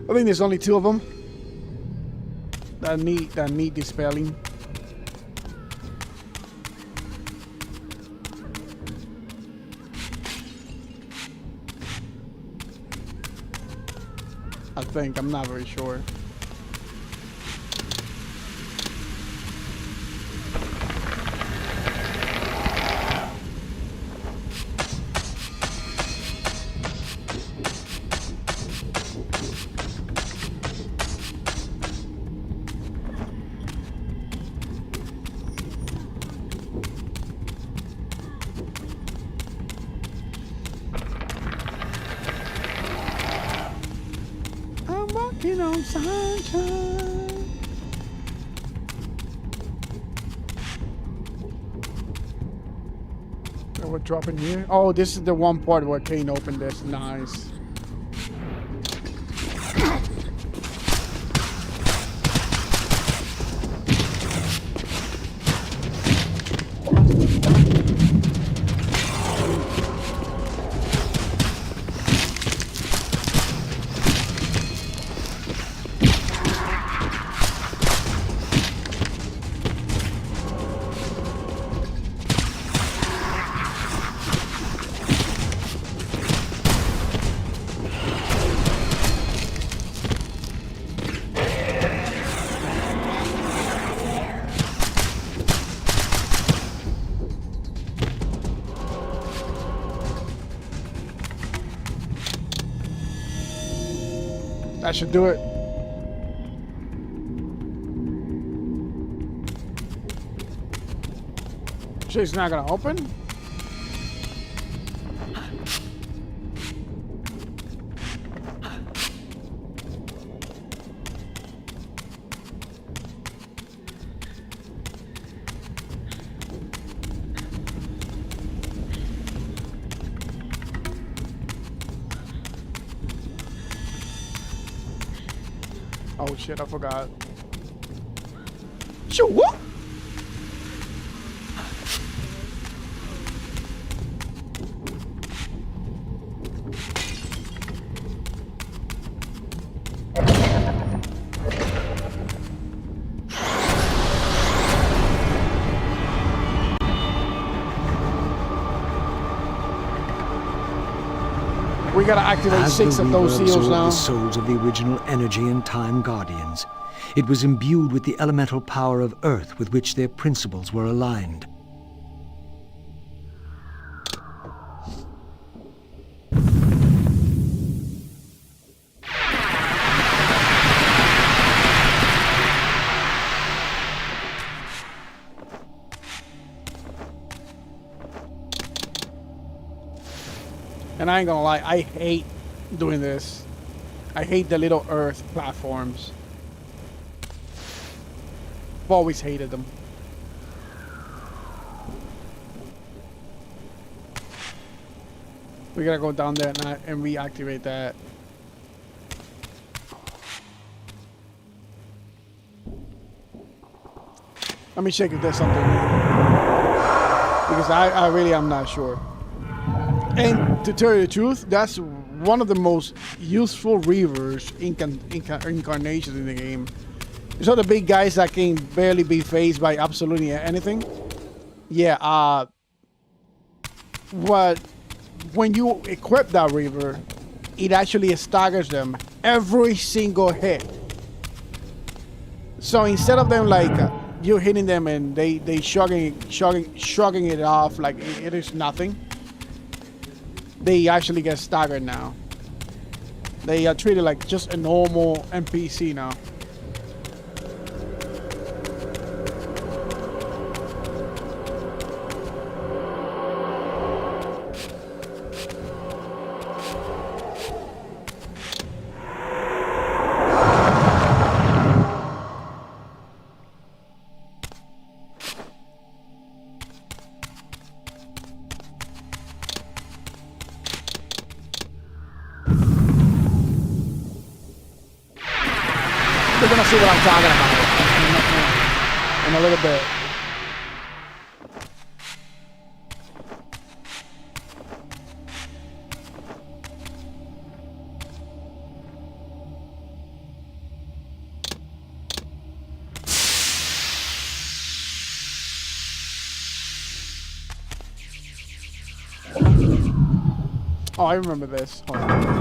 I think there's only 2 of them that need dispelling. I think, I'm not very sure. Walking on sunshine. Oh, we're dropping here. Oh, this is the one part where Kain opened this. Nice. That should do it. She's not gonna open? Oh shit, I forgot. Shoot, what? We gotta activate 6 of those seals now.
The souls of the original energy and time guardians. It was imbued with the elemental power of Earth with which their principles were aligned.
And I ain't gonna lie, I hate doing this. I hate the little Earth platforms. I've always hated them. We gotta go down there and reactivate that. Let me check if there's something new. Because I really am not sure. And to tell you the truth, that's one of the most useful reavers incarnations in the game. These are the big guys that can barely be faced by absolutely anything. Yeah, when you equip that reaver, it actually staggers them every single hit. So instead of them like you hitting them and they shrugging it off like it is nothing, they actually get staggered now. They are treated like just a normal NPC now. see what I'm talking about in a little bit. Oh, I remember this. Hold on.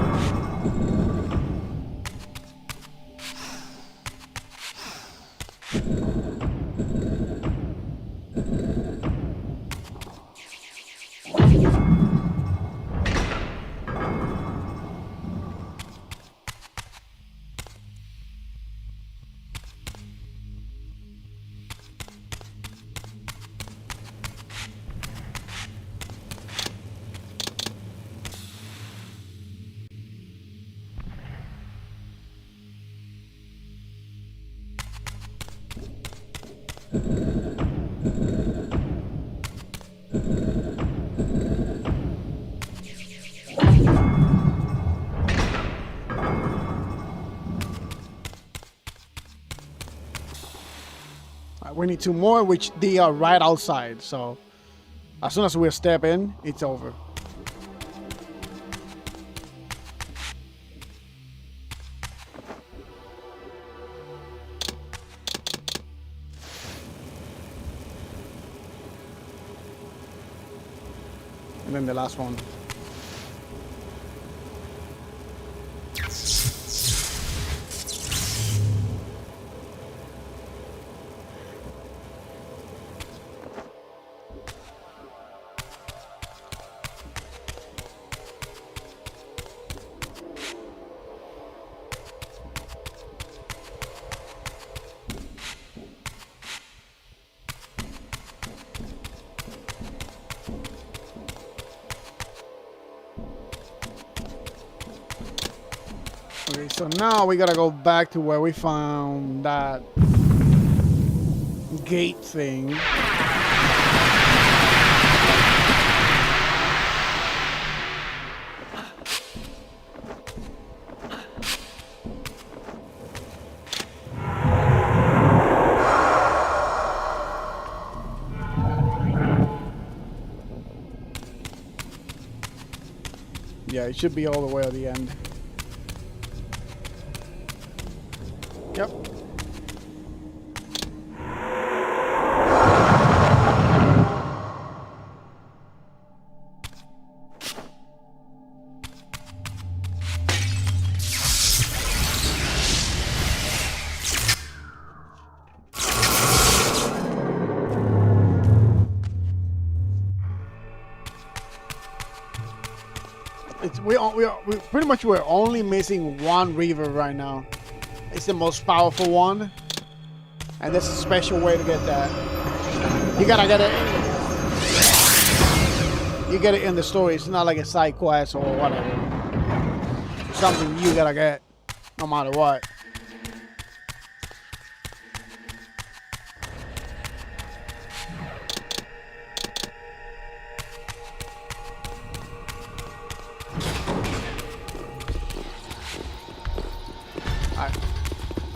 We need 2 more, which they are right outside. So as soon as we step in, it's over. And then the last one. Okay, so now we gotta go back to where we found that gate thing. Yeah, it should be all the way at the end. Yep. We pretty much we're only missing one river right now. It's the most powerful one, and there's a special way to get that. You gotta get it. You get it in the story. It's not like a side quest or whatever. It's something you gotta get, no matter what.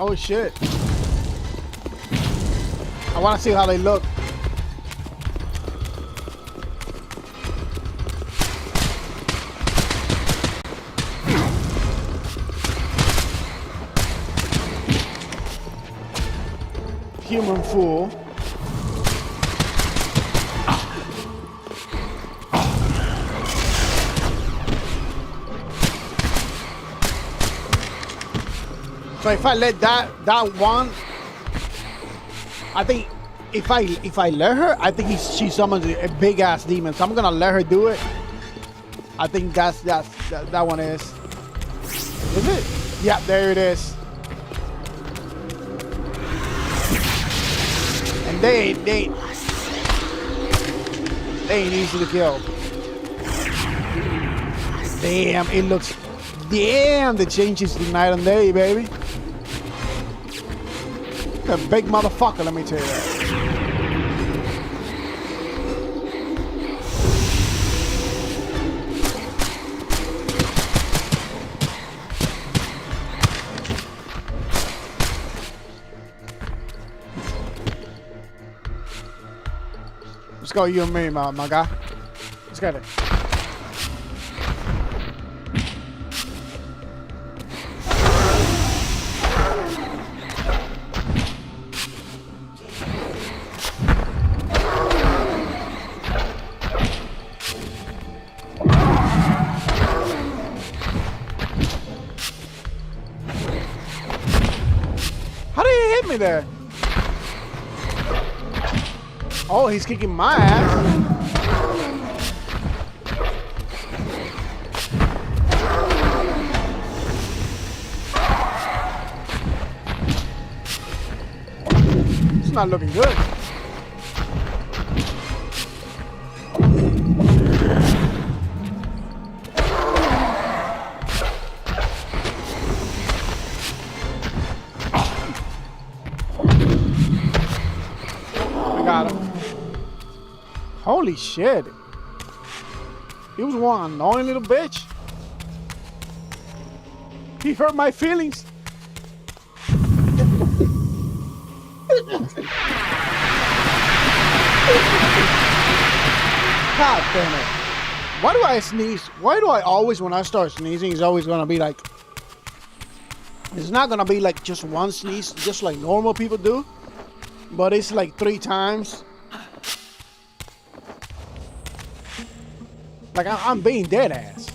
Oh shit. I want to see how they look. Human fool. So if I let that one, I think if I let her, I think she summons a big ass demon. So I'm gonna let her do it. I think that one is. Is it? Yeah, there it is. And they ain't easy to kill. Damn, it looks. Damn, the changes the night and day, baby. A big motherfucker, let me tell you that. go, you and me, my guy. Let's get it. How did he hit me there? Oh, he's kicking my ass. It's not looking good. I got him. Holy shit. He was one annoying little bitch. He hurt my feelings. God damn it. Why do I sneeze? Why do I always, when I start sneezing, it's always gonna be like, it's not gonna be like just one sneeze, just like normal people do, but it's like 3 times. Like I'm being dead ass.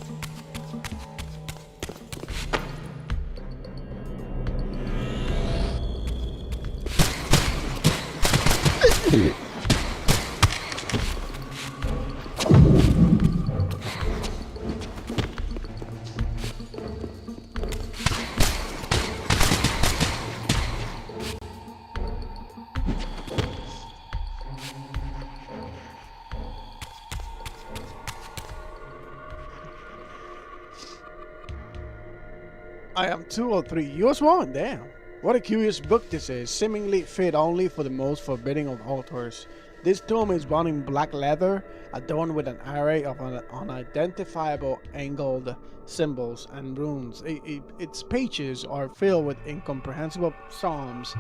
I am 203. US one, damn. What a curious book this is, seemingly fit only for the most forbidding of authors. This tome is bound in black leather, adorned with an array of unidentifiable angled symbols and runes. Its pages are filled with incomprehensible psalms,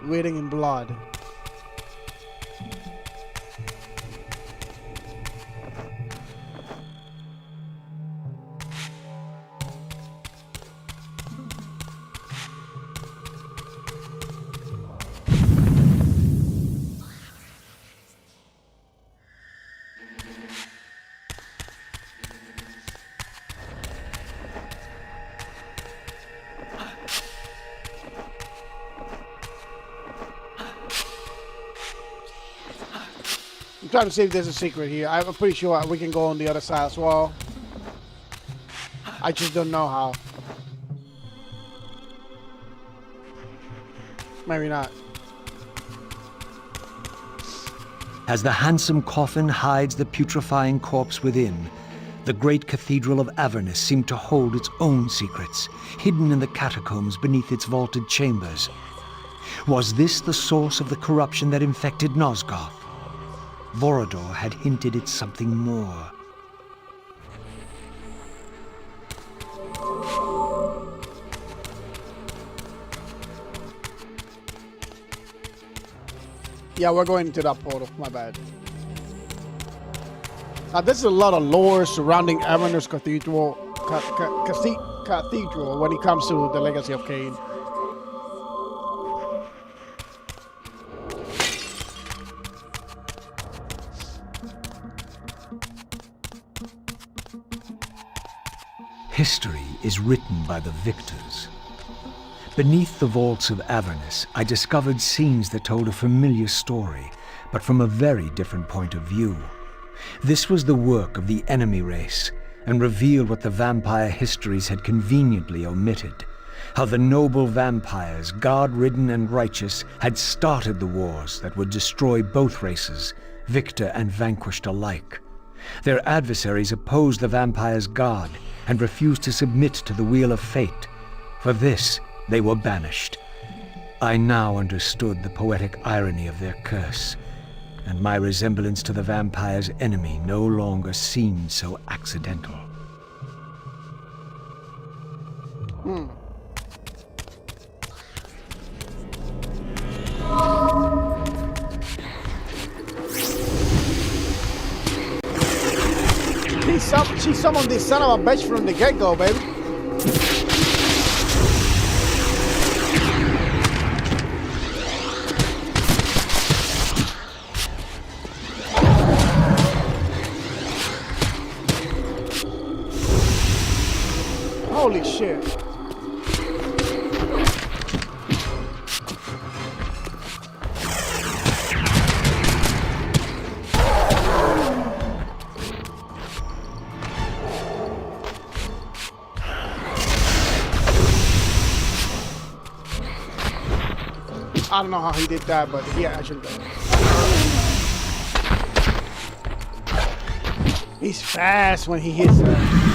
written in blood. I'm trying to see if there's a secret here. I'm pretty sure we can go on the other side as well. I just don't know how. Maybe not.
As the handsome coffin hides the putrefying corpse within, the great cathedral of Avernus seemed to hold its own secrets, hidden in the catacombs beneath its vaulted chambers. Was this the source of the corruption that infected Nosgoth? Vorador had hinted at something more.
Yeah, we're going into that portal. My bad. Now, this is a lot of lore surrounding Avernus Cathedral, Cathedral when it comes to the Legacy of Kain.
History is written by the victors. Beneath the vaults of Avernus, I discovered scenes that told a familiar story, but from a very different point of view. This was the work of the enemy race, and revealed what the vampire histories had conveniently omitted. How the noble vampires, god-ridden and righteous, had started the wars that would destroy both races, victor and vanquished alike. Their adversaries opposed the vampires' god, and refused to submit to the wheel of fate. For this, they were banished. I now understood the poetic irony of their curse, and my resemblance to the vampire's enemy no longer seemed so accidental.
she summoned this son of a bitch from the get-go, baby. Holy shit. I don't know how he did that, but he actually did. He's fast when he hits that.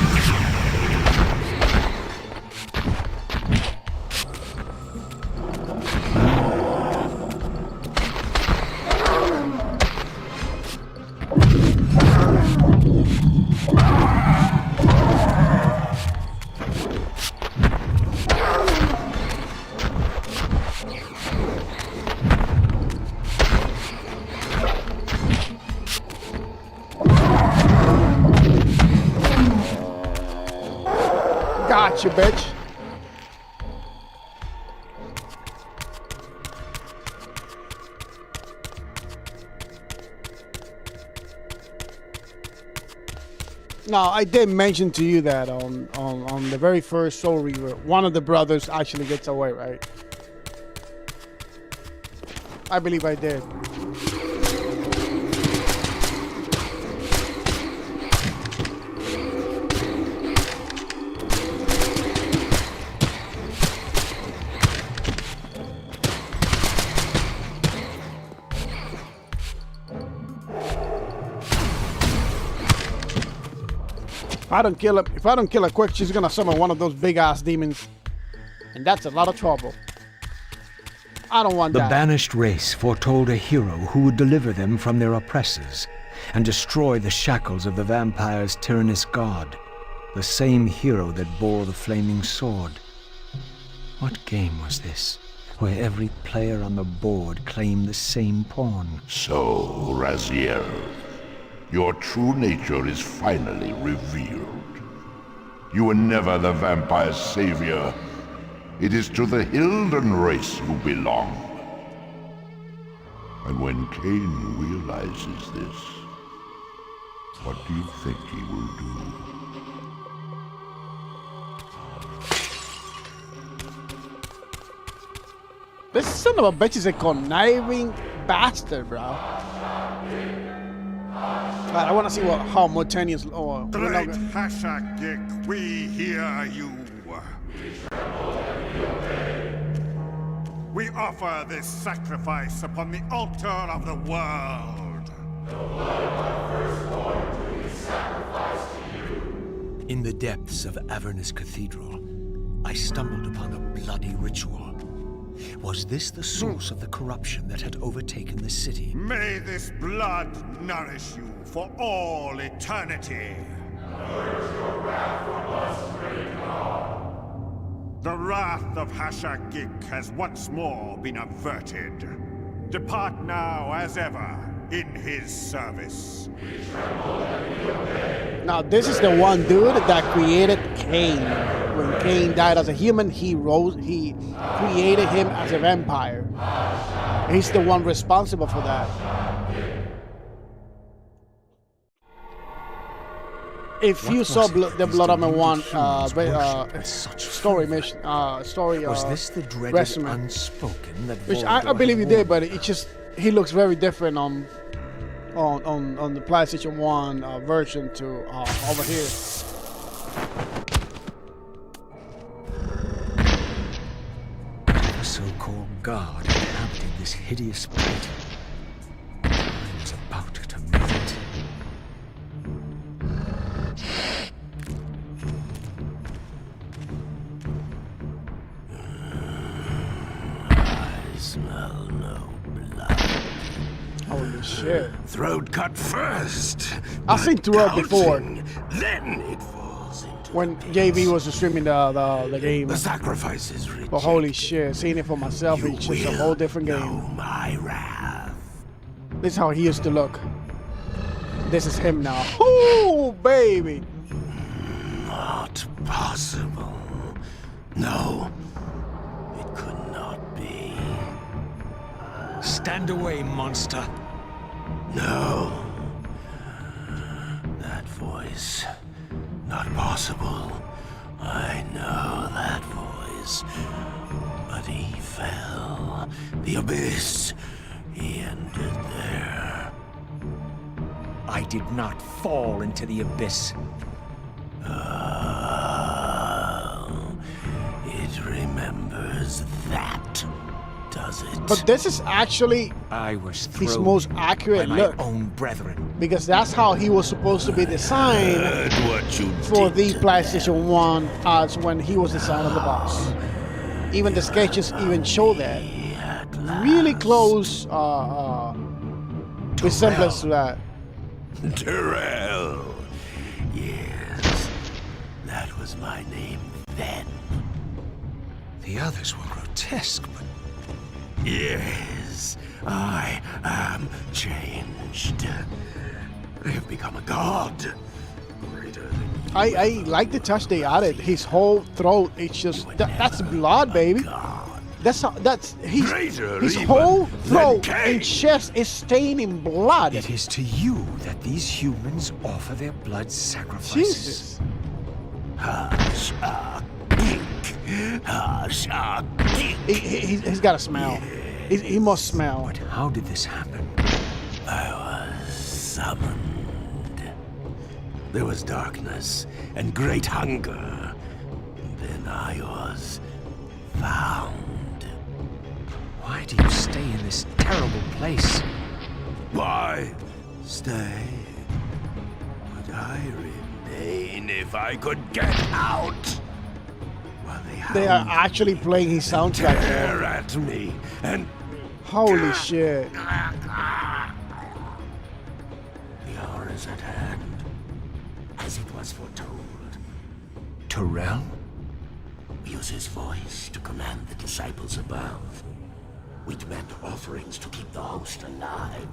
Gotcha, bitch. Now, I did mention to you that on the very first Soul Reaver, one of the brothers actually gets away, right? I believe I did. If I don't kill her quick, she's gonna summon one of those big ass demons. And that's a lot of trouble. I don't want that.
The banished race foretold a hero who would deliver them from their oppressors and destroy the shackles of the vampire's tyrannous god. The same hero that bore the flaming sword. What game was this, where every player on the board claimed the same pawn?
So, Raziel, your true nature is finally revealed. You were never the vampire's savior. It is to the Hilden race you belong. And when Kain realizes this, what do you think he will do?
This son of a bitch is a conniving bastard, bro. God, I want to see how Mutanius.
Great Hashagik, we hear you. We offer this sacrifice upon the altar of the world. The blood of our firstborn do we sacrifice to you.
In the depths of Avernus Cathedral, I stumbled upon a bloody ritual. Was this the source of the corruption that had overtaken the city?
May this blood nourish you for all eternity. Purge your wrath from us, great God. The wrath of Hashagik has once more been averted. Depart now as ever in his service. We tremble and we obey.
Now this is the one dude that created Kain. When Kain died as a human, he created him as a vampire. He's the one responsible for that. If you saw the Blood of One story mission,
was this the dreaded
resume,
unspoken that
which I believe you did, but it just he looks very different on the PlayStation 1 version to over here.
The so-called god inhabited this hideous plate. I was about to meet it.
I smell no blood.
Holy shit.
Throat cut first.
I've seen throat before.
Then it falls into
When JV was streaming the game.
the sacrifice is rejected.
But holy shit, seeing it for myself,
You
it's just a
will
whole different
know
game.
my wrath.
This is how he used to look. This is him now. Ooh, baby.
Not possible. No, it could not be.
Stand away, monster.
No. That voice. Not possible. I know that voice. But he fell. The abyss. He ended there.
I did not fall into the abyss.
It remembers that, does it?
But this is actually
I was
his
thrown
most
by
accurate
my
look.
own brethren.
Because that's how he was supposed to be designed
Heard what you
for
did
the
to
PlayStation 1 as when he was designed on the box. Even the sketches even show that. Really close resemblance to that.
Terrell. Yes, that was my name then.
The others were grotesque, but
Yes, I am changed. I have become a god. Greater than you.
I like the touch they added. His whole throat, it's just that's blood, baby. That's his
even
whole
than
throat
Kain.
and chest is stained in blood.
it is to you that these humans offer their blood sacrifices.
Jesus. He's got a smell. He must smell.
But how did this happen?
I was summoned. There was darkness and great hunger. Then I was found.
Why do you stay in this terrible place?
Why stay? Would I remain if I could get out? While
They are actually playing his soundtrack
tear
now.
at me and
Holy shit.
the hour is at hand, as it was foretold.
Terrell?
Use his voice to command the disciples above. We demand offerings to keep the host alive.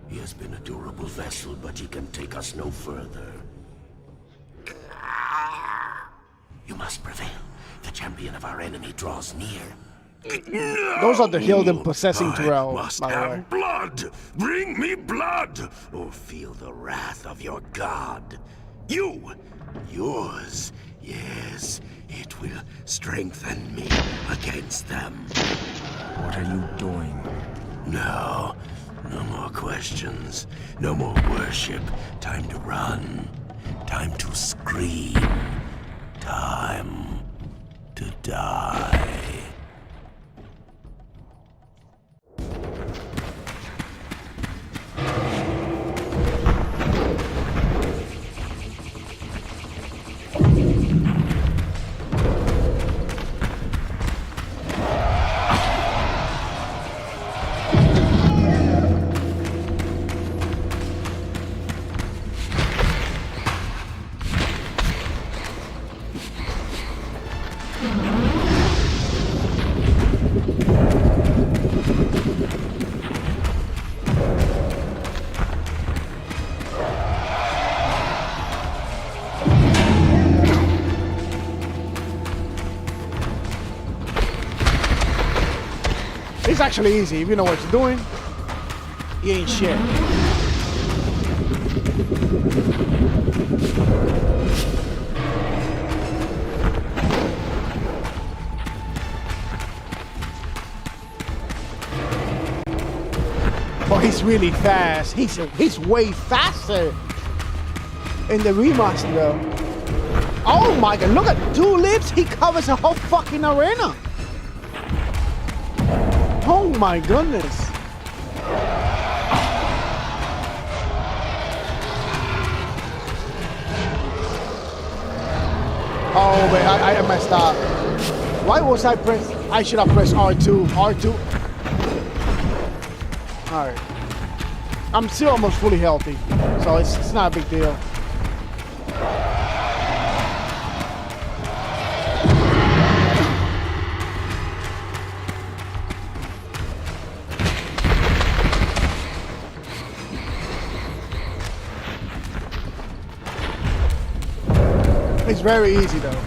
He has been a durable vessel, but he can take us no further. You must prevail. The champion of our enemy draws near.
Those are the Hilden possessing
I
Terrell,
must
by the
have
way.
blood. Bring me blood, or feel the wrath of your god. Yours. Yes, it will strengthen me against them.
What are you doing?
No more questions. No more worship. Time to run. Time to scream. Time to die.
It's actually easy if you know what you're doing. You ain't shit. But he's really fast. He's way faster in the remaster though. Oh my god, look at 2 lips, he covers the whole fucking arena. Oh my goodness. Oh wait, I messed up. Why was I press? I should have pressed R2. R2. Alright. I'm still almost fully healthy, so it's not a big deal. It's very easy though.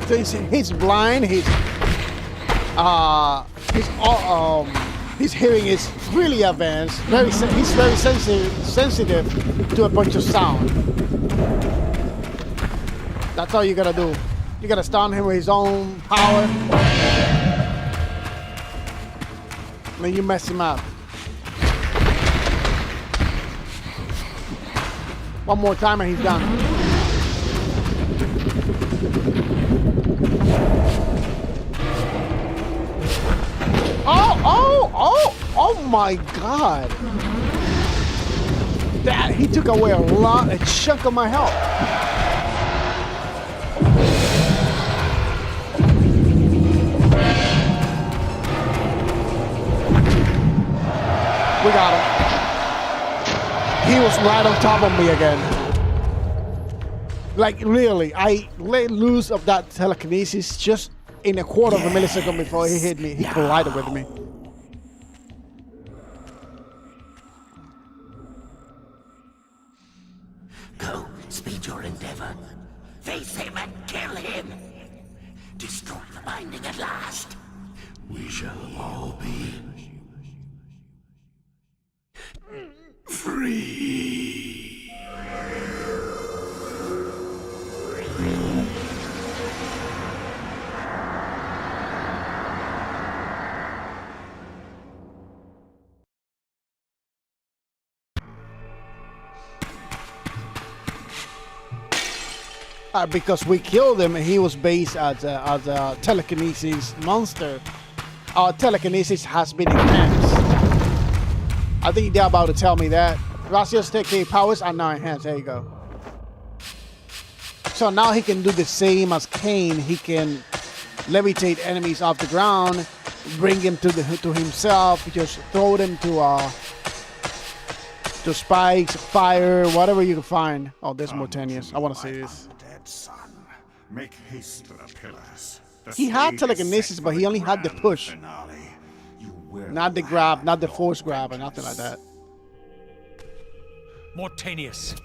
So he's blind. His hearing is really advanced. He's very sensitive to a bunch of sound. That's all you gotta do. You gotta stun him with his own power. Then you mess him up. One more time and he's done. Oh my God. That, he took away a chunk of my health. We got him. He was right on top of me again. Like really, I let loose of that telekinesis just in a quarter of a millisecond before he hit me. He collided with me.
Go, speed your endeavor. Face him and kill him. Destroy the binding at last. We shall all be free.
Because we killed him, and he was based as a telekinesis monster. Our telekinesis has been enhanced. I think they're about to tell me that. Raziel's TK powers are now enhanced. There you go. So now he can do the same as Kain. He can levitate enemies off the ground, bring him to himself, just throw them to spikes, fire, whatever you can find. Oh, there's more tenuous. I want to see this.
Son, make haste to the pillars.
He had telekinesis, but he only had the push. Not the grab, not the force grab, or nothing like that.
Mortanius.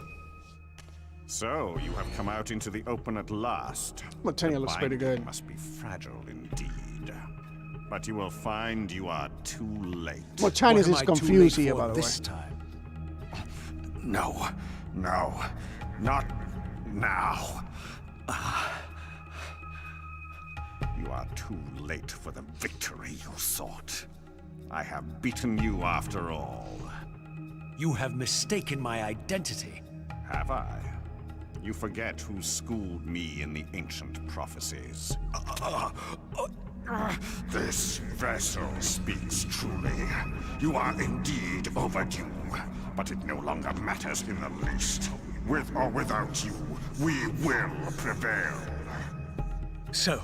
So, you have come out into the open at last.
Mortania looks pretty good.
Must be fragile indeed. But you will find you are too late.
Mortanius is confused here, by the way.
This time.
No, not now. You are too late for the victory you sought. I have beaten you after all.
You have mistaken my identity.
Have I? You forget who schooled me in the ancient prophecies. This vessel speaks truly. You are indeed overdue, but it no longer matters in the least. With or without you, we will prevail.
So,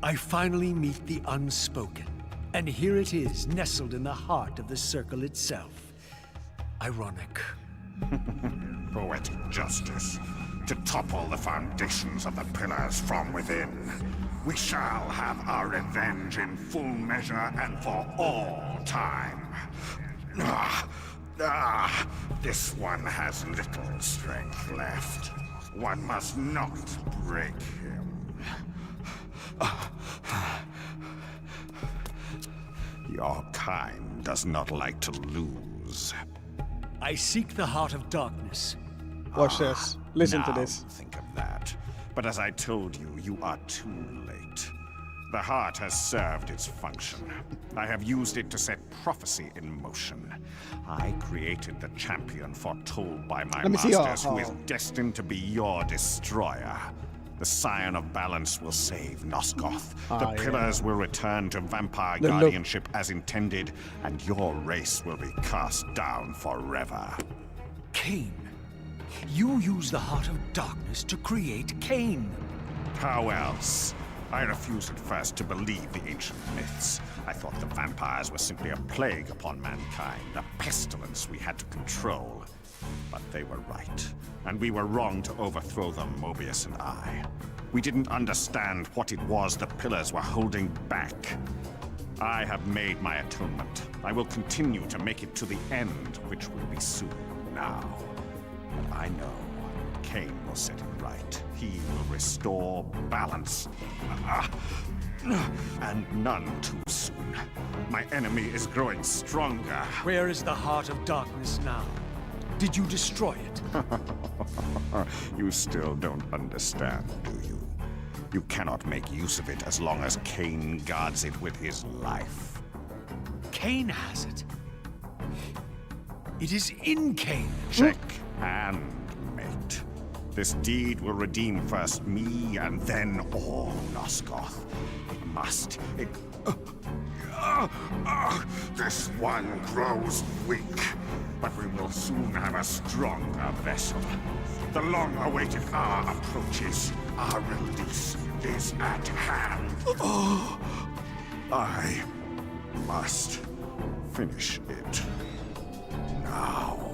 I finally meet the unspoken. And here it is, nestled in the heart of the circle itself. Ironic.
Poetic justice. To topple the foundations of the pillars from within. We shall have our revenge in full measure and for all time. This one has little strength left. One must not break him. Your kind does not like to lose.
I seek the heart of darkness.
Watch this. Listen to
Now
this.
think of that. But as I told you, you are too late. The heart has served its function. I have used it to set prophecy in motion. I created the champion foretold by my
Let me see
masters, who is destined to be your destroyer. The Scion of Balance will save Nosgoth. The pillars will return to vampire guardianship as intended, and your race will be cast down forever.
Kain. You use the heart of darkness to create Kain.
How else? I refused at first to believe the ancient myths. I thought the vampires were simply a plague upon mankind, a pestilence we had to control. But they were right, and we were wrong to overthrow them, Mobius and I. We didn't understand what it was the pillars were holding back. I have made my atonement. I will continue to make it to the end, which will be soon now. I know Kain will set it right. He will restore balance. And none too soon. My enemy is growing stronger.
Where is the heart of darkness now? Did you destroy it?
You still don't understand, do you? You cannot make use of it as long as Kain guards it with his life.
Kain has it. It is in Kain.
Check and mate. This deed will redeem first me and then all Nosgoth. It must. This one grows weak, but we will soon have a stronger vessel. The long-awaited hour approaches. Our release is at hand. I must finish it now.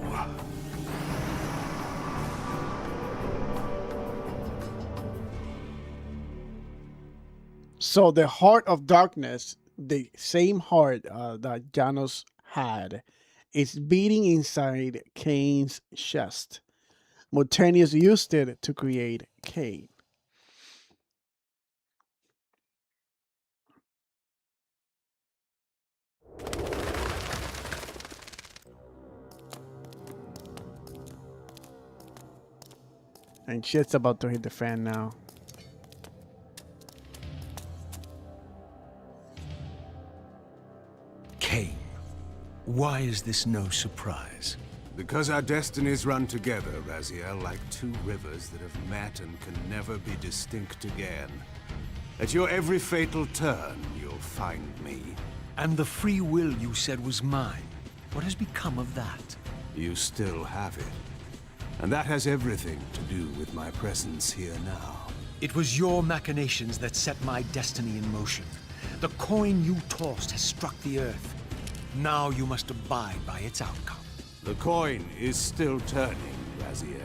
So the heart of darkness, the same heart that Janos had, is beating inside Kain's chest. Mortanius used it to create Kain. And shit's about to hit the fan now.
Kain. Why is this no surprise?
Because our destinies run together, Raziel, like two rivers that have met and can never be distinct again. At your every fatal turn, you'll find me.
And the free will you said was mine. What has become of that?
You still have it. And that has everything to do with my presence here now.
It was your machinations that set my destiny in motion. The coin you tossed has struck the earth. Now you must abide by its outcome.
The coin is still turning, Raziel.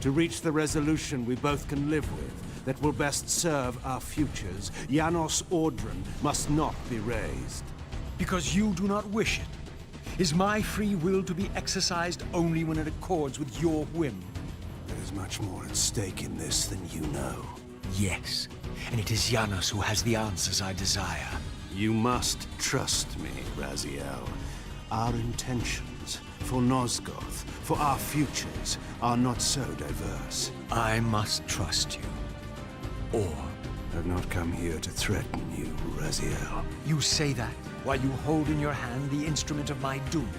To reach the resolution we both can live with, that will best serve our futures, Janos Audron must not be raised.
Because you do not wish it. Is my free will to be exercised only when it accords with your whim?
There is much more at stake in this than you know.
Yes, and it is Janos who has the answers I desire.
You must trust me, Raziel. Our intentions, for Nosgoth, for our futures, are not so diverse.
I must trust you. Or...
I've not come here to threaten you, Raziel.
You say that while you hold in your hand the instrument of my doom?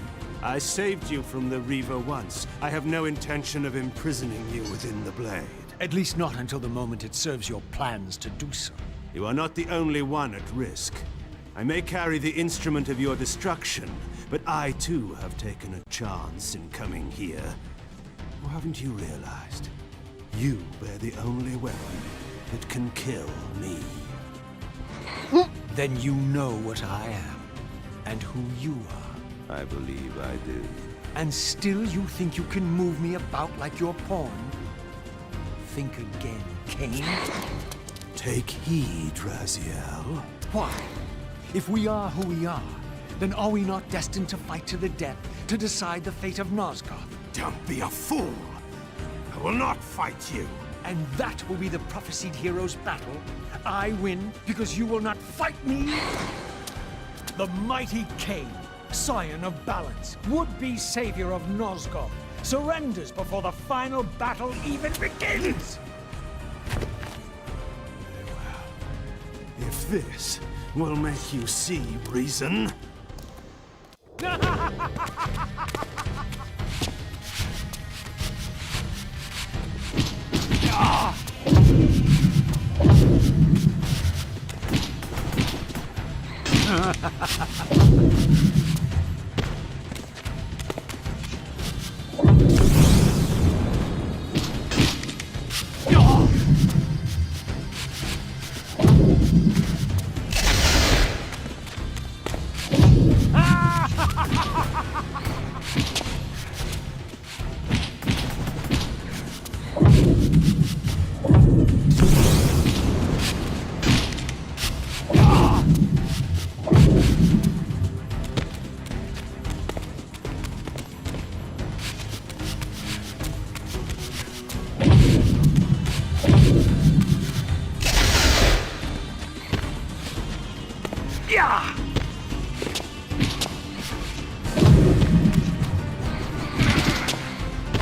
I saved you from the Reaver once. I have no intention of imprisoning you within the blade.
At least not until the moment it serves your plans to do so.
You are not the only one at risk. I may carry the instrument of your destruction, but I too have taken a chance in coming here. Or haven't you realized? You bear the only weapon that can kill me.
Then you know what I am, and who you are.
I believe I do.
And still you think you can move me about like your pawn? Think again, Kain.
Take heed, Raziel.
Why? If we are who we are, then are we not destined to fight to the death to decide the fate of Nosgoth?
Don't be a fool! I will not fight you!
And that will be the prophesied hero's battle? I win because you will not fight me? The mighty Kain, scion of balance, would-be savior of Nosgoth, surrenders before the final battle even begins!
If this will make you see reason...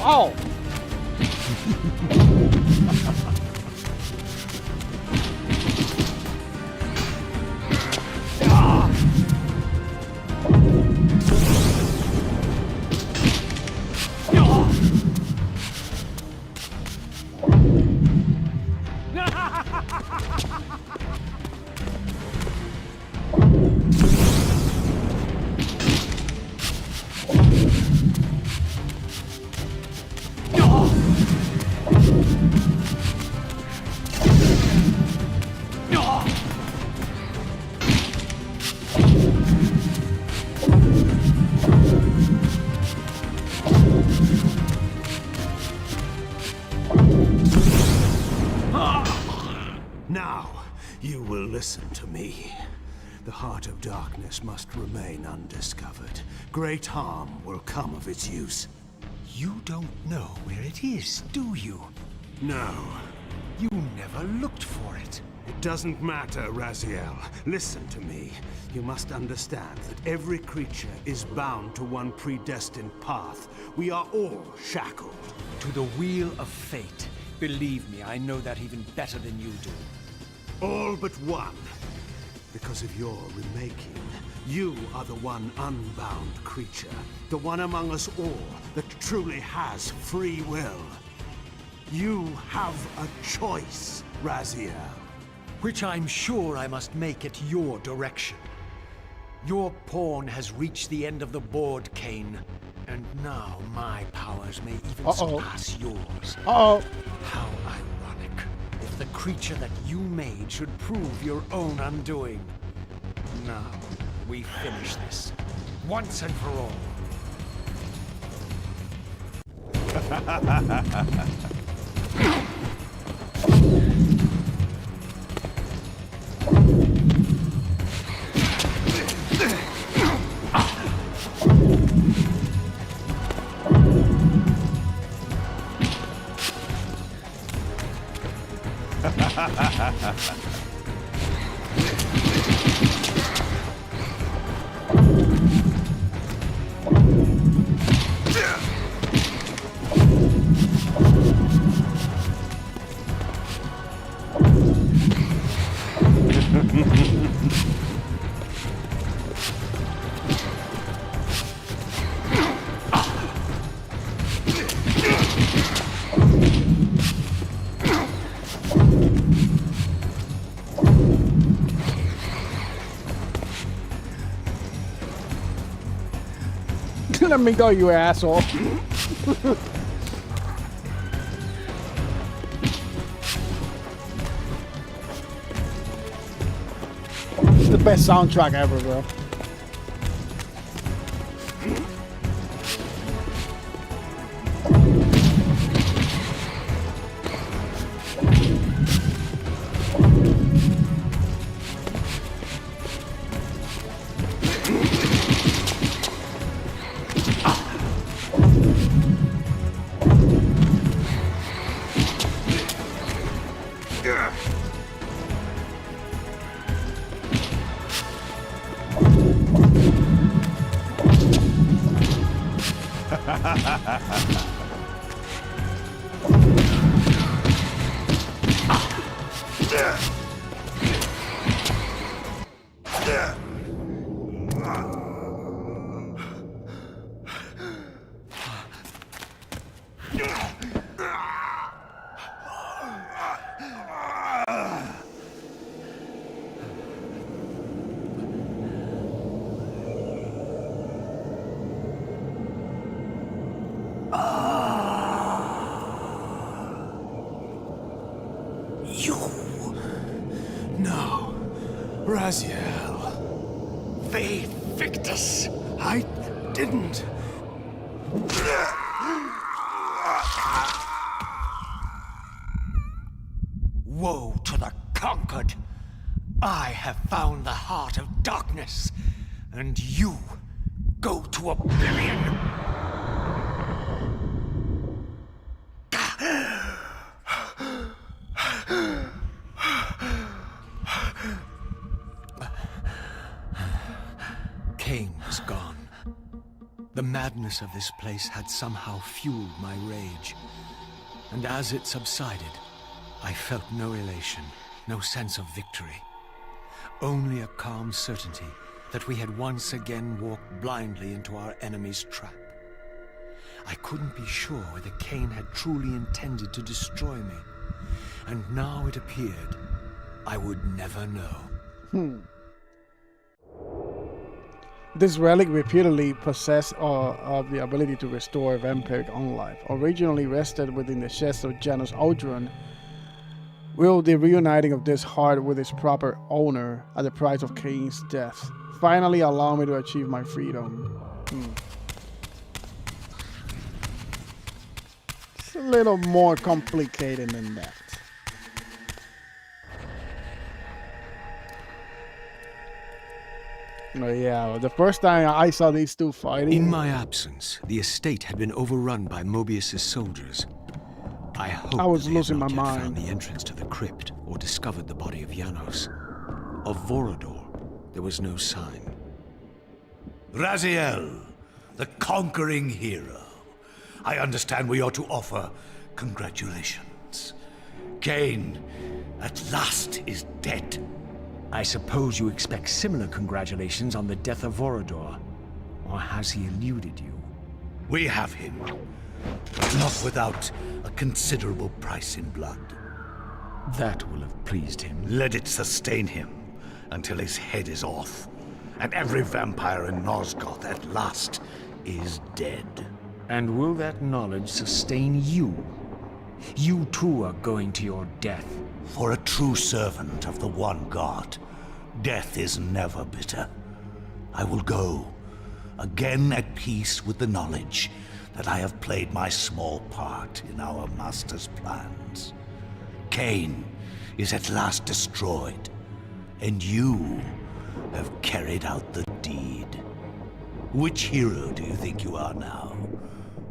Oh!
Now, you will listen to me. The heart of darkness must remain undiscovered. Great harm will come of its use.
You don't know where it is, do you?
No,
You never looked for it.
it doesn't matter, Raziel. Listen to me. You must understand that every creature is bound to one predestined path. We are all shackled.
To the wheel of fate. Believe me, I know that even better than you do.
All but one. Because of your remaking, you are the one unbound creature. The one among us all that truly has free will. You have a choice, Raziel.
Which I'm sure I must make at your direction. Your pawn has reached the end of the board, Kain. And now my powers may even surpass yours.
Uh-oh.
How ironic. If the creature that you made should prove your own undoing. Now, we finish this. Once and for all.
Let me go, you asshole. This is the best soundtrack ever, bro.
No. Raziel.
Ve Victus!
I didn't.
Woe to the conquered! I have found the heart of darkness, and you go to oblivion! Kain was gone. The madness of this place had somehow fueled my rage. And as it subsided, I felt no elation, no sense of victory. Only a calm certainty that we had once again walked blindly into our enemy's trap. I couldn't be sure whether Kain had truly intended to destroy me. And now it appeared I would never know.
This relic reputedly possessed of the ability to restore vampiric unlife. Originally rested within the chest of Janus Audron, will the reuniting of this heart with its proper owner at the price of Kain's death finally allow me to achieve my freedom? It's a little more complicated than that. Yeah, the first time I saw these two fighting...
In my absence, the estate had been overrun by Mobius's soldiers. I hoped
I was
that they had
losing
not
my
yet
mind.
found the entrance to the crypt or discovered the body of Janos. Of Vorador, there was no sign.
Raziel, the conquering hero. I understand we ought to offer congratulations. Kain, at last, is dead.
I suppose you expect similar congratulations on the death of Vorador. Or has he eluded you?
We have him, but not without a considerable price in blood.
That will have pleased him.
Let it sustain him until his head is off, and every vampire in Nosgoth at last is dead.
And will that knowledge sustain you? You too are going to your death.
For a true servant of the one God, death is never bitter. I will go, again at peace with the knowledge that I have played my small part in our master's plans. Kain is at last destroyed, and you have carried out the deed. Which hero do you think you are now?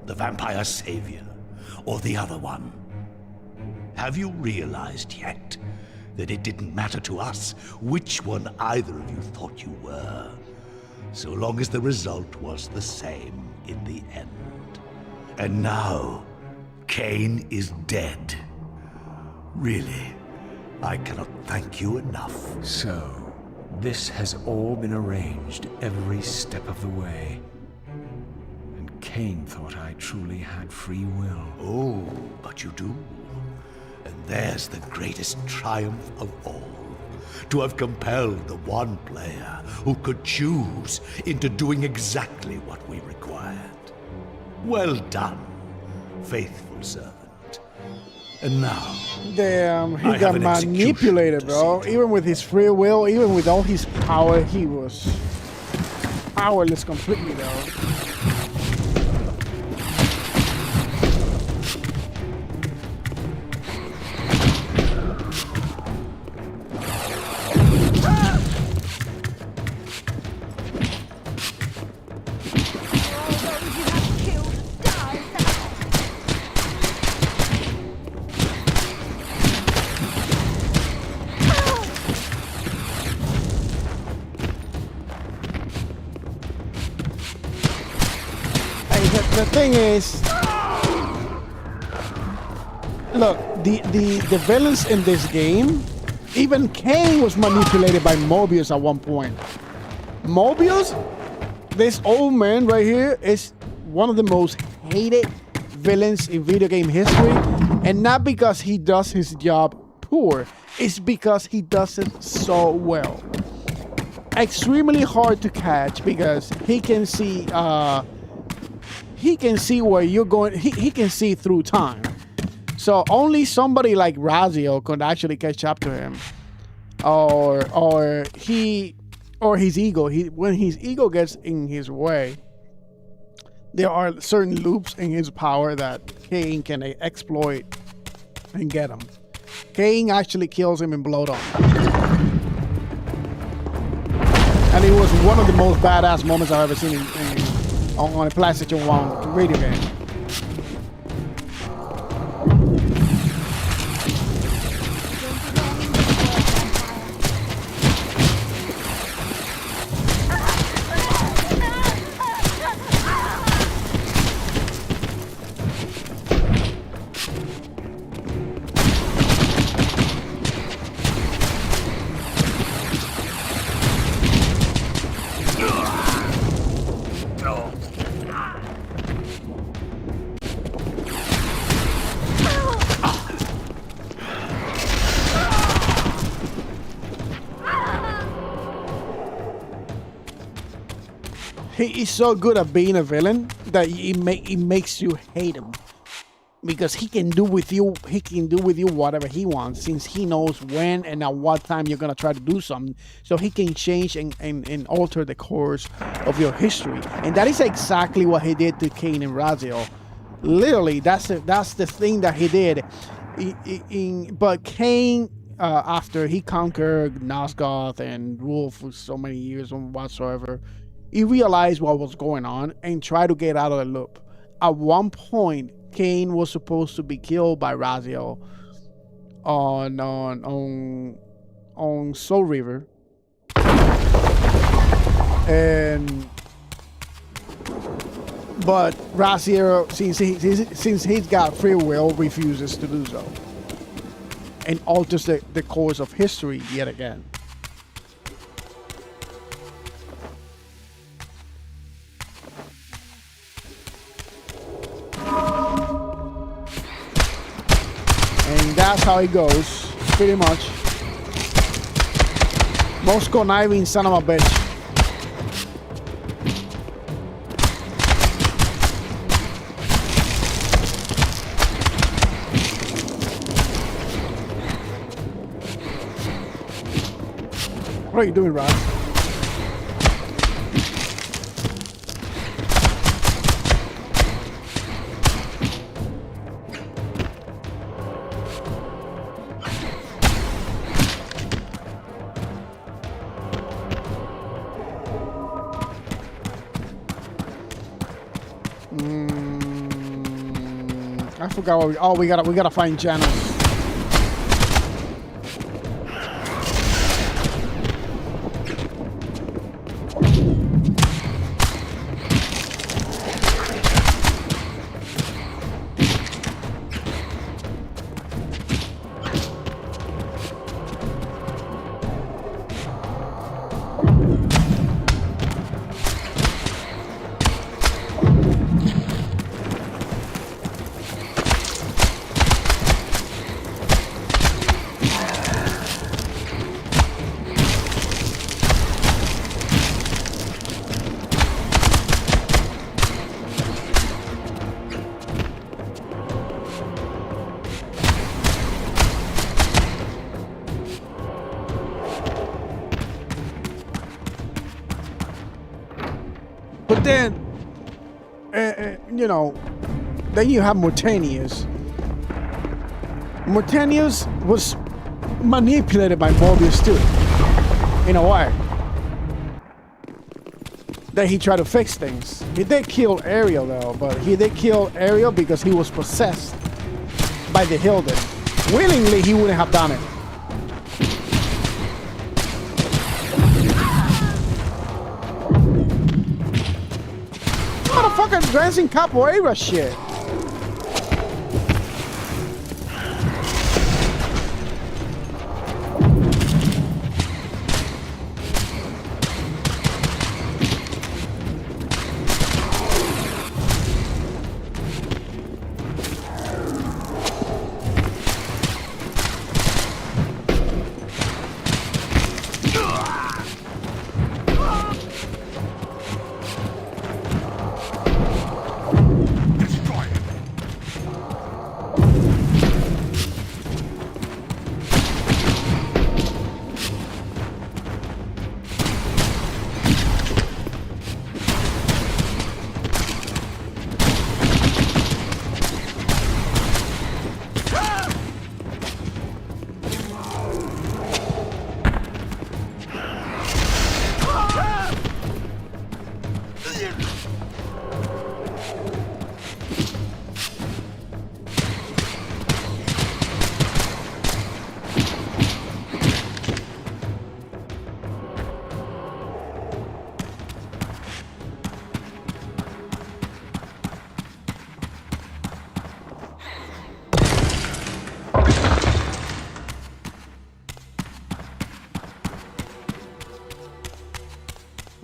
The vampire savior, or the other one? Have you realized yet that it didn't matter to us which one either of you thought you were, so long as the result was the same in the end? And now, Kain is dead. Really, I cannot thank you enough.
So, this has all been arranged every step of the way. And Kain thought I truly had free will.
Oh, but you do. And there's the greatest triumph of all. To have compelled the one player who could choose into doing exactly what we required. Well done, faithful servant. And now...
Damn, he
I have
got
an execution
manipulated,
to
bro.
see to.
Even with his free will, even with all his power, he was powerless completely, though. The thing is, look, the villains in this game, even Kain was manipulated by Mobius at one point. Mobius, this old man right here, is one of the most hated villains in video game history, and not because he does his job poor, it's because he does it so well. Extremely hard to catch because he can see where you're going. He can see through time. So only somebody like Raziel could actually catch up to him, or his ego. When his ego gets in his way, there are certain loops in his power that Kain can exploit and get him. Kain actually kills him in Bloodon, and it was one of the most badass moments I've ever seen on a PlayStation 1 video game. he is so good at being a villain that it makes you hate him. Because he can do with you whatever he wants, since he knows when and at what time you're gonna try to do something. So he can change and alter the course of your history. And that is exactly what he did to Kain and Raziel. Literally, that's the thing that he did. But Kain, after he conquered Nosgoth and ruled for so many years or whatsoever, he realized what was going on and tried to get out of the loop. At one point, Kain was supposed to be killed by Raziel on Soul River, but Raziel, since he's got free will, refuses to do so and alters the course of history yet again. And that's how it goes, pretty much. Most conniving son of a bitch. What are you doing, Rod? I forgot what we gotta find Janus. But then, then you have Mortanius. Mortanius was manipulated by Morbius too, in a way. That he tried to fix things. He did kill Ariel though, but he did kill Ariel because he was possessed by the Hilden. Willingly, he wouldn't have done it. Motherfucking dancing capoeira shit.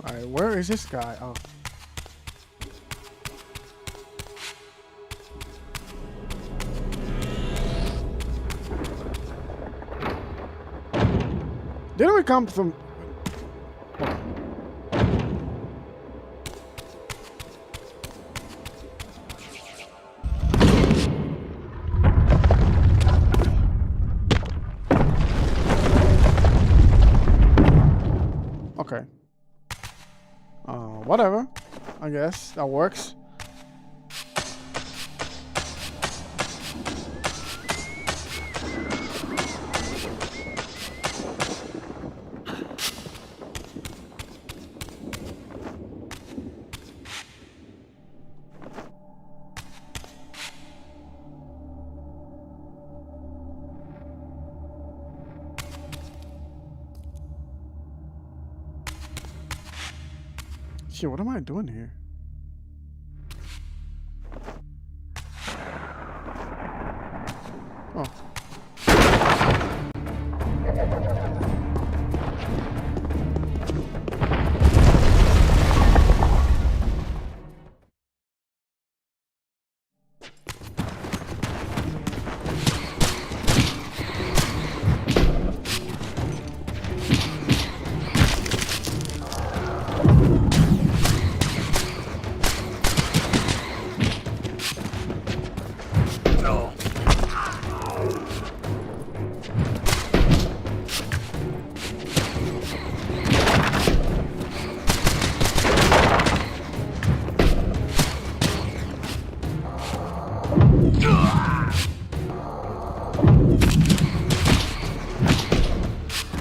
Alright, where is this guy? Oh. Didn't we come from... I guess that works. Shit, what am I doing here? Oh.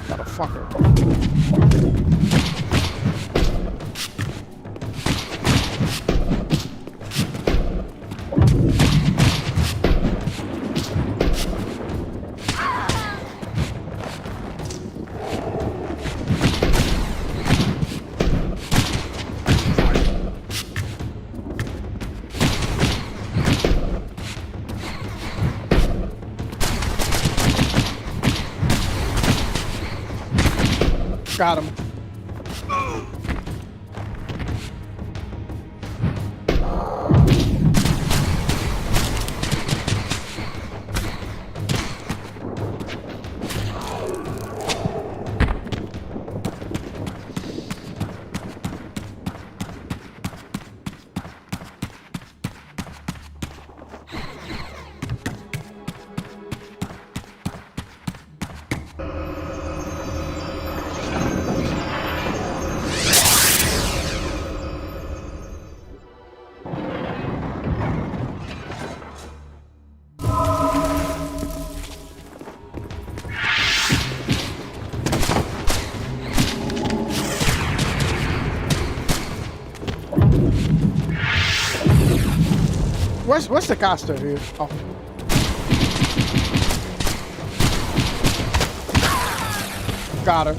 Motherfucker. Got him. Where's the caster here? Oh. Got her.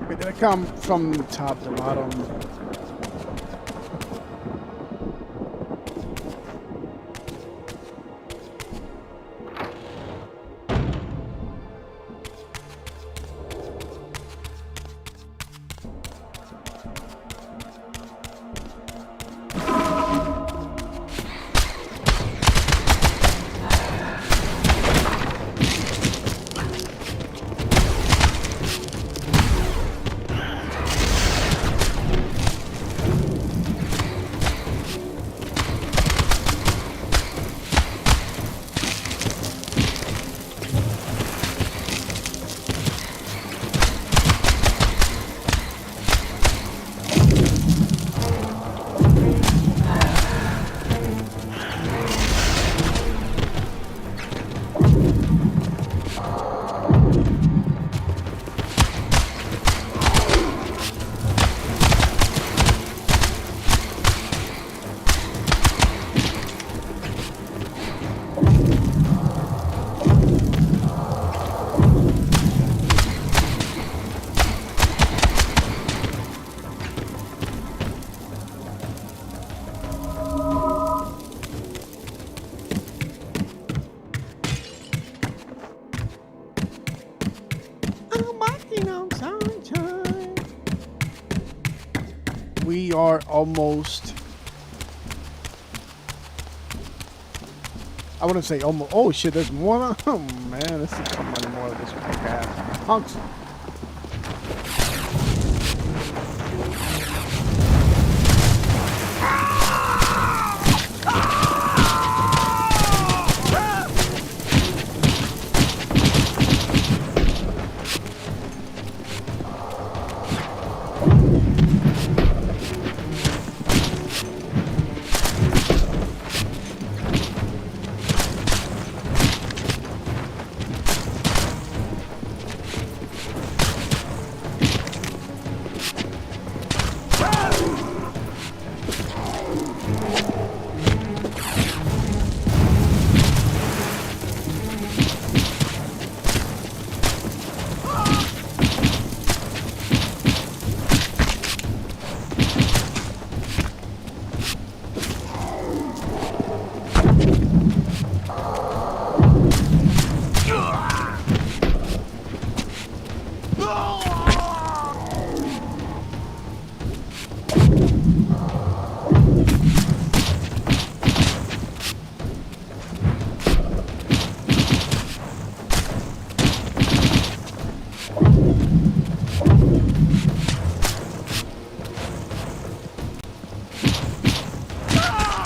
Wait, did I come from top to bottom? Walking on sunshine. We are almost. I wouldn't say almost. Oh shit, there's more. Oh man, let's see how many more of this podcast. Hunks.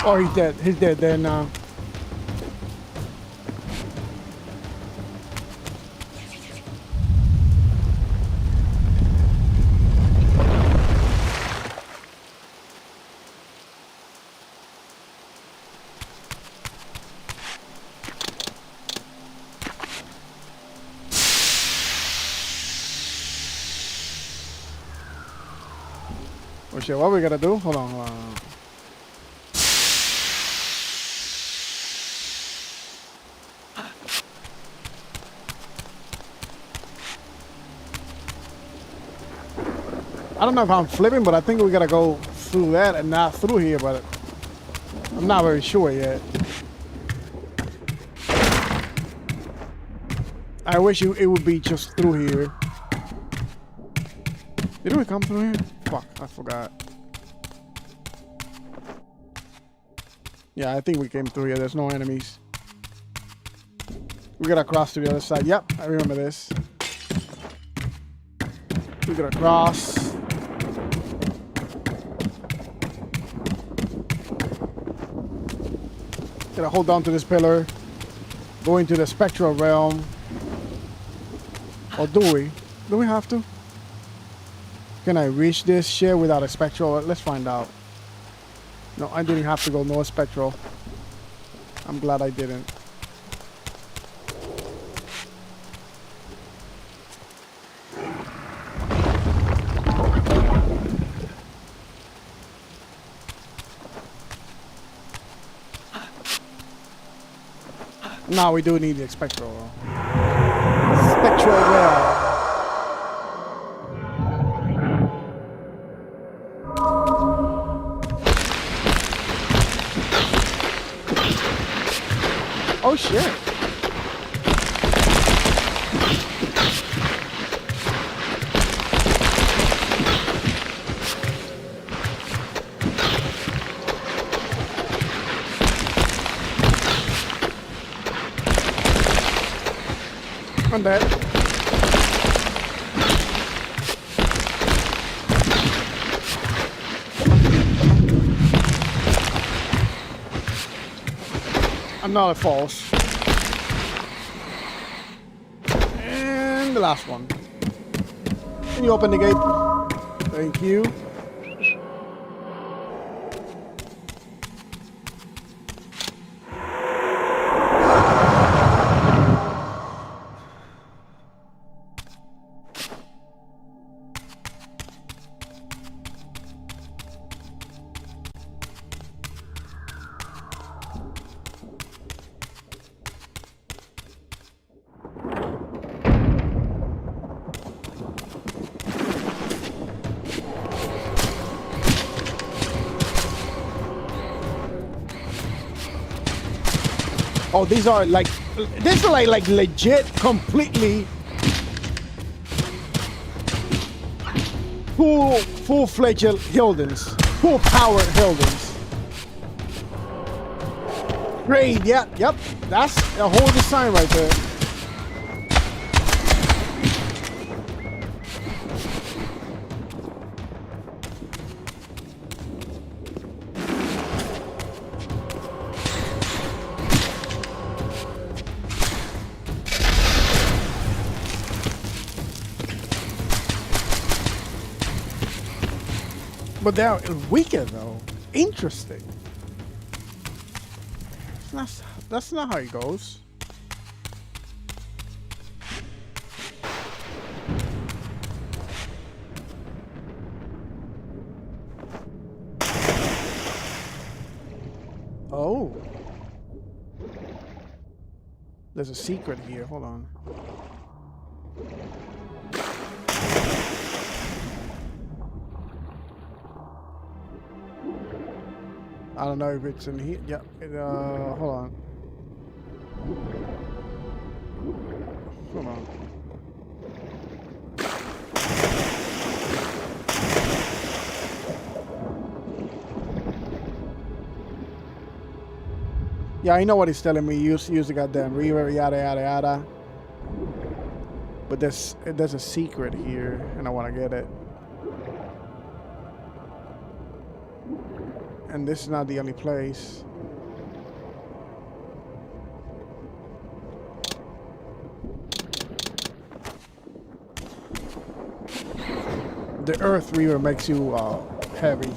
Oh, he's dead. He's dead there now. Oh shit, what we gotta do? Hold on, hold on. I don't know if I'm flipping, but I think we gotta go through that and not through here, but I'm not very sure yet. I wish it would be just through here. Did we come through here? Fuck, I forgot. Yeah, I think we came through here. There's no enemies. We gotta cross to the other side. Yep, I remember this. We gotta cross. Gotta hold on to this pillar. Go into the spectral realm. Or do we? Do we have to? Can I reach this shit without a spectral? Let's find out. No, I didn't have to go no spectral. I'm glad I didn't. No, we do need the spectral. Spectral realm. Oh shit. I'm dead. Another false. And the last one. Can you open the gate? Thank you. Oh, these are like, this is like legit, completely full-fledged Hildens. Full-powered Hildens. Great, yep. That's a whole design right there. But they're weaker though. Interesting. That's not how it goes. Oh. There's a secret here. Hold on. I don't know if it's in here. Yeah. Hold on. Hold on. Yeah, I know what he's telling me. Use the goddamn reaver, yada yada yada. But there's a secret here, and I want to get it. And this is not the only place. The Earth Reaver makes you heavy.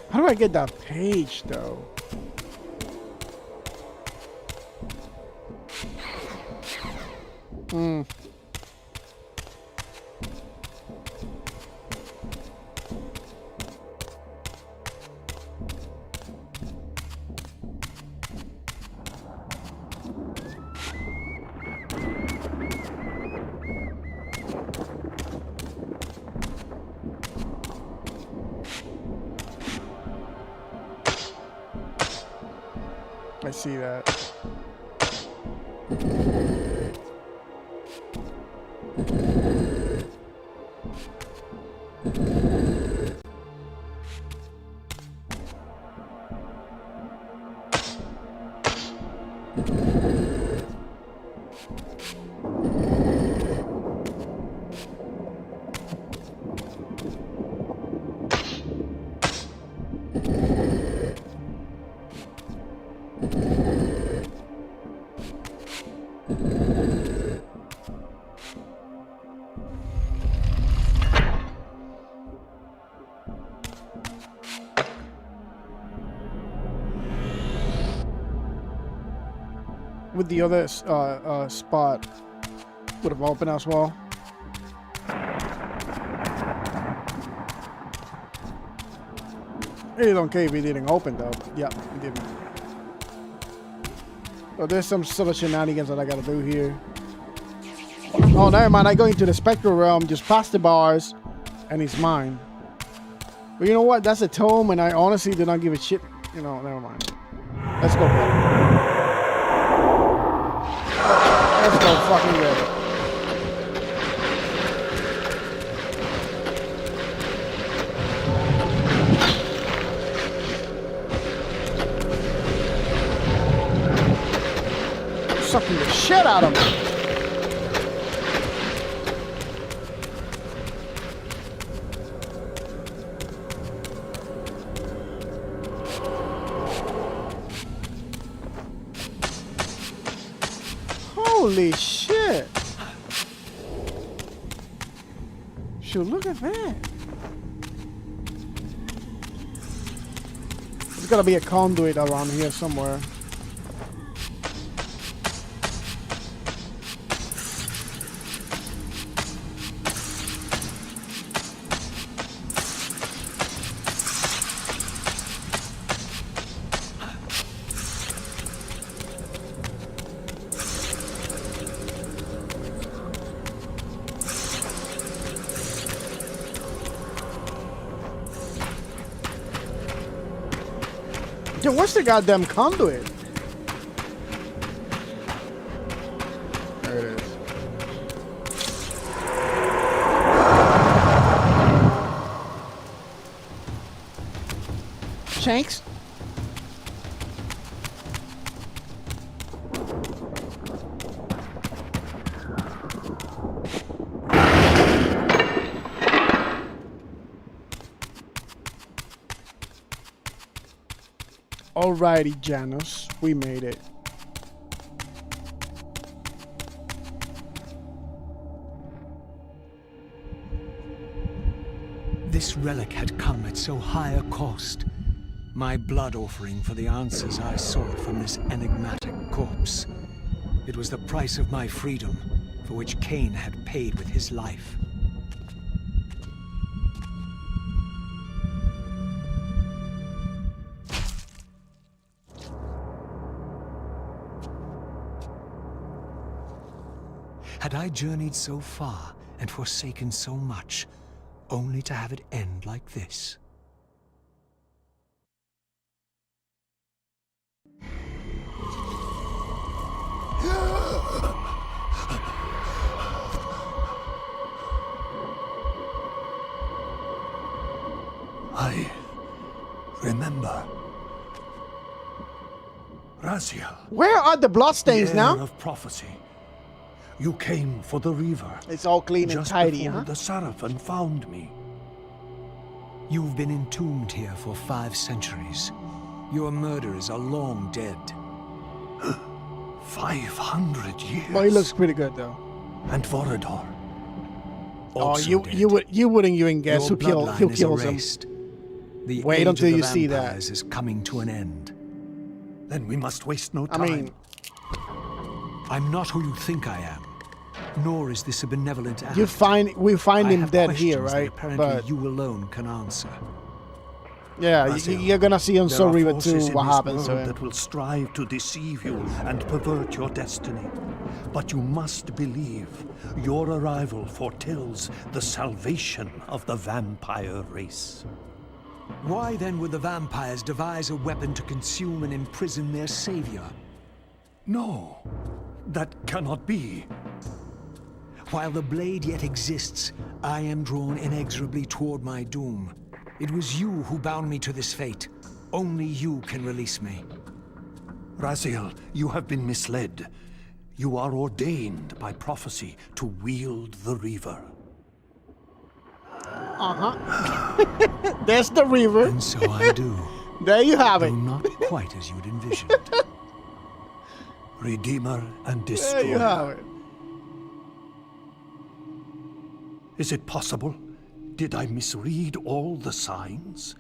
How do I get that page though? I see that. With the other spot would have opened as well. I don't care if it didn't open though. Yeah, it didn't. So there's some sort of shenanigans that I gotta do here. Oh, never mind. I go into the spectral realm, just past the bars, and it's mine. But you know what? That's a tome, and I honestly do not give a shit. You know, never mind. Let's go, buddy. Let's go fucking get it. Sucking the shit out of me. Holy shit. Shoot, look at that. There's gotta be a conduit around here somewhere. Yo, what's the goddamn conduit? Shanks? Alrighty, Janos, we made it.
This relic had come at so high a cost. My blood offering for the answers I sought from this enigmatic corpse. It was the price of my freedom, for which Kain had paid with his life. Had I journeyed so far and forsaken so much, only to have it end like this? I remember. Raziel.
Where are the bloodstains
the
now?
heir of prophecy. You came for the Reaver.
It's all clean and
Just
tidy,
before
huh?
the Seraphim found me. You've been entombed here for 5 centuries. Your murderers are long dead. 500 years.
Well, he looks pretty good though.
And Vorador.
Oh,
also
you
dead.
you wouldn't even guess
Your
who
bloodline
kills
is
him.
erased. The
Wait
age
until
of the
you see that.
vampires is coming to an end. Then we must waste no
I
time.
mean,
I'm not who you think I am. Nor is this a benevolent act.
we find
I
him
have
dead here,
questions that
right?
apparently
But
you alone can answer.
yeah,
Raziel,
you're gonna see on
there
Soul
are
Reaver
forces
2
in
what
this
happens to
world
him.
that will strive to deceive you and pervert your destiny. But you must believe your arrival foretells the salvation of the vampire race. Why then would the vampires devise a weapon to consume and imprison their savior? No, that cannot be. While the blade yet exists, I am drawn inexorably toward my doom. It was you who bound me to this fate. Only you can release me. Raziel, you have been misled. You are ordained by prophecy to wield the Reaver.
There's the Reaver.
And so I do.
There you have
Though
it.
not quite as you'd envisioned. Redeemer and
There
Destroyer.
you have it.
Is it possible? Did I misread all the signs?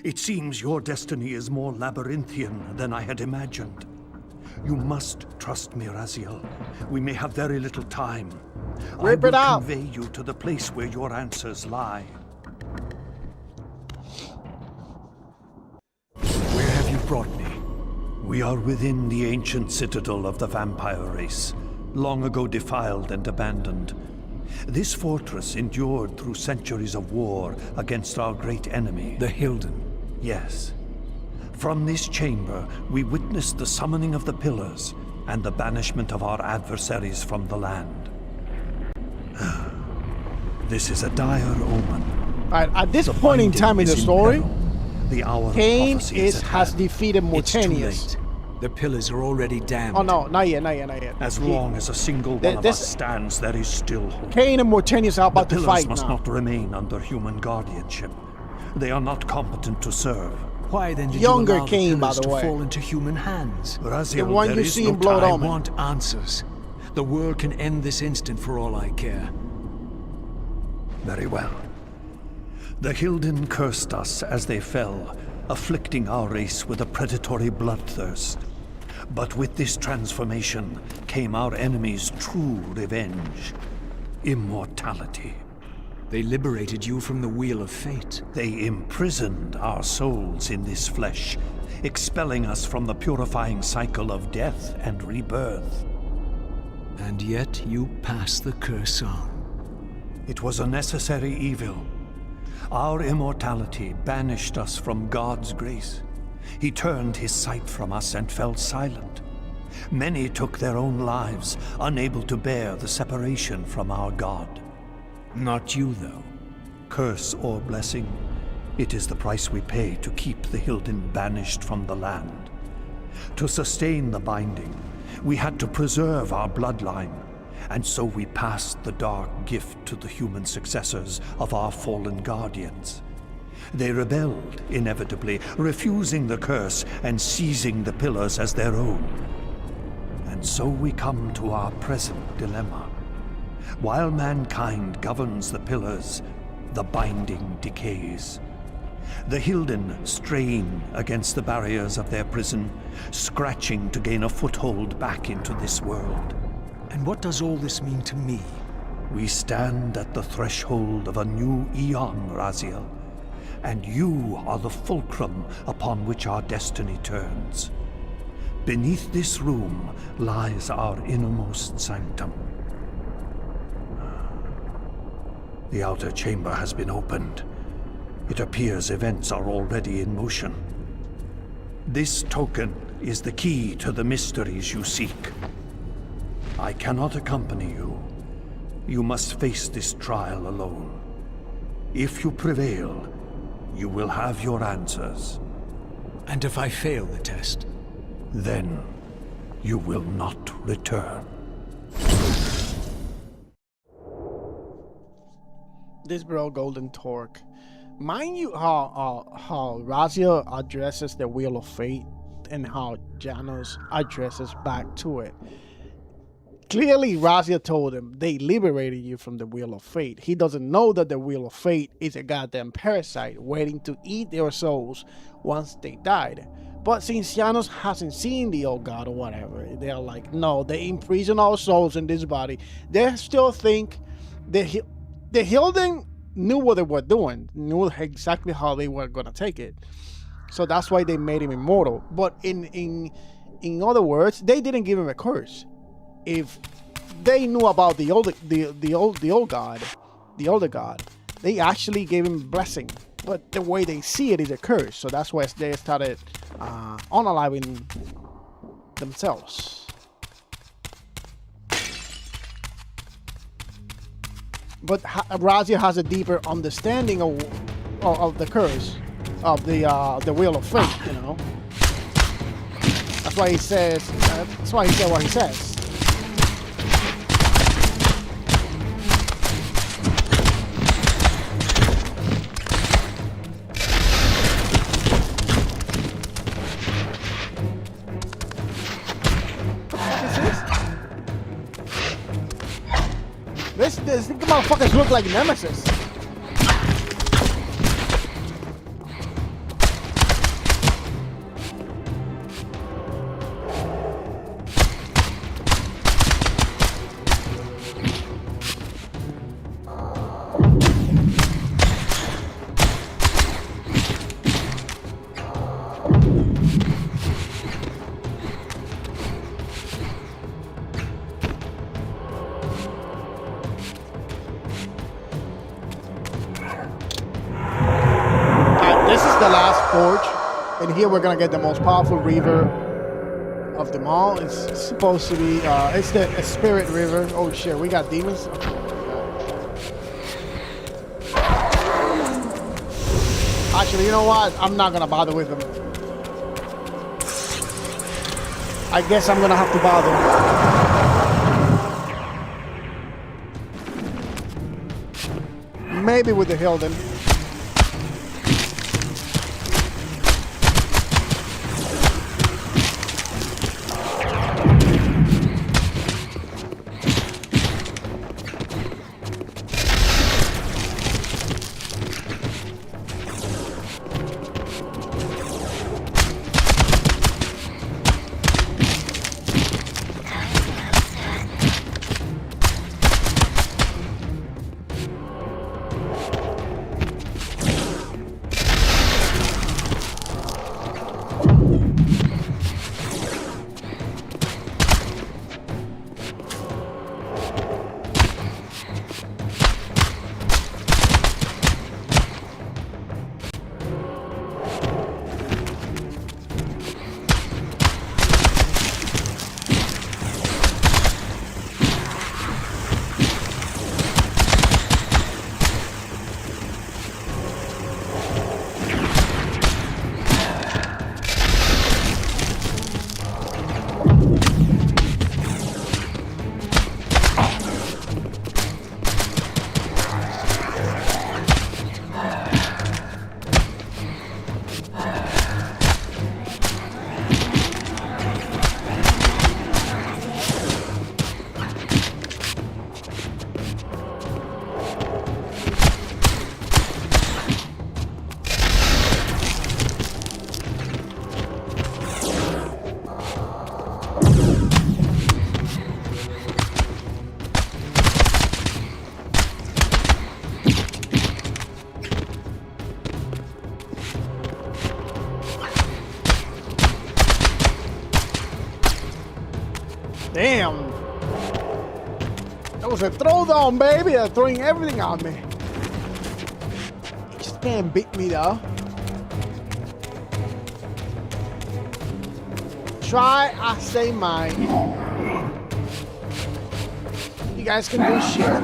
It seems your destiny is more labyrinthian than I had imagined. You must trust me, Raziel. We may have very little time.
Rip it
I
out.
will convey you to the place where your answers lie. Where have you brought me? We are within the ancient citadel of the vampire race, long ago defiled and abandoned. This fortress endured through centuries of war against our great enemy. The Hilden. Yes. From this chamber, we witnessed the summoning of the Pillars and the banishment of our adversaries from the land. This is a dire omen.
Alright, at this
The
point in
binding
time in the
is
story,
peril. The hour of
Kain
prophecy is at
has
hand.
defeated
It's too
Mortanius.
late. The Pillars are already damned.
Oh no, not yet, not yet, not yet.
As long as a single one of
this-
us stands, there is still hope.
Kain and Mortanius are about
The
to
Pillars
fight
must
now.
not remain under human guardianship. They are not competent to serve. Why then did
Younger
you allow
Kain,
the
by
Pillars
the
to
way.
fall into human hands?
The one you see in Blood
I
Omen.
want answers. The world can end this instant for all I care. Very well. The Hilden cursed us as they fell, afflicting our race with a predatory bloodthirst. But with this transformation came our enemy's true revenge. Immortality. They liberated you from the Wheel of Fate. They imprisoned our souls in this flesh, expelling us from the purifying cycle of death and rebirth. And yet you pass the curse on. It was a necessary evil. Our immortality banished us from God's grace. He turned his sight from us and fell silent. Many took their own lives, unable to bear the separation from our God. Not you, though. Curse or blessing,
It is the price we pay to keep the Hilden banished from the land. To sustain the binding, we had to preserve our bloodline, and so we passed the dark gift to the human successors of our fallen guardians. They rebelled, inevitably, refusing the curse and seizing the pillars as their own. And so we come to our present dilemma. While mankind governs the pillars, the binding decays. The Hilden strain against the barriers of their prison, scratching to gain a foothold back into this world.
And what does all this mean to me?
We stand at the threshold of a new eon, Raziel, and you are the fulcrum upon which our destiny turns. Beneath this room lies our innermost sanctum. The outer chamber has been opened. It appears events are already in motion. This token is the key to the mysteries you seek. I cannot accompany you. You must face this trial alone. If you prevail, you will have your answers.
And if I fail the test?
Then you will not return.
This bro, Golden Torque. Mind you how Raziel addresses the Wheel of Fate and how Janos addresses back to it. Clearly, Raziel told him they liberated you from the Wheel of Fate. He doesn't know that the Wheel of Fate is a goddamn parasite waiting to eat their souls once they died. But since Janos hasn't seen the old god or whatever, they're like, no, they imprison our souls in this body. They still think the Hilden knew what they were doing, knew exactly how they were gonna take it. So that's why they made him immortal. But in other words, they didn't give him a curse. If they knew about the older god, they actually gave him blessing. But the way they see it is a curse. So that's why they started unaliving themselves. But Raziel has a deeper understanding of the curse of the Wheel of Fate. You know, that's why he says. That's why he said what he says. These motherfuckers look like Nemesis. The last forge, and here we're gonna get the most powerful river of them all. It's supposed to be it's the spirit river. Oh shit, we got demons. Actually, you know what, I'm not gonna bother with them. I guess I'm gonna have to bother. Maybe with the Hilden. Damn. That was a throwdown, baby. They're throwing everything on me. Just can't beat me though. Try, I say mine. You guys can do shit.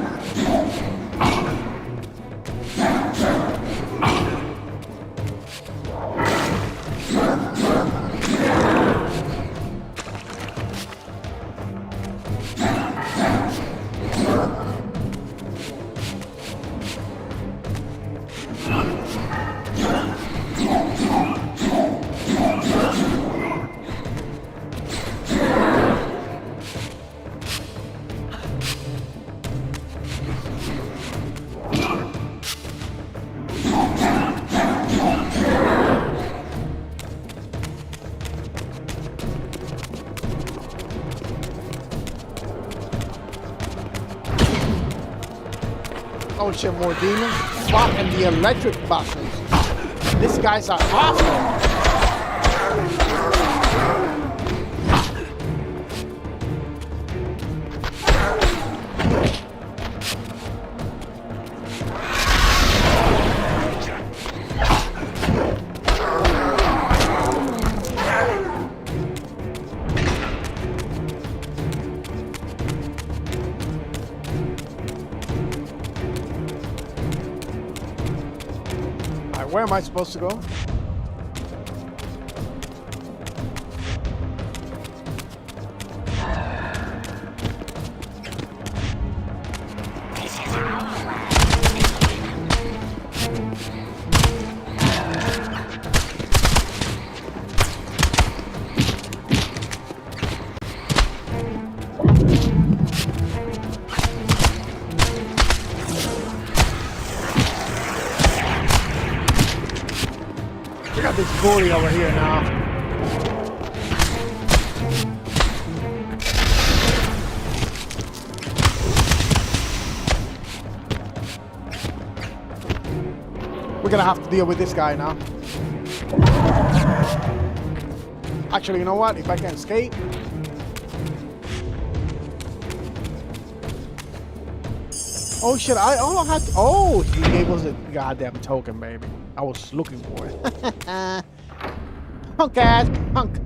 Oh shit, more demons. Fuck, and the electric bastards. These guys are awesome. Where am I supposed to go? We got this bully over here now. We're gonna have to deal with this guy now. Actually, you know what? If I can escape. Oh shit, I had to, oh, he gave us a goddamn token, baby. I was looking for it. Punk ass, punk.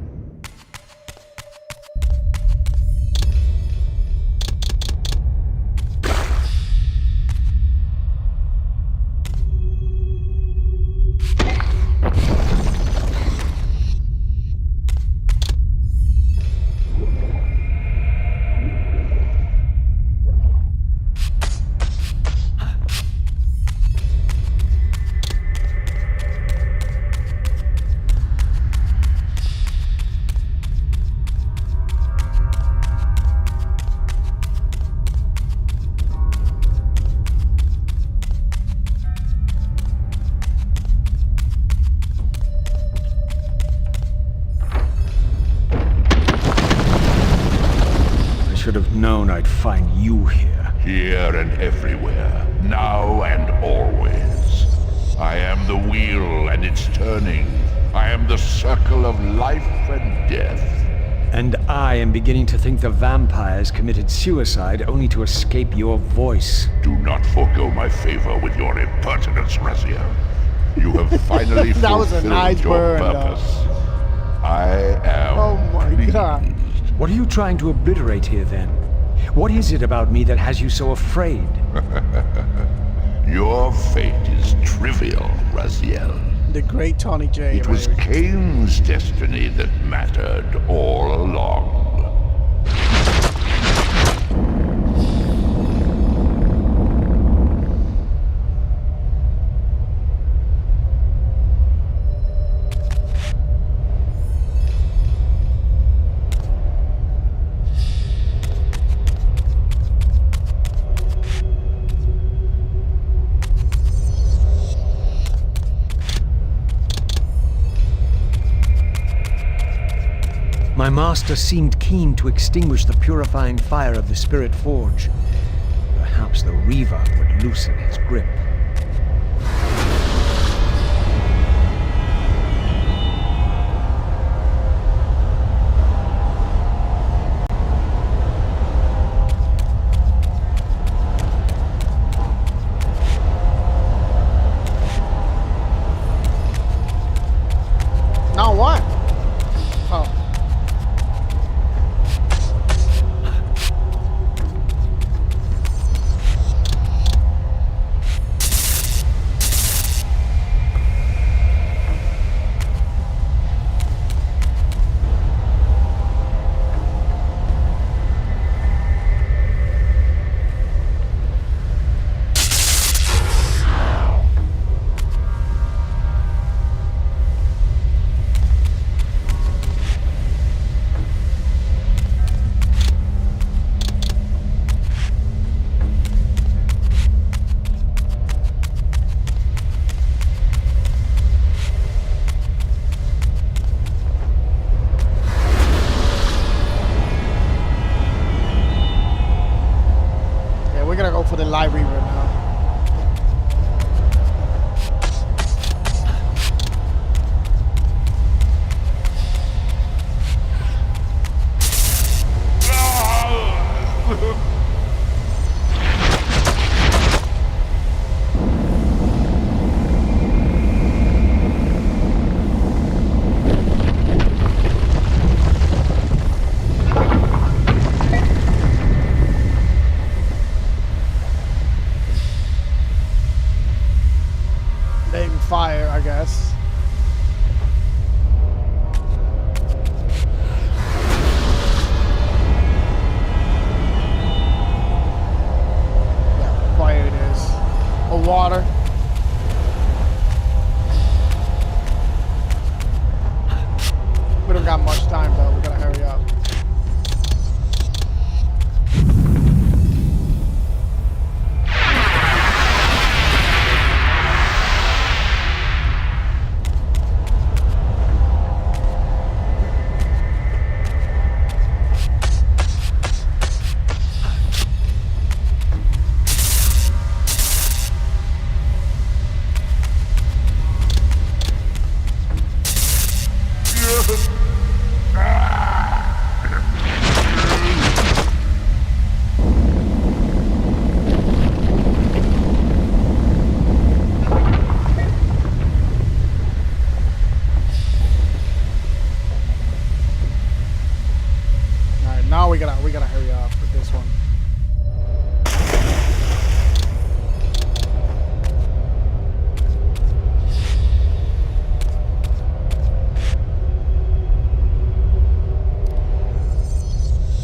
Should have known I'd find you here.
Here and everywhere, now and always. I am the wheel and its turning. I am the circle of life and death.
And I am beginning to think the vampires committed suicide only to escape your voice.
Do not forego my favor with your impertinence, Raziel. You have finally
That was a
fulfilled
nice
your
burn,
purpose. I am
Oh my
pleased.
god.
What are you trying to obliterate here, then? What is it about me that has you so afraid?
Your fate is trivial, Raziel.
The great Tony J.
It was
baby.
Kain's destiny that mattered all along.
My master seemed keen to extinguish the purifying fire of the Spirit Forge. Perhaps the Reaver would loosen his grip.
for the light reaver now. Fire, I guess. Yeah, fire it is. Or water. We don't got much time though. We gotta hurry up. Now we gotta hurry up with this one.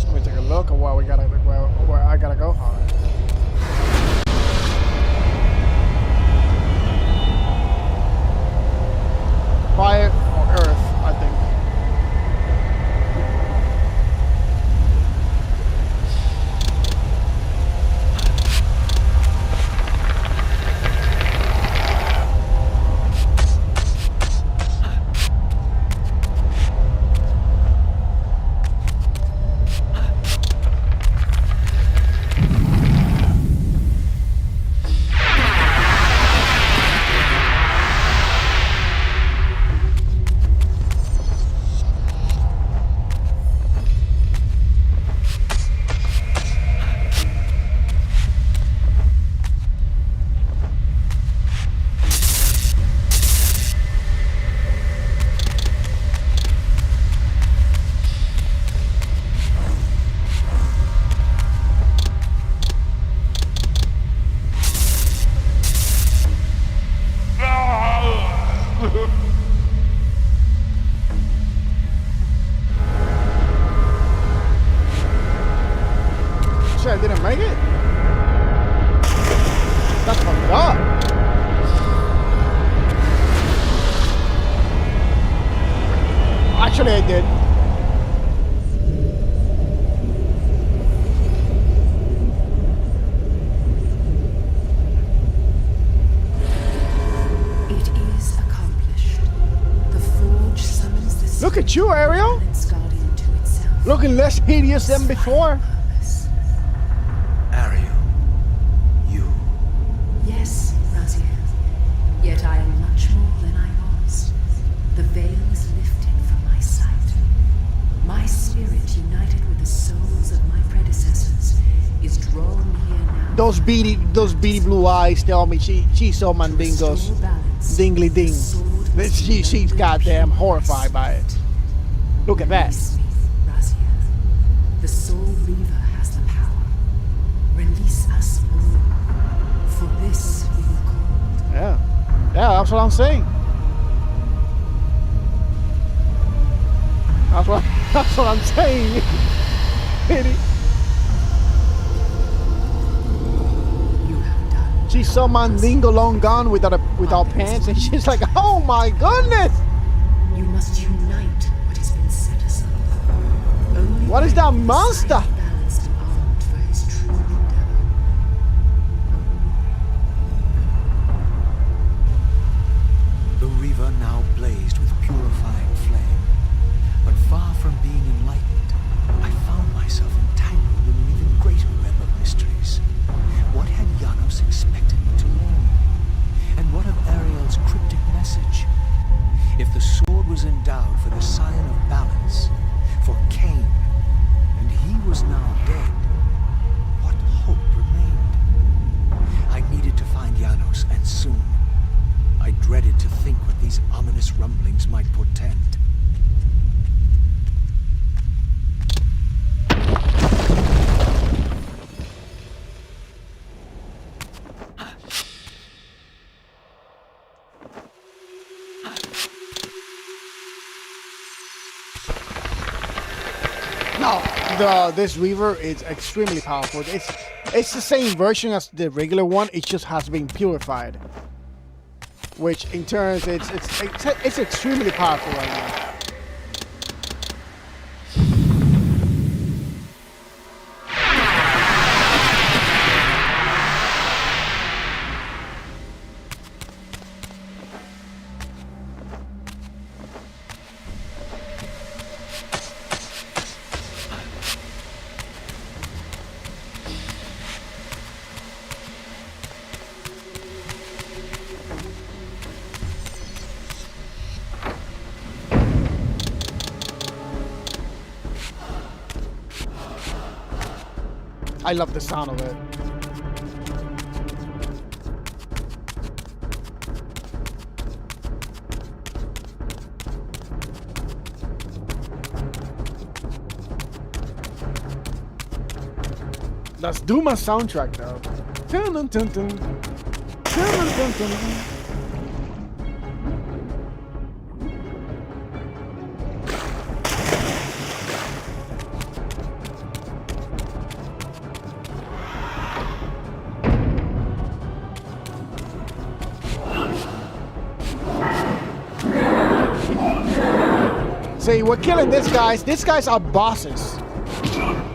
Let me take a look at where I gotta go. All right. Fire or earth, I think. Shit, I didn't make it? That's fucked up. Actually, I did.
It is accomplished. The Forge summons the
Look at you, Ariel.
guardian to itself.
Looking less hideous than before.
Ariel, you.
Yes, Raziel. Yet I am much more than I was. The veil is lifted from my sight. My spirit, united with the souls of my predecessors, is drawn here now.
Those beady blue eyes tell me she's so mandingos. Dingly ding. She's goddamn horrified by it. Look at that.
Release me, Raziel. The Soul Reaver has the power. Release us all. For this we will call.
Yeah, that's what I'm saying. That's what I'm saying. Pity.
You have done.
She's so mandingo long gone without pants, and she's like, oh my goodness.
You must unite what has been set aside. Only
What is that
Kain
monster?
finally balanced and armed for his true endeavor.
The Reaver now blazed with purifying flame. But far from being enlightened, I found myself entangled in an even greater web of mysteries. What had
No, this Reaver is extremely powerful. It's the same version as the regular one. It just has been purified, which in turn it's extremely powerful right now. I love the sound of it. That's Duma's soundtrack though. Dun, dun, dun, dun. Dun, dun, dun, dun. See, we're killing these guys. These guys are bosses.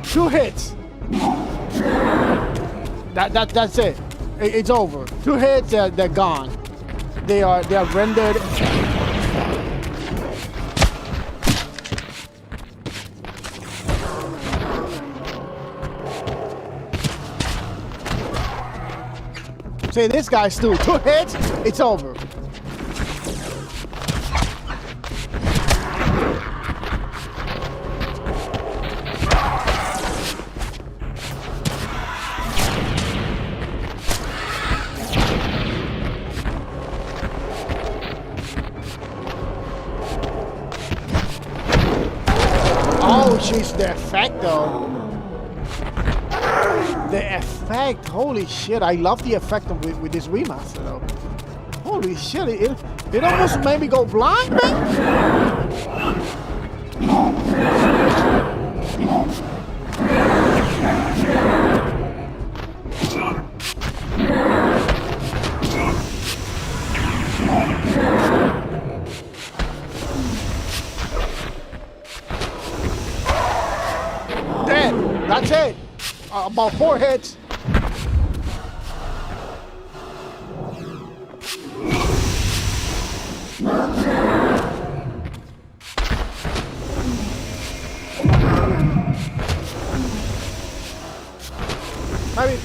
2 hits. That's it. It's over. 2 hits, they're gone. They are rendered. See, this guy's too. 2 hits, it's over. Oh, jeez, the effect though. The effect, holy shit! I love the effect with this remaster though. Holy shit! It almost made me go blind, man. Dead. That's it. About 4 hits.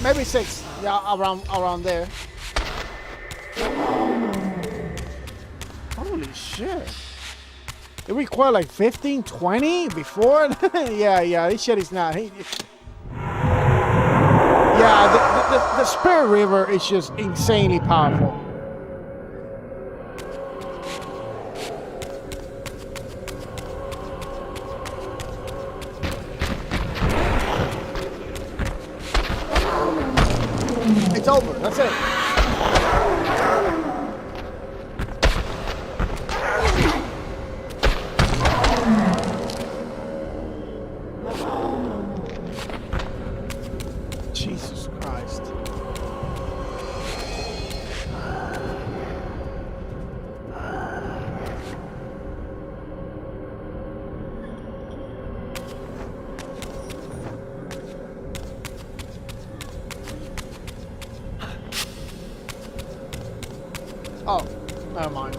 Maybe 6. Yeah, around there. Holy shit. It required like 15, 20 before? yeah, this shit is not. Yeah, the Spirit River is just insanely powerful. It's over, that's it. Jesus Christ. Oh, never mind.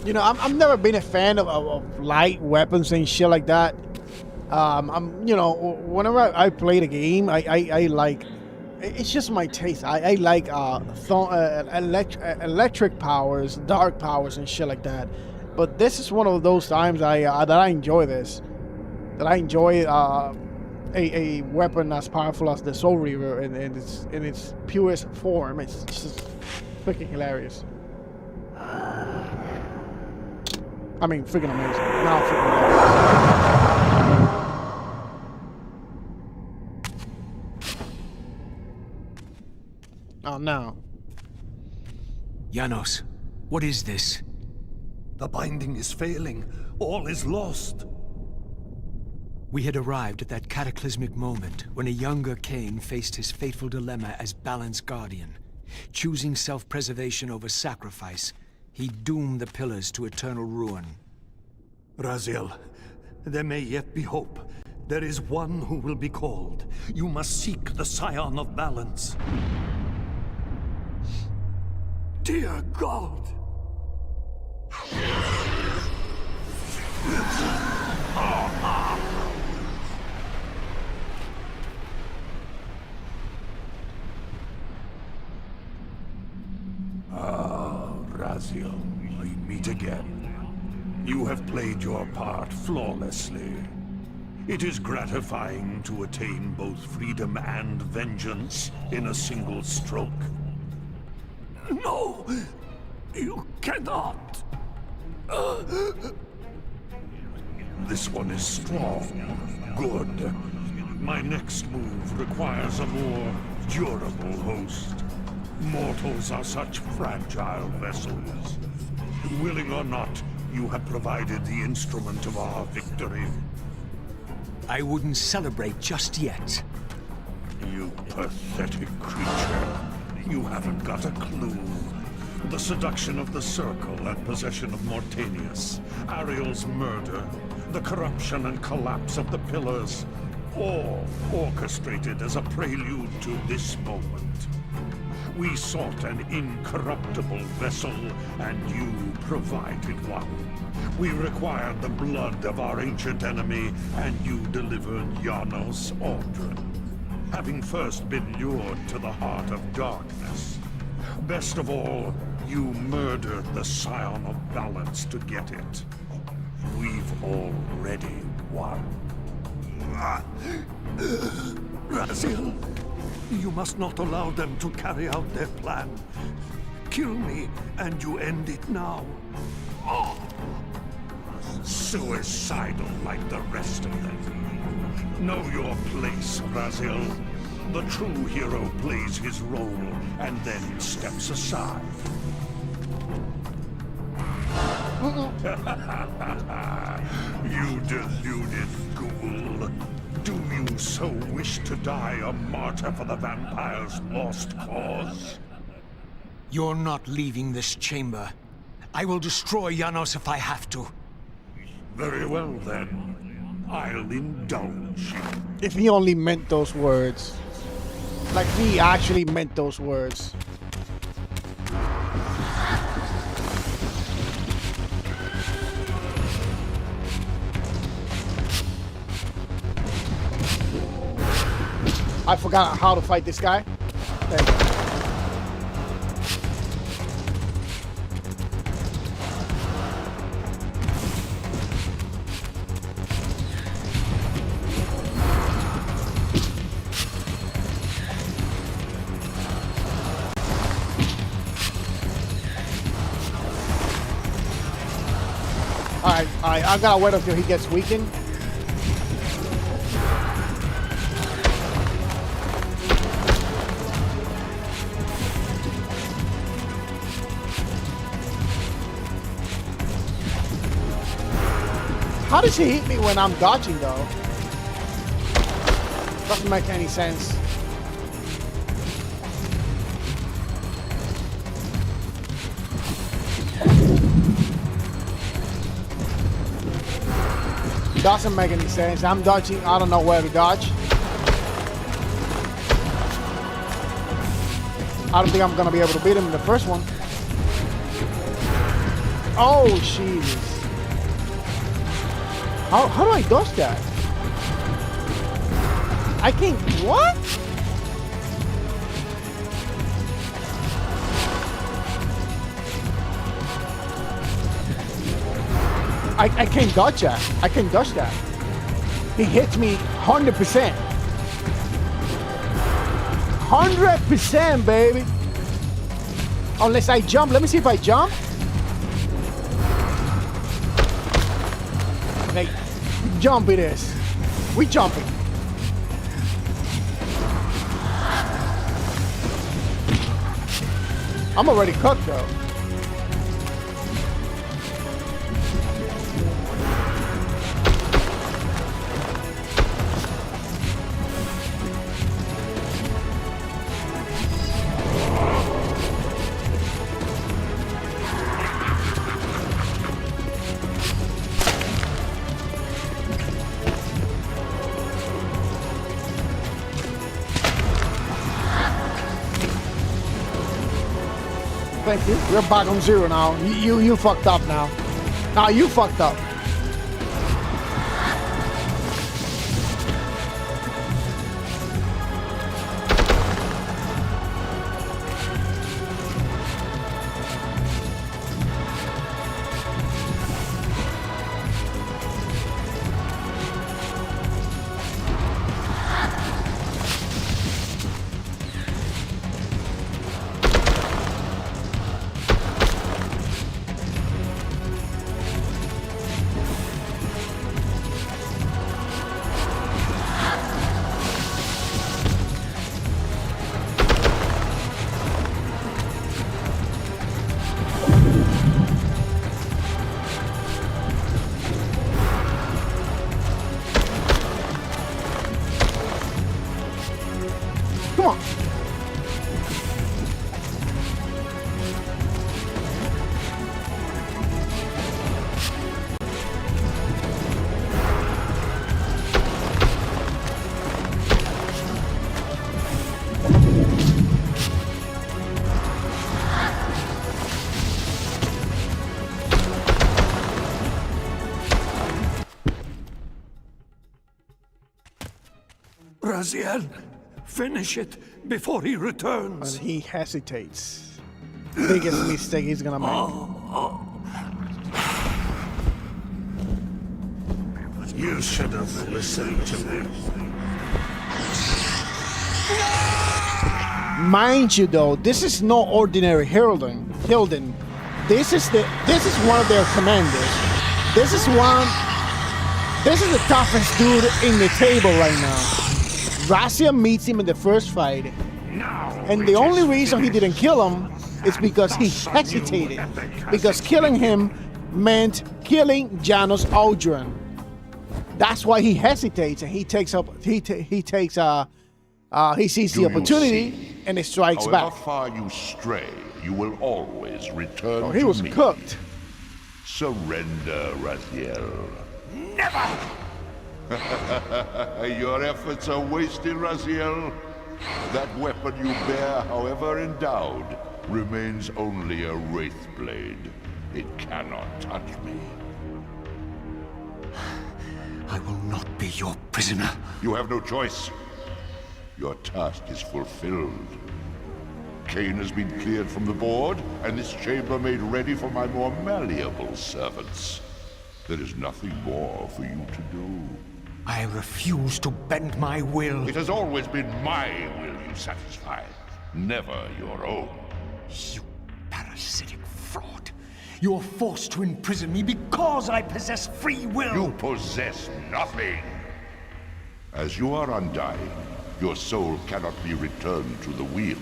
You know, I've never been a fan of light weapons and shit like that. You know, whenever I play the game, I like. It's just my taste. I like electric powers, dark powers, and shit like that. But this is one of those times that I enjoy this. That I enjoy a weapon as powerful as the Soul Reaver in its purest form. It's just freaking hilarious. I mean, freaking amazing. Not freaking hilarious. now.
Janos, what is this?
The binding is failing. All is lost.
We had arrived at that cataclysmic moment when a younger Kain faced his fateful dilemma as Balance Guardian. Choosing self-preservation over sacrifice, he doomed the Pillars to eternal ruin.
Raziel, there may yet be hope. There is one who will be called. You must seek the Scion of Balance. Dear God!
Raziel, we meet again. You have played your part flawlessly. It is gratifying to attain both freedom and vengeance in a single stroke.
No! You cannot!
This one is strong. Good. My next move requires a more durable host. Mortals are such fragile vessels. Willing or not, you have provided the instrument of our victory.
I wouldn't celebrate just yet.
You pathetic creature. You haven't got a clue. The seduction of the Circle and possession of Mortanius, Ariel's murder, the corruption and collapse of the Pillars, all orchestrated as a prelude to this moment. We sought an incorruptible vessel, and you provided one. We required the blood of our ancient enemy, and you delivered Janos Aldrin. Having first been lured to the heart of darkness. Best of all, you murdered the Scion of Balance to get it. We've already won.
Raziel, you must not allow them to carry out their plan. Kill me, and you end it now.
Suicidal like the rest of them. Know your place, Raziel. The true hero plays his role and then steps aside. You deluded ghoul. Do you so wish to die a martyr for the vampire's lost cause?
You're not leaving this chamber. I will destroy Janos if I have to.
Very well then. I'll indulge you.
If he only meant those words. Like he actually meant those words. I forgot how to fight this guy. There you go. Alright, I gotta wait until he gets weakened. How does he hit me when I'm dodging though? Doesn't make any sense. Doesn't make any sense. I'm dodging. I don't know where to dodge. I don't think I'm gonna be able to beat him in the first one. Oh, Jesus. How do I dodge that? I can't. What? I can't dodge that. I can't dodge that. He hits me 100%. 100%, baby. Unless I jump. Let me see if I jump. Okay, jump it is. We jumping. I'm already cooked though. Thank you. We're back on 0 now. You fucked up now. Now you fucked up. Come on.
Raziel, finish it before he returns.
And he hesitates. Biggest mistake he's gonna make.
You should have listened to me.
Mind you, though, this is no ordinary Hilden. This is one of their commanders. This is the toughest dude in the table right now. Raziel meets him in the first fight, and the only reason he didn't kill him is because he hesitated. Because killing him meant killing Janos Aldrin. That's why he hesitates, and he sees the opportunity and he strikes back.
However far you stray, you will always return
Oh, he
to
was
me.
cooked.
Surrender, Raziel.
Never!
Your efforts are wasted, Raziel. That weapon you bear, however endowed, remains only a wraith blade. It cannot touch me.
I will not be your prisoner.
You have no choice. Your task is fulfilled. Kain has been cleared from the board, and this chamber made ready for my more malleable servants. There is nothing more for you to do.
I refuse to bend my will.
It has always been my will you satisfy, never your own.
You parasitic fraud. You're forced to imprison me because I possess free will.
You possess nothing. As you are undying, your soul cannot be returned to the wheel.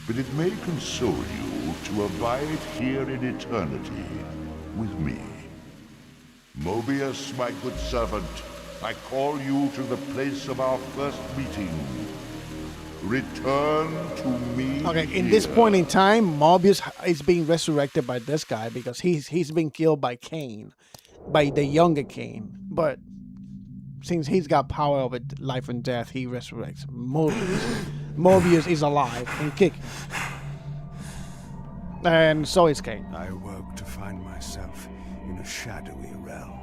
But it may console you to abide here in eternity with me. Mobius, my good servant, I call you to the place of our first meeting. Return to me.
Okay, in this point in time, Mobius is being resurrected by this guy because he's been killed by Kain, by the younger Kain. But since he's got power over life and death, he resurrects Mobius. Mobius is alive and kicking. And so is Kain.
I woke to find myself in a shadowy realm.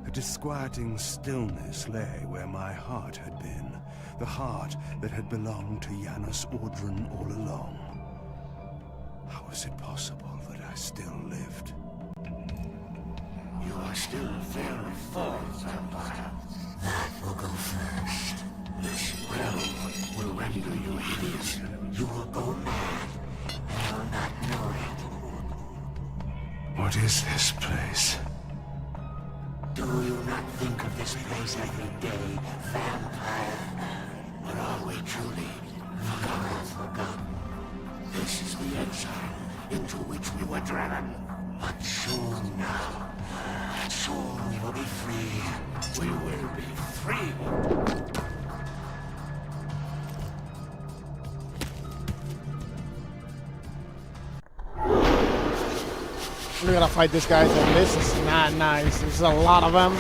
A disquieting stillness lay where my heart had been, the heart that had belonged to Janos Aldrin all along. How was it possible that I still lived?
You are still very far, Vampire. That will go first. This realm will render you hideous. You will go mad. You will not know it.
What is this place?
Do you not think of this place every day, Vampire? Or are we truly forgotten?
This is the exile into which we were driven. But soon now, soon we will be free. We will be free.
We're gonna fight this guy, and this is not nice. There's a lot of them.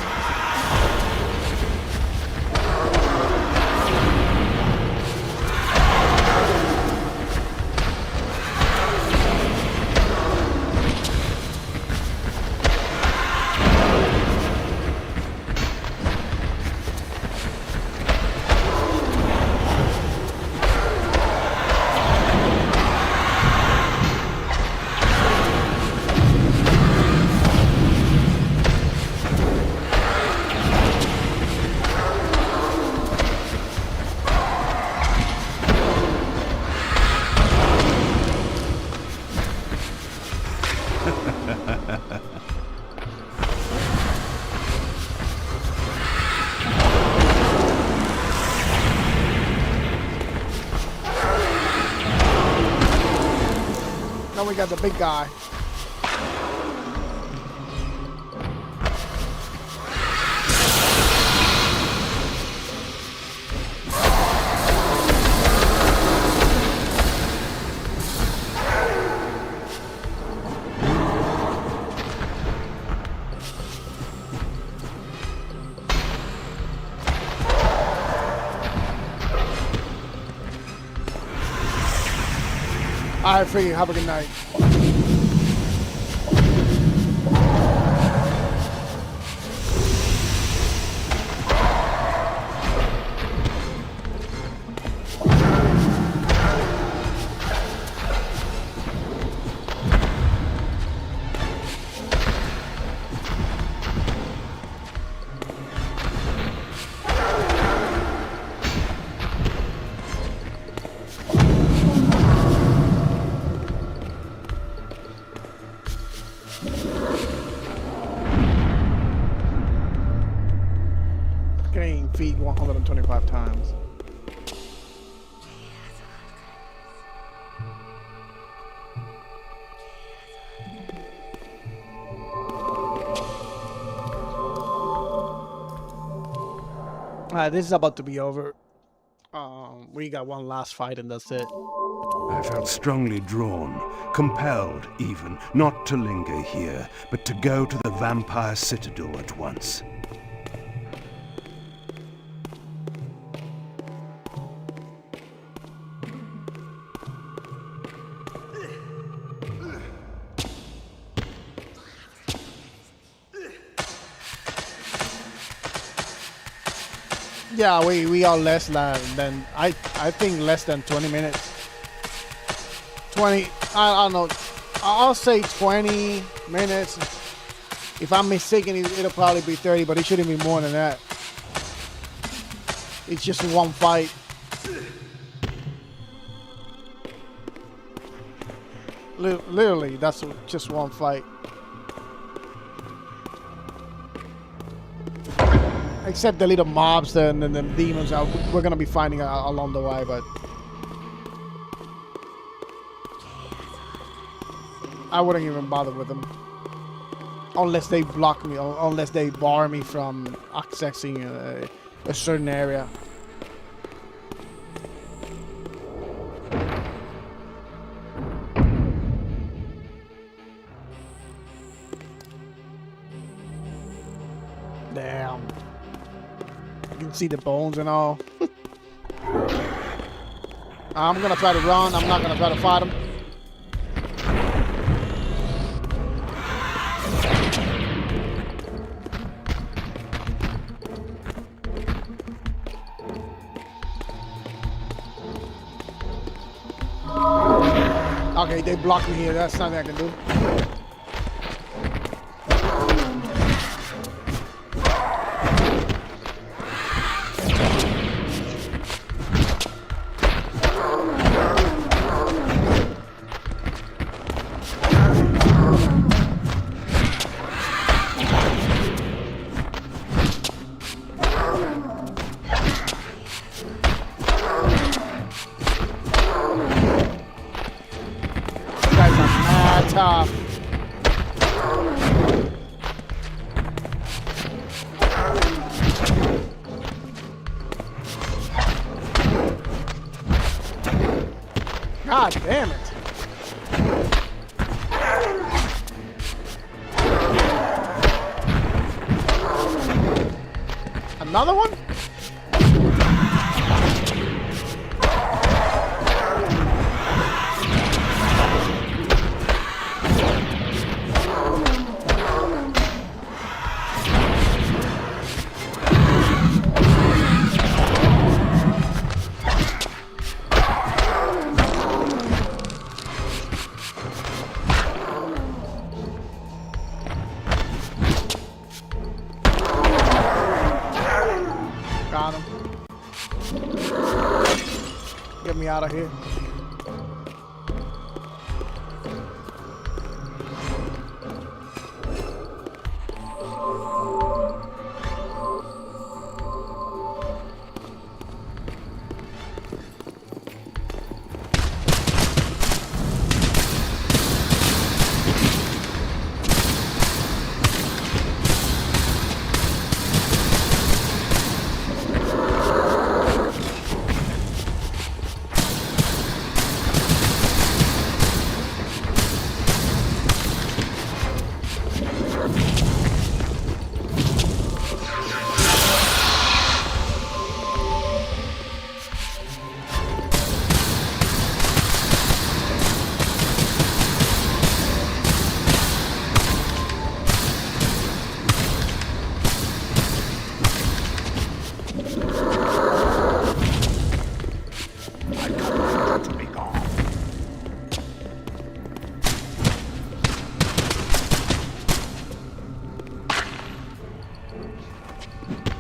Now we got the big guy. All right, free. Have a good night. Kain feed 125 times. This is about to be over. We got one last fight and that's it.
I felt strongly drawn, compelled even, not to linger here, but to go to the vampire citadel at once.
Yeah, we are less than I think less than 20 minutes. 20, I don't know. I'll say 20 minutes. If I'm mistaken, it'll probably be 30, but it shouldn't be more than that. It's just one fight. Literally, that's just one fight. Except the little mobs and the demons we're gonna be finding along the way, but I wouldn't even bother with them unless they block me, or unless they bar me from accessing a certain area. Damn. You can see the bones and all. I'm gonna try to run. I'm not gonna try to fight him. Okay, they blocked me here. That's nothing I can do. God damn it. Another one? Got him. Get me out of here.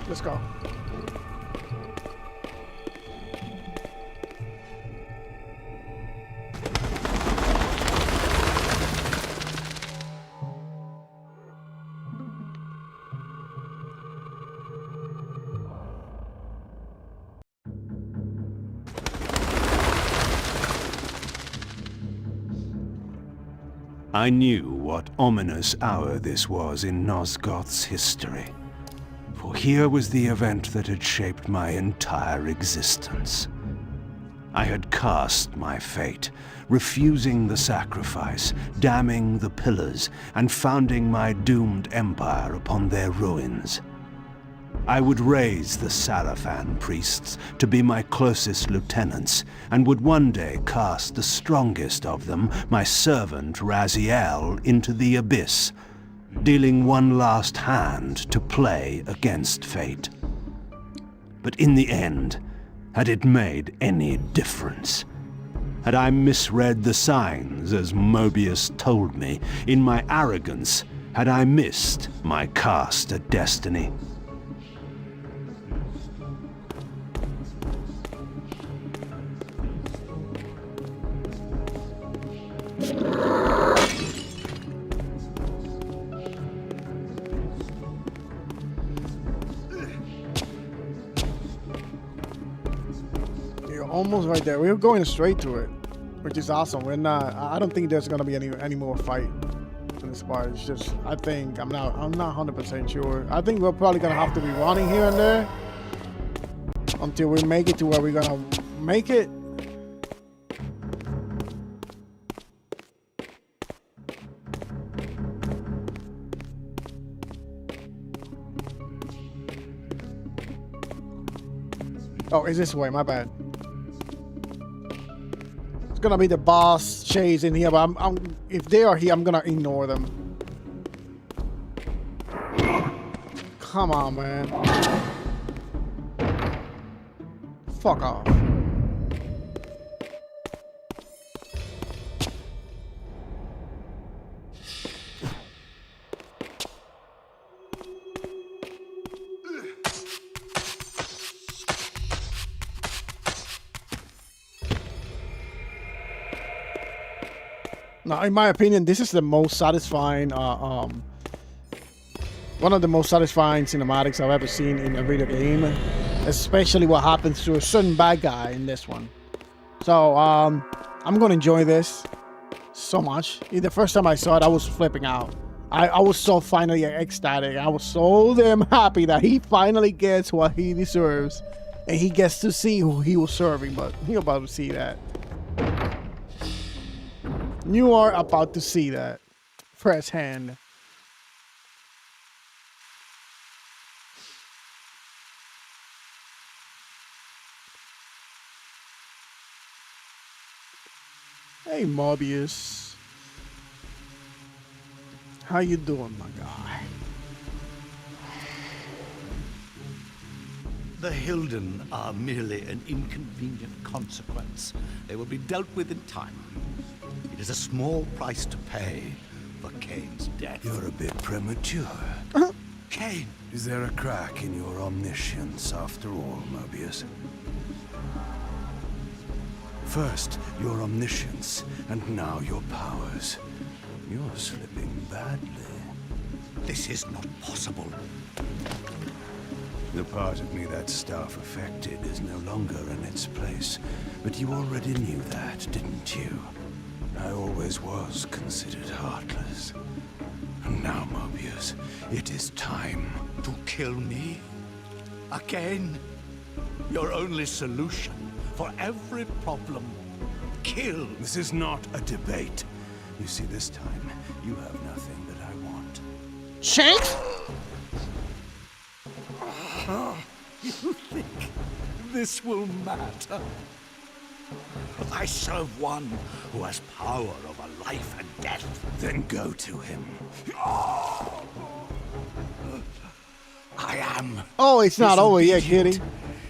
Let's go.
I knew what ominous hour this was in Nosgoth's history. For here was the event that had shaped my entire existence. I had cast my fate, refusing the sacrifice, damning the pillars, and founding my doomed empire upon their ruins. I would raise the Sarafan priests to be my closest lieutenants, and would one day cast the strongest of them, my servant Raziel, into the abyss, dealing one last hand to play against fate. But in the end, had it made any difference? Had I misread the signs, as Mobius told me? In my arrogance, had I missed my cast at destiny?
Almost right there. We're going straight to it, which is awesome. We're not. I don't think there's gonna be any more fight in this part. It's just. I think I'm not 100% sure. I think we're probably gonna have to be running here and there until we make it to where we're gonna make it. Oh, is this way? My bad. Gonna be the boss shades in here, but if they are here, I'm gonna ignore them. Come on, man. Fuck off. Now, in my opinion, this is the most satisfying, one of the most satisfying cinematics I've ever seen in a video game, especially what happens to a certain bad guy in this one. So, I'm gonna enjoy this so much. The first time I saw it, I was flipping out. I was so finally ecstatic. I was so damn happy that he finally gets what he deserves, and he gets to see who he was serving, but you're about to see that. You are about to see that firsthand. Hey, Mobius. How you doing, my guy?
The Hilden are merely an inconvenient consequence. They will be dealt with in time. It is a small price to pay for Kain's death.
You're a bit premature.
Kain!
Is there a crack in your omniscience after all, Mobius? First, your omniscience, and now your powers. You're slipping badly.
This is not possible.
The part of me that staff affected is no longer in its place. But you already knew that, didn't you? I always was considered heartless. And now, Mobius, it is time.
To kill me? Again? Your only solution for every problem. Kill.
This is not a debate. You see, this time, you have nothing that I want.
Shanks?
You think this will matter? I serve one who has power over life and death.
Then go to him.
I am.
Oh, it's not over yet, kitty.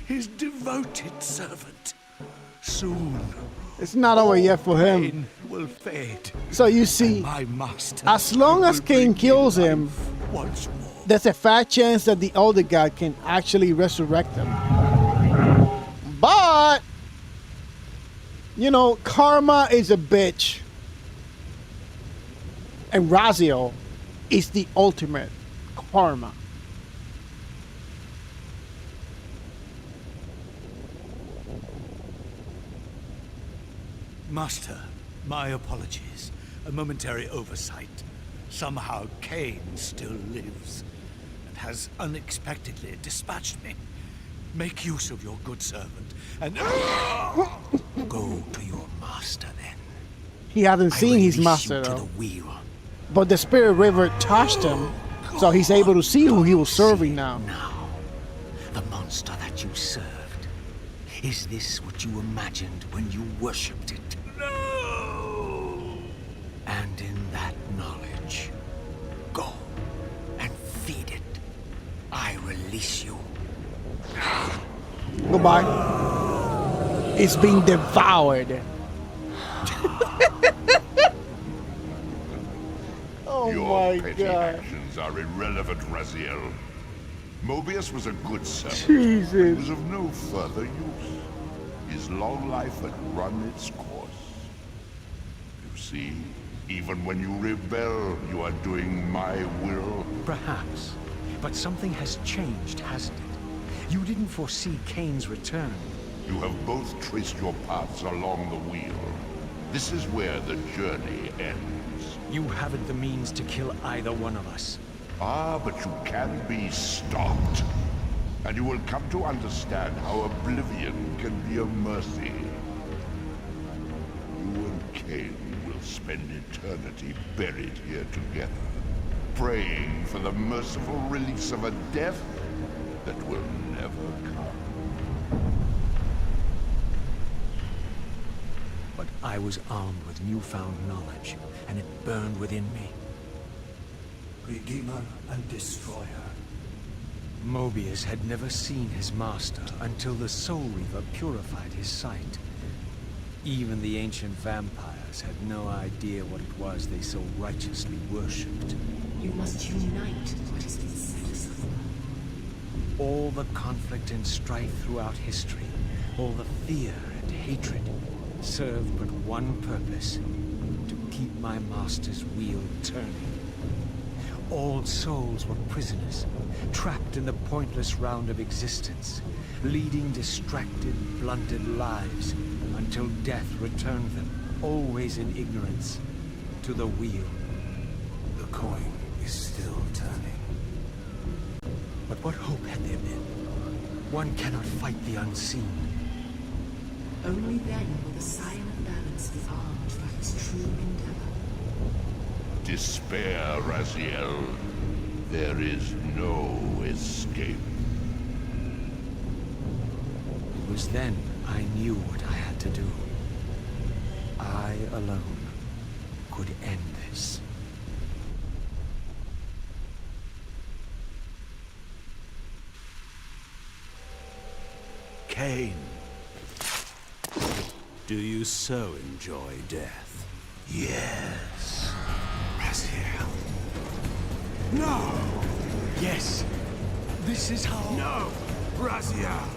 His devoted servant. Soon,
It's not over yet for him.
Kain will fade.
So you see,
My master.
as long as
will
Kain
bring
kills
me
him,
life once more.
there's a fat chance that the Elder God can actually resurrect him. But, you know, karma is a bitch. And Raziel is the ultimate karma.
Master, my apologies. A momentary oversight. Somehow Kain still lives and has unexpectedly dispatched me. Make use of your good servant and go to your master then.
He hasn't seen his
release
master
you to
though.
the wheel.
But the Spirit River touched him, so he's able to see who he was serving now.
Now, the monster that you served. Is this what you imagined when you worshipped it? No! And in that knowledge, go and feed it. I release you.
Goodbye. It's being devoured. Oh
Your
my
petty
god.
actions are irrelevant, Raziel. Mobius was a good servant.
Jesus.
He was of no further use. His long life had run its course. You see, even when you rebel, you are doing my will.
Perhaps. But something has changed, hasn't it? You didn't foresee Kain's return.
You have both traced your paths along the wheel. This is where the journey ends.
You haven't the means to kill either one of us.
Ah, but you can be stopped. And you will come to understand how oblivion can be a mercy. You and Kain will spend eternity buried here together, praying for the merciful release of a death that will never come.
But I was armed with newfound knowledge, and it burned within me.
Redeemer and Destroyer.
Mobius had never seen his master until the Soul Reaver purified his sight. Even the ancient vampires had no idea what it was they so righteously worshipped.
You must unite what has been set aside.
All the conflict and strife throughout history, all the fear and hatred, served but one purpose: to keep my master's wheel turning. All souls were prisoners, trapped in the pointless round of existence, leading distracted, blunted lives until death returned them, always in ignorance, to the wheel.
The coin is still turning.
But what hope had there been? One cannot fight the unseen.
Only then will the Scion of Balance be armed for his true endeavor.
despair, Raziel. There is no escape.
It was then I knew what I had to do. I alone could end this.
Kain, do you so enjoy death? Yes.
Raziel. No! Yes. This is how...
No! Raziel!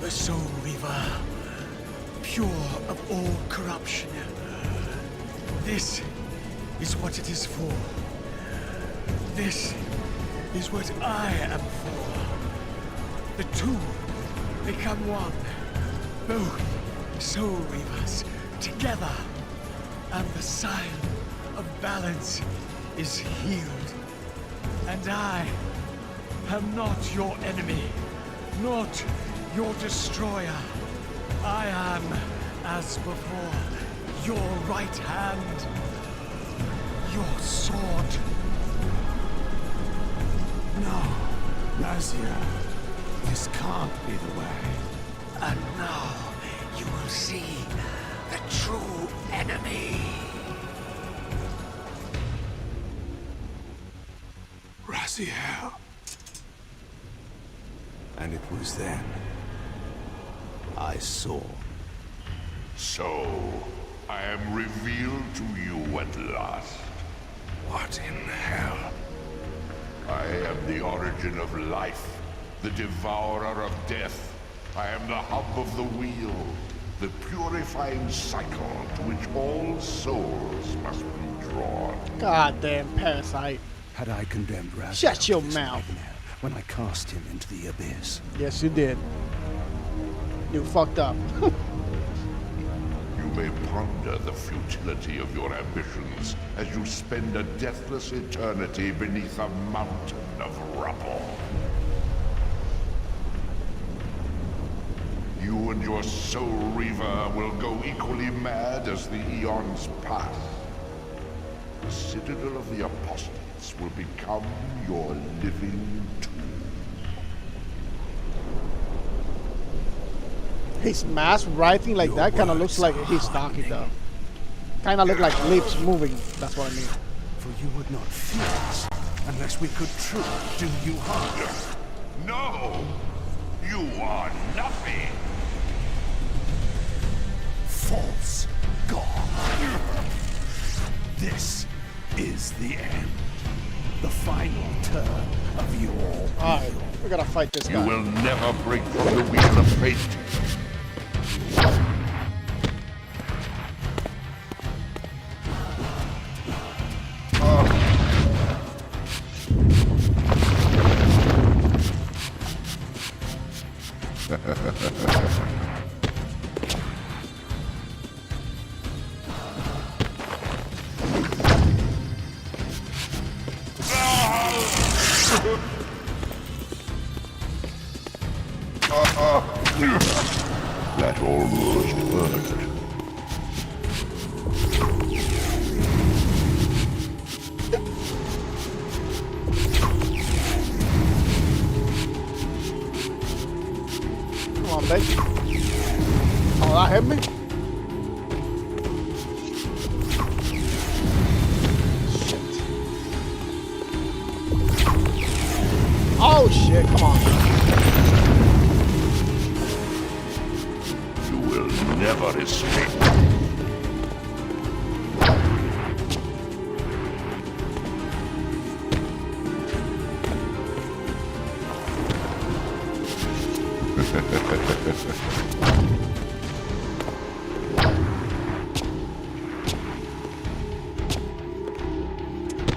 The Soul Reaver, pure of all corruption. This is what it is for. This is what I am for. The two become one. Both Soul Reavers together. And the sign of balance is healed. And I am not your enemy, not your destroyer. I am, as before, your right hand, your sword.
No, Raziel, this can't be the way.
And now you will see the true enemy.
Raziel. And it was then I saw.
So, I am revealed to you at last.
What in hell?
I am the origin of life, the devourer of death. I am the hub of the wheel, the purifying cycle to which all souls must be drawn.
Goddamn parasite.
Had I condemned Raziel
Shut your
to this
mouth.
nightmare when I cast him into the abyss?
Yes, you did. You fucked up.
You may ponder the futility of your ambitions as you spend a deathless eternity beneath a mountain of rubble. You and your Soul Reaver will go equally mad as the eons pass. The Citadel of the Apostates will become your living tomb.
His mask writing like that kind of looks like he's talking though. Kind of look like lips moving. That's what I mean.
For you would not fear us unless we could truly do you harm.
No! You are nothing!
False God. This is the end. The final turn of your
Alright, we gotta fight this
You
guy.
will never break from the wheel of fate. That almost hurt.
Come on, baby. Oh, that hit me? Shit. Oh shit, come on.
You will never escape.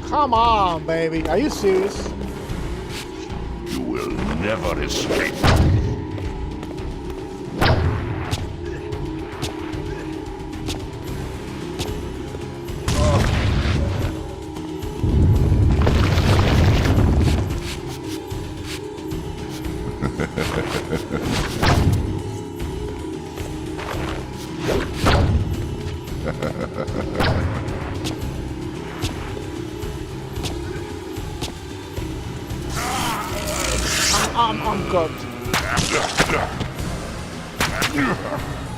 Come on, baby. Are you serious?
You will never escape.
I'm cooked.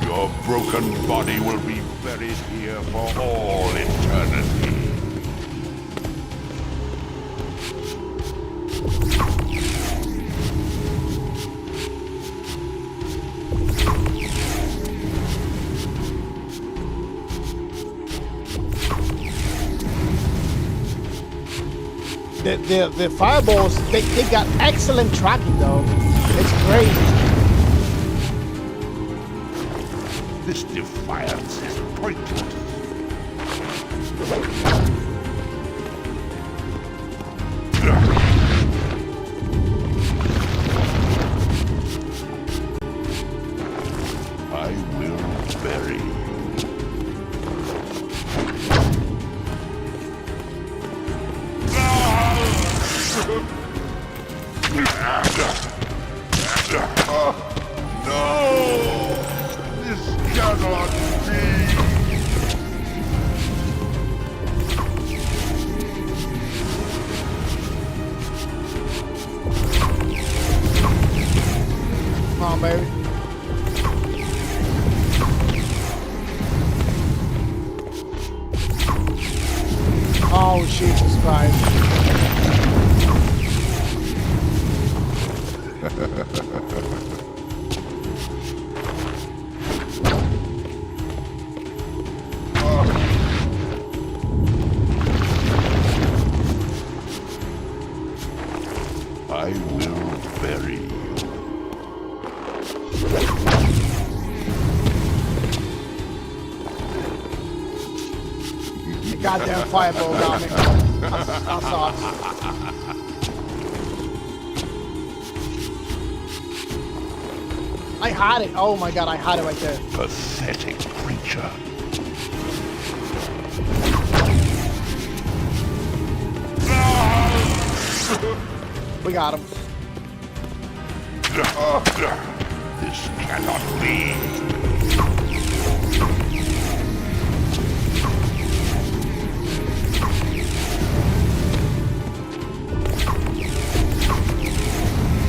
Your broken body will be buried here for all eternity.
The fireballs, they got excellent tracking though. It's great.
This defiance is pointless. I will bury you. No! This cannot be!
Come on, baby. Oh, Jesus Christ.
I will bury you.
Goddamn fireball got me. That sucks. I had it. Oh my god, I had it right there.
Pathetic creature.
We got him.
This cannot be.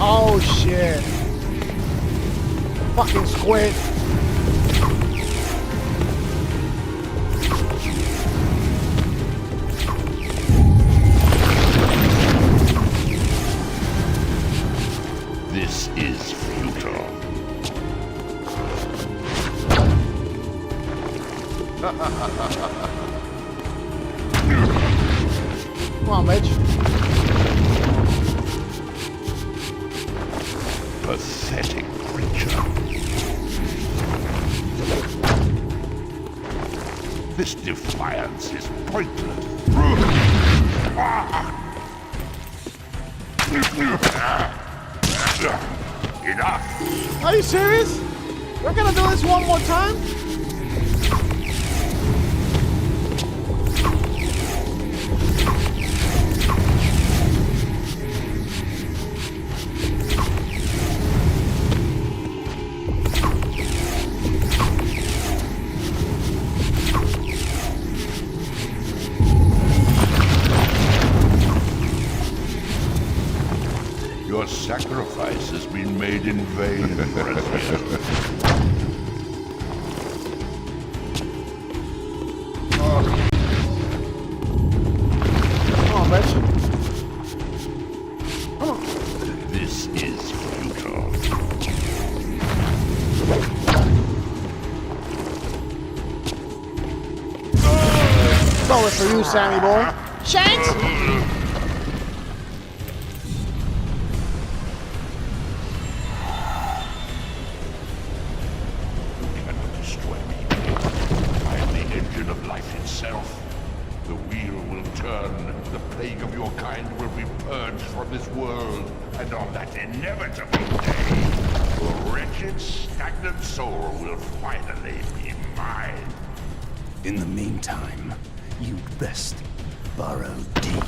Oh shit. Fucking squid.
This is futile.
Come on, Mitch.
Pathetic creature. This defiance is pointless. Enough!
Are you serious? We're gonna do this one more time?
Your sacrifice has been made in vain, Raziel.
Come on, Mitch. Come on.
This is futile.
Sorry for you, Sammy boy. Shanks!
The wheel will turn. The plague of your kind will be purged from this world. And on that inevitable day, your wretched, stagnant soul will finally be mine.
In the meantime, you'd best burrow deep.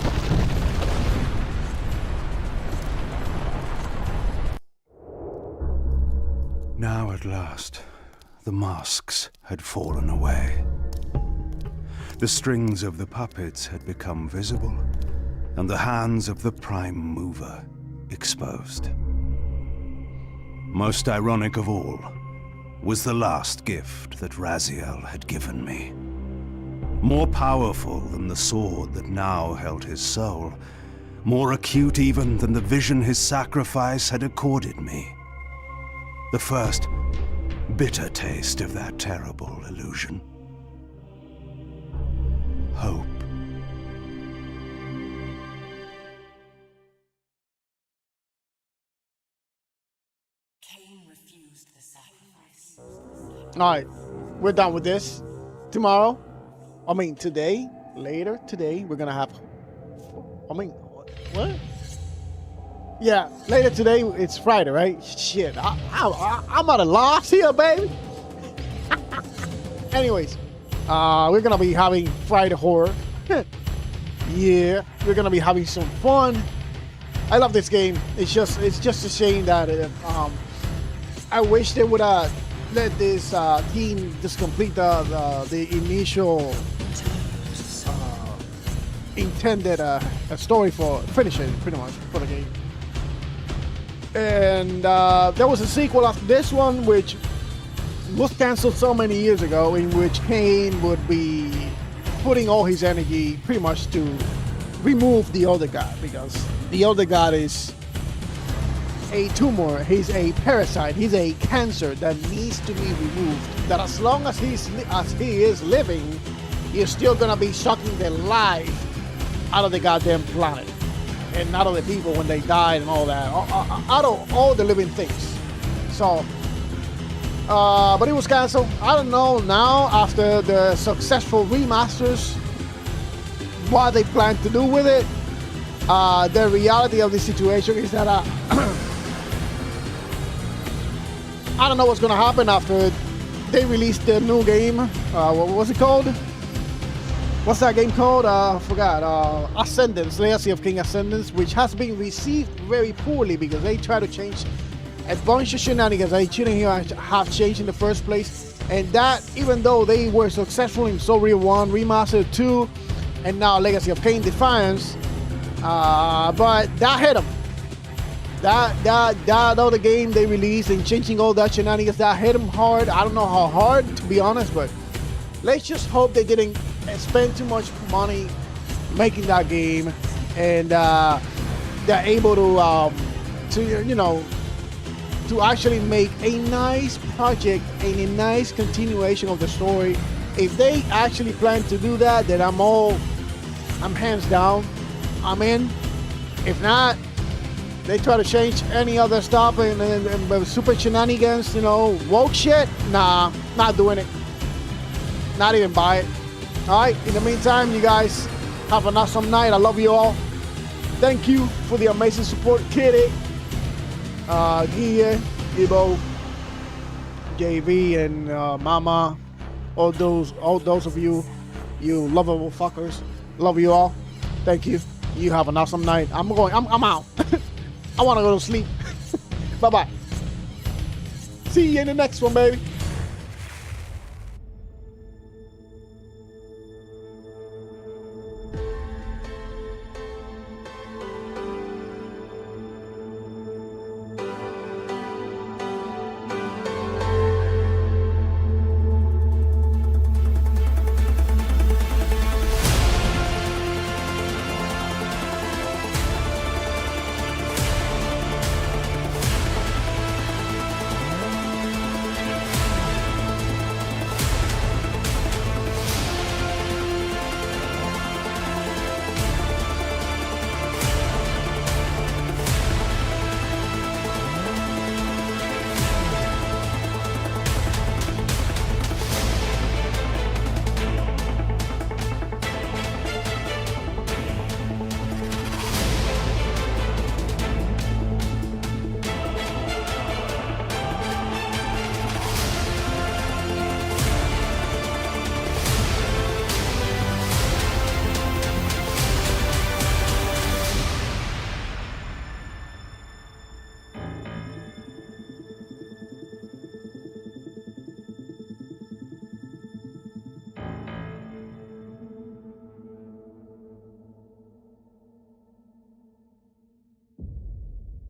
Now at last, the masks had fallen away. The strings of the puppets had become visible, and the hands of the Prime Mover exposed. Most ironic of all was the last gift that Raziel had given me. More powerful than the sword that now held his soul, more acute even than the vision his sacrifice had accorded me. The first bitter taste of that terrible illusion. Hope.
Kain refused the sacrifice.
Alright, we're done with this. Later today, we're gonna have... what? Yeah, later today, it's Friday, right? Shit, I'm at a loss here, baby. Anyways, we're gonna be having Friday horror. Yeah, we're gonna be having some fun. I love this game. It's just a shame that I wish they would let this team just complete the initial intended story for finishing pretty much for the game. And there was a sequel after this one, which was cancelled so many years ago, in which Kain would be putting all his energy pretty much to remove the other god, because the other god is a tumor, he's a parasite, he's a cancer that needs to be removed. That as long as he is living, he's still gonna be sucking the life out of the goddamn planet, and out of the people when they died and all that, out of all the living things. So, but it was canceled. I don't know now, after the successful remasters, what they plan to do with it. The reality of the situation is that I don't know what's gonna happen after they released the new game. What was it called? What's that game called? I forgot. Ascendance, Legacy of Kain Ascendance, which has been received very poorly because they try to change a bunch of shenanigans they shouldn't have changed in the first place. And that, even though they were successful in Soul Real 1, Remaster 2, and now Legacy of Kain Defiance, but that hit them. That other game they released and changing all that shenanigans, that hit them hard. I don't know how hard, to be honest, but let's just hope they didn't spend too much money making that game, and they're able to actually make a nice project and a nice continuation of the story. If they actually plan to do that, then I'm hands down, I'm in. If not, they try to change any other stuff and super shenanigans, woke shit, nah, not doing it. Not even buy it. Alright, in the meantime, you guys have an awesome night. I love you all. Thank you for the amazing support, Kitty, Guille, Ibo, JV, and Mama. All those of you lovable fuckers. Love you all. Thank you. You have an awesome night. I'm out. I want to go to sleep. Bye-bye. See you in the next one, baby.